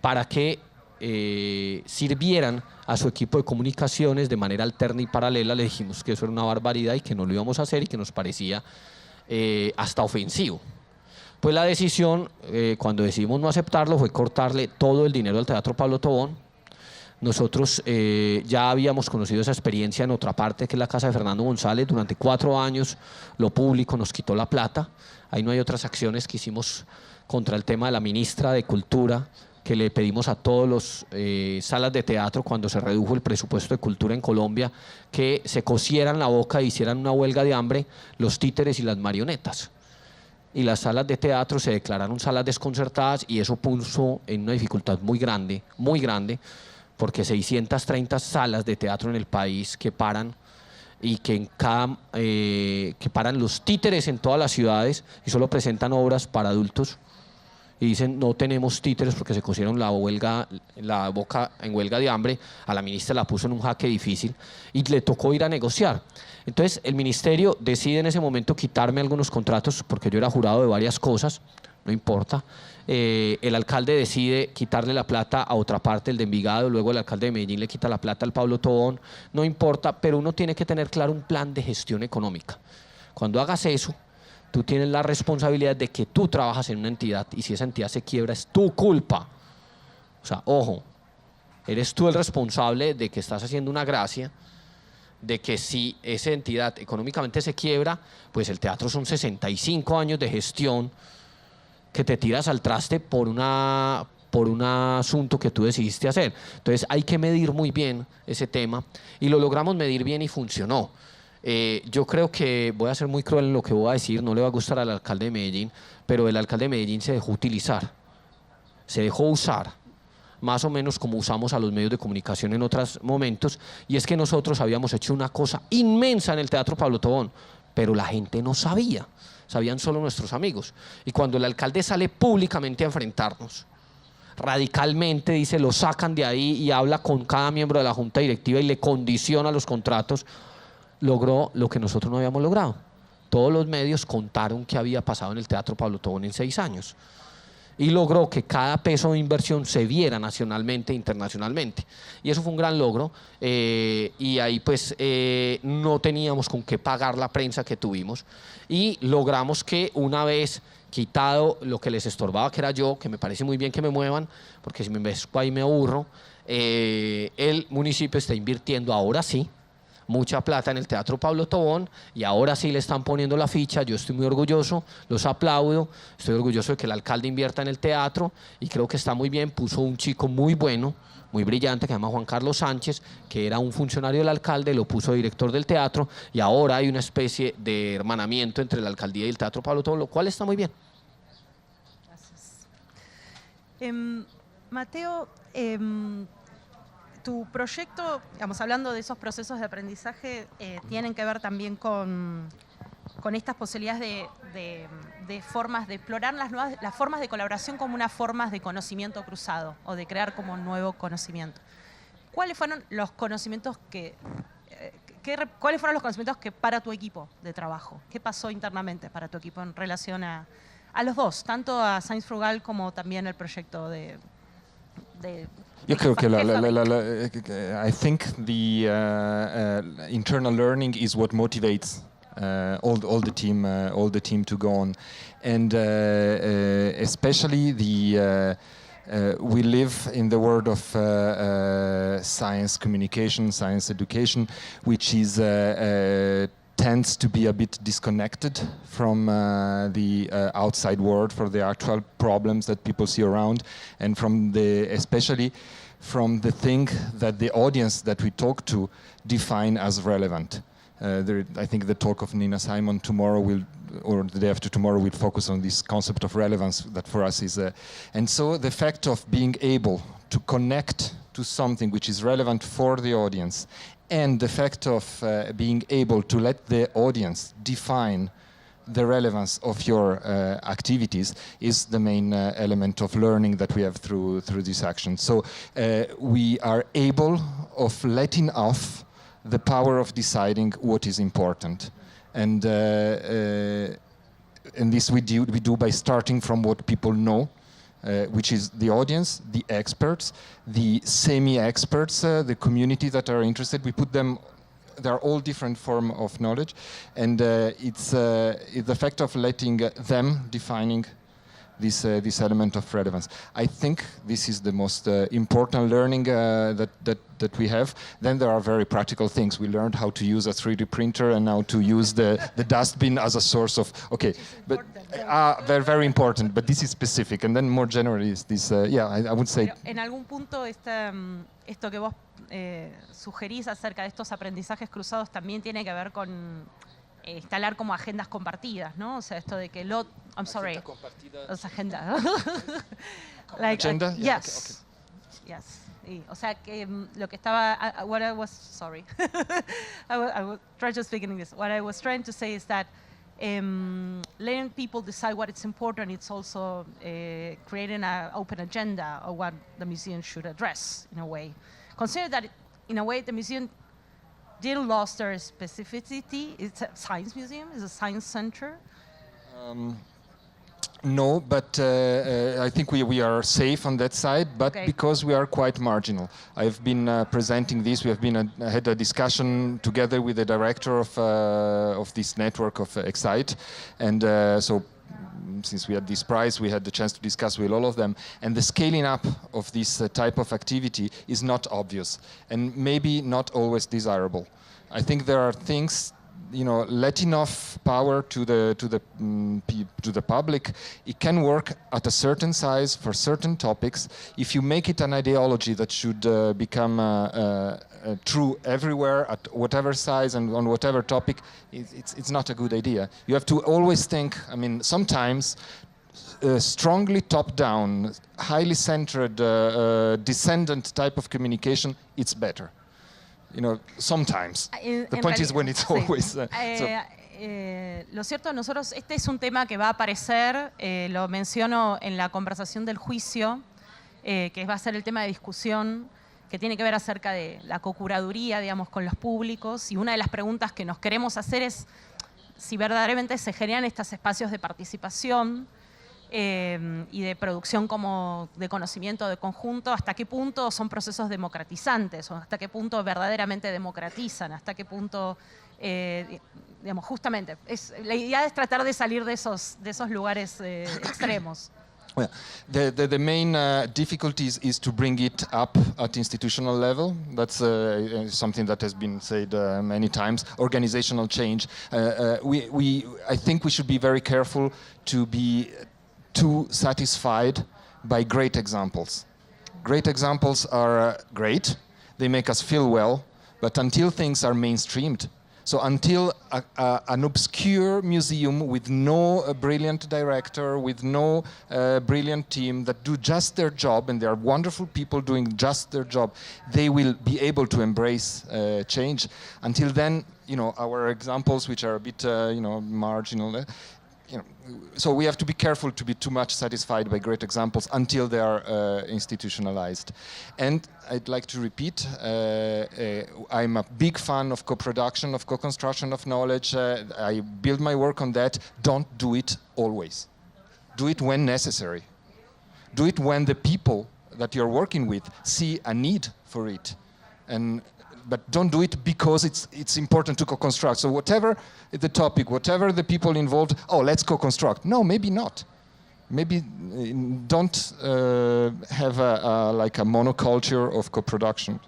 para que sirvieran a su equipo de comunicaciones de manera alterna y paralela. Le dijimos que eso era una barbaridad y que no lo íbamos a hacer y que nos parecía hasta ofensivo. Pues la decisión, cuando decidimos no aceptarlo, fue cortarle todo el dinero al Teatro Pablo Tobón. Nosotros ya habíamos conocido esa experiencia en otra parte, que es la casa de Fernando González. Durante 4 años lo público nos quitó la plata. Ahí no hay otras acciones que hicimos contra el tema de la ministra de Cultura, que le pedimos a todos los salas de teatro, cuando se redujo el presupuesto de cultura en Colombia, que se cosieran la boca e hicieran una huelga de hambre los títeres y las marionetas. Y las salas de teatro se declararon salas desconcertadas, y eso puso en una dificultad muy grande, porque 630 salas de teatro en el país que paran, y que que paran los títeres en todas las ciudades y solo presentan obras para adultos, y dicen no tenemos títeres porque se cosieron la boca en huelga de hambre. A la ministra la puso en un jaque difícil y le tocó ir a negociar. Entonces el ministerio decide en ese momento quitarme algunos contratos, porque yo era jurado de varias cosas, no importa. El alcalde decide quitarle la plata a otra parte, el de Envigado, luego el alcalde de Medellín le quita la plata al Pablo Tobón, no importa, pero uno tiene que tener claro un plan de gestión económica. Cuando hagas eso, tú tienes la responsabilidad de que tú trabajas en una entidad, y si esa entidad se quiebra es tu culpa. O sea, ojo, Eres tú el responsable de que estás haciendo una gracia, de que si esa entidad económicamente se quiebra, pues el teatro son 65 años de gestión que te tiras al traste por un asunto que tú decidiste hacer. Entonces hay que medir muy bien ese tema y lo logramos medir bien y funcionó. Yo creo que voy a ser muy cruel en lo que voy a decir, no le va a gustar al alcalde de Medellín, pero el alcalde de Medellín se dejó utilizar, se dejó usar, más o menos como usamos a los medios de comunicación en otros momentos, y es que nosotros habíamos hecho una cosa inmensa en el Teatro Pablo Tobón, pero la gente no sabía, sabían solo nuestros amigos. Y cuando el alcalde sale públicamente a enfrentarnos, radicalmente dice, lo sacan de ahí y habla con cada miembro de la junta directiva y le condiciona los contratos, logró lo que nosotros no habíamos logrado. Todos los medios contaron qué había pasado en el Teatro Pablo Tobón en 6 años. Y logró que cada peso de inversión se viera nacionalmente e internacionalmente. Y eso fue un gran logro. Y ahí pues no teníamos con qué pagar la prensa que tuvimos. Y logramos que una vez quitado lo que les estorbaba, que era yo, que me parece muy bien que me muevan, porque si me mezco ahí me aburro, el municipio está invirtiendo ahora sí mucha plata en el Teatro Pablo Tobón y ahora sí le están poniendo la ficha. Yo estoy muy orgulloso, los aplaudo, estoy orgulloso de que el alcalde invierta en el teatro y creo que está muy bien. Puso un chico muy bueno, muy brillante, que se llama Juan Carlos Sánchez, que era un funcionario del alcalde, lo puso director del teatro y ahora hay una especie de hermanamiento entre la alcaldía y el Teatro Pablo Tobón, lo cual está muy bien.
Gracias. Mateo, tu proyecto, digamos, hablando de esos procesos de aprendizaje, tienen que ver también con estas posibilidades de formas de explorar las formas de colaboración como unas formas de conocimiento cruzado o de crear como un nuevo conocimiento. ¿Cuáles fueron los conocimientos que para tu equipo de trabajo? ¿Qué pasó internamente para tu equipo en relación a los dos, tanto a Science Frugal como también el proyecto de
Yo creo que I think the internal learning is what motivates all the team to go on, and especially we live in the world of science communication, science education, which is tends to be a bit disconnected from the outside world, for the actual problems that people see around, and especially from the thing that the audience that we talk to define as relevant. I think the talk of Nina Simon tomorrow or the day after tomorrow will focus on this concept of relevance that for us is and so the fact of being able to connect to something which is relevant for the audience, and the fact of being able to let the audience define the relevance of your activities is the main element of learning that we have through this action. So we are able of letting off the power of deciding what is important, and this we do by starting from what people know, which is the audience, the experts, the semi-experts, the community that are interested. We put them. They are all different forms of knowledge, and it's the fact of letting them defining this element of relevance. I think this is the most important learning that we have. Then there are very practical things. We learned how to use a 3D printer and how to use the dustbin as a source of, okay, but very, very important, but this is specific. And then more generally is this, I would say.
Pero en algún punto esto que vos sugerís acerca de estos aprendizajes cruzados también tiene que ver con instalar como agendas compartidas, ¿no? O sea, esto de que I'm sorry. Agenda. Like,
agenda?
Yeah, yes. Okay. Yes. Sí. O sea, que lo que estaba... sorry. I was trying to speak in English. What I was trying to say is that letting people decide what is important, it's also creating an open agenda of what the museum should address, in a way. Consider that, in a way, the museum didn't lose their specificity. It's a science museum, it's a science center.
No, but I think we are safe on that side, but okay. Because we are quite marginal. I've been presenting this, we have been had a discussion together with the director of this network of Excite, and so since we had this prize, we had the chance to discuss with all of them. And the scaling up of this type of activity is not obvious and maybe not always desirable. I think there are things, let enough power to the public. It can work at a certain size for certain topics. If you make it an ideology that should become true everywhere at whatever size and on whatever topic, it's not a good idea. You have to always think. Sometimes strongly top-down, highly centered, descendant type of communication, it's better. Sometimes. The point is when it's always...
Lo cierto, nosotros, este es un tema que va a aparecer, lo menciono en la conversación del juicio, que va a ser el tema de discusión, que tiene que ver acerca de la cocuraduría, digamos, con los públicos. Y una de las preguntas que nos queremos hacer es si verdaderamente se generan estos espacios de participación y de producción como de conocimiento de conjunto, hasta qué punto son procesos democratizantes, o hasta qué punto verdaderamente democratizan, hasta qué punto, digamos, justamente, la idea es tratar de salir de esos lugares extremos.
Well, the main difficulties is to bring it up at institutional level. That's something that has been said many times. Organizational change. I think we should be very careful to be too satisfied by great examples. Great examples are great. They make us feel well. But until things are mainstreamed, so until an obscure museum with no brilliant director, with no brilliant team that do just their job, and they are wonderful people doing just their job, they will be able to embrace change. Until then, our examples, which are a bit, marginal, so we have to be careful to be too much satisfied by great examples until they are institutionalized. And I'd like to repeat, I'm a big fan of co-production, of co-construction of knowledge. I build my work on that. Don't do it always. Do it when necessary. Do it when the people that you're working with see a need for it. But don't do it because it's important to co-construct. So whatever the topic, whatever the people involved, let's co-construct. No, maybe not. Maybe don't have a monoculture of co-production.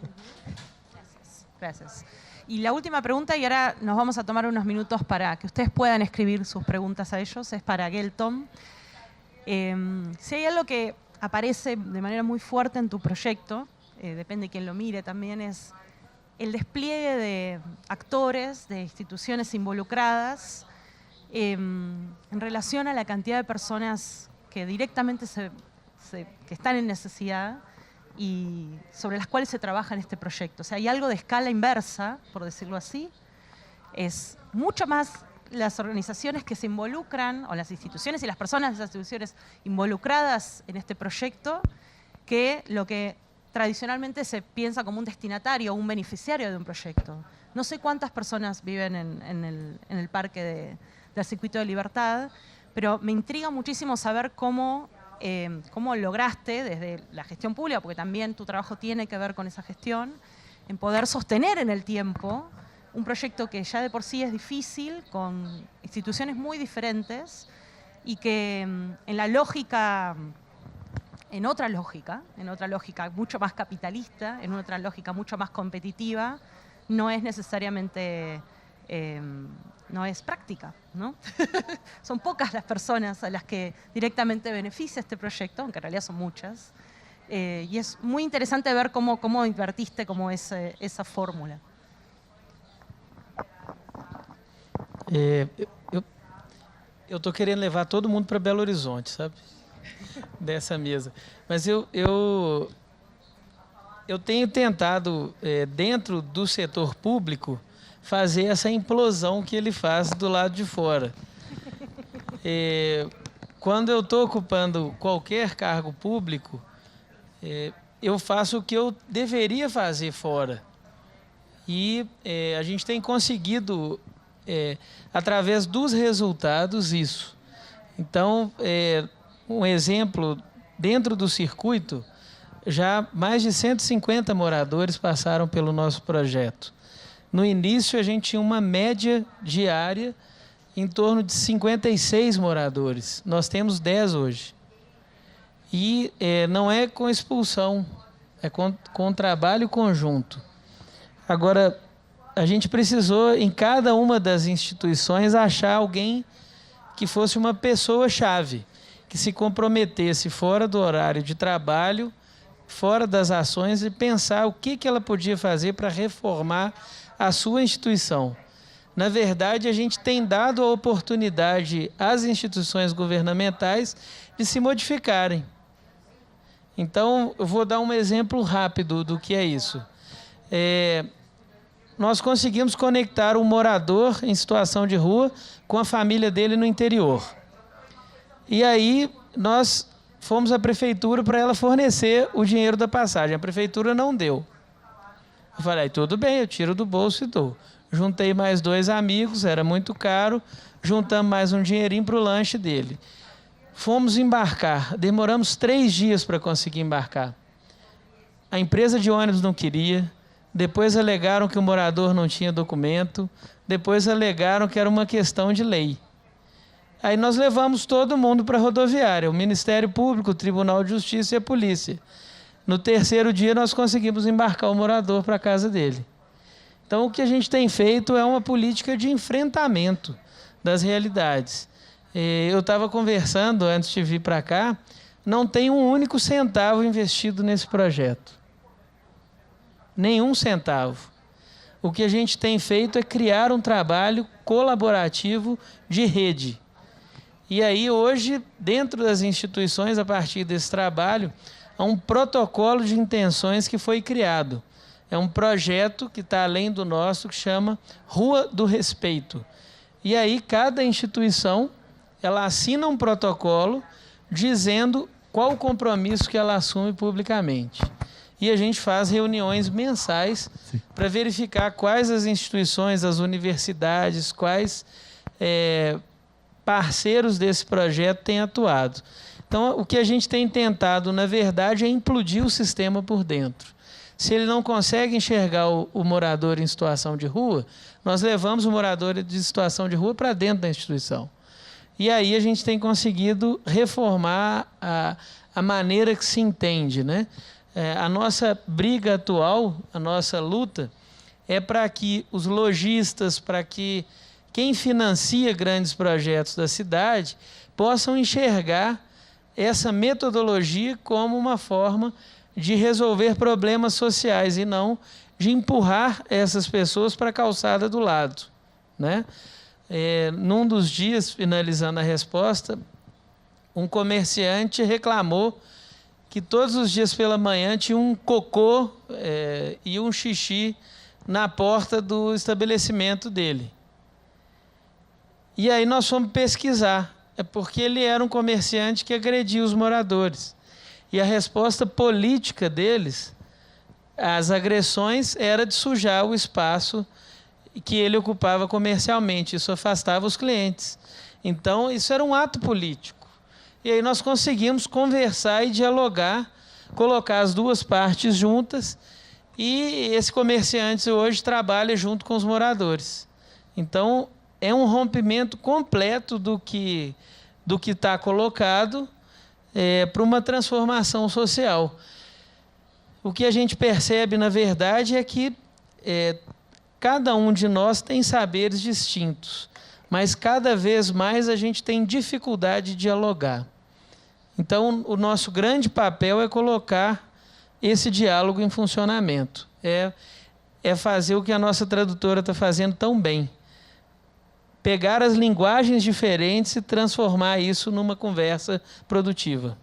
Gracias. Y la última pregunta, y ahora nos vamos a tomar unos minutos para que ustedes puedan escribir sus preguntas a ellos, es para Gelton. Si hay algo que aparece de manera muy fuerte en tu proyecto, depende de quién lo mire también, es el despliegue de actores, de instituciones involucradas en relación a la cantidad de personas que directamente que están en necesidad y sobre las cuales se trabaja en este proyecto. O sea, hay algo de escala inversa, por decirlo así. Es mucho más las organizaciones que se involucran, o las instituciones y las personas de esas instituciones involucradas en este proyecto, que lo que tradicionalmente se piensa como un destinatario o un beneficiario de un proyecto. No sé cuántas personas viven en el parque del Circuito de Libertad, pero me intriga muchísimo saber cómo lograste desde la gestión pública, porque también tu trabajo tiene que ver con esa gestión, en poder sostener en el tiempo un proyecto que ya de por sí es difícil, con instituciones muy diferentes y que en otra lógica mucho más capitalista, en otra lógica mucho más competitiva, no es necesariamente, no es práctica, ¿no? Son pocas las personas a las que directamente beneficia este proyecto, aunque en realidad son muchas, y es muy interesante ver cómo invertiste como esa fórmula.
Eu tô querendo levar todo mundo para Belo Horizonte, sabe? Dessa mesa. Mas eu tenho tentado, dentro do setor público, fazer essa implosão que ele faz do lado de fora. Quando eu estou ocupando qualquer cargo público, eu faço o que eu deveria fazer fora. E a gente tem conseguido, através dos resultados, isso. Então, um exemplo, dentro do circuito, já mais de 150 moradores passaram pelo nosso projeto. No início, a gente tinha uma média diária em torno de 56 moradores. Nós temos 10 hoje. E não é com expulsão, é com trabalho conjunto. Agora, a gente precisou, em cada uma das instituições, achar alguém que fosse uma pessoa-chave, que se comprometesse fora do horário de trabalho, fora das ações, e pensar o que ela podia fazer para reformar a sua instituição. Na verdade, a gente tem dado a oportunidade às instituições governamentais de se modificarem. Então, eu vou dar um exemplo rápido do que é isso. Nós conseguimos conectar um morador em situação de rua com a família dele no interior. E aí, nós fomos à prefeitura para ela fornecer o dinheiro da passagem. A prefeitura não deu. Eu falei, tudo bem, eu tiro do bolso e dou. Juntei mais 2 amigos, era muito caro, juntamos mais um dinheirinho para o lanche dele. Fomos embarcar, demoramos 3 dias para conseguir embarcar. A empresa de ônibus não queria, depois alegaram que o morador não tinha documento, depois alegaram que era uma questão de lei. Aí nós levamos todo mundo para a rodoviária, o Ministério Público, o Tribunal de Justiça e a polícia. No 3º dia nós conseguimos embarcar o morador para a casa dele. Então o que a gente tem feito é uma política de enfrentamento das realidades. Eu estava conversando antes de vir para cá, não tem um único centavo investido nesse projeto. Nenhum centavo. O que a gente tem feito é criar um trabalho colaborativo de rede. E aí hoje, dentro das instituições, a partir desse trabalho, há um protocolo de intenções que foi criado. É um projeto que está além do nosso, que chama Rua do Respeito. E aí cada instituição, ela assina um protocolo dizendo qual o compromisso que ela assume publicamente. E a gente faz reuniões mensais para verificar quais as instituições, as universidades, quais parceiros desse projeto têm atuado. Então, o que a gente tem tentado, na verdade, é implodir o sistema por dentro. Se ele não consegue enxergar o morador em situação de rua, nós levamos o morador de situação de rua para dentro da instituição. E aí a gente tem conseguido reformar a maneira que se entende, né? A nossa briga atual, a nossa luta, é para que os lojistas, para que quem financia grandes projetos da cidade, possam enxergar essa metodologia como uma forma de resolver problemas sociais e não de empurrar essas pessoas para a calçada do lado, né? Num dos dias, finalizando a resposta, um comerciante reclamou que todos os dias pela manhã tinha um cocô e um xixi na porta do estabelecimento dele. E aí nós fomos pesquisar. É porque ele era um comerciante que agredia os moradores. E a resposta política deles, às agressões, era de sujar o espaço que ele ocupava comercialmente. Isso afastava os clientes. Então, isso era um ato político. E aí nós conseguimos conversar e dialogar, colocar as duas partes juntas, e esse comerciante hoje trabalha junto com os moradores. Então, é um rompimento completo do que está colocado para uma transformação social. O que a gente percebe, na verdade, é que cada um de nós tem saberes distintos, mas cada vez mais a gente tem dificuldade de dialogar. Então, o nosso grande papel é colocar esse diálogo em funcionamento. É fazer o que a nossa tradutora está fazendo tão bem. Pegar as linguagens diferentes e transformar isso numa conversa produtiva.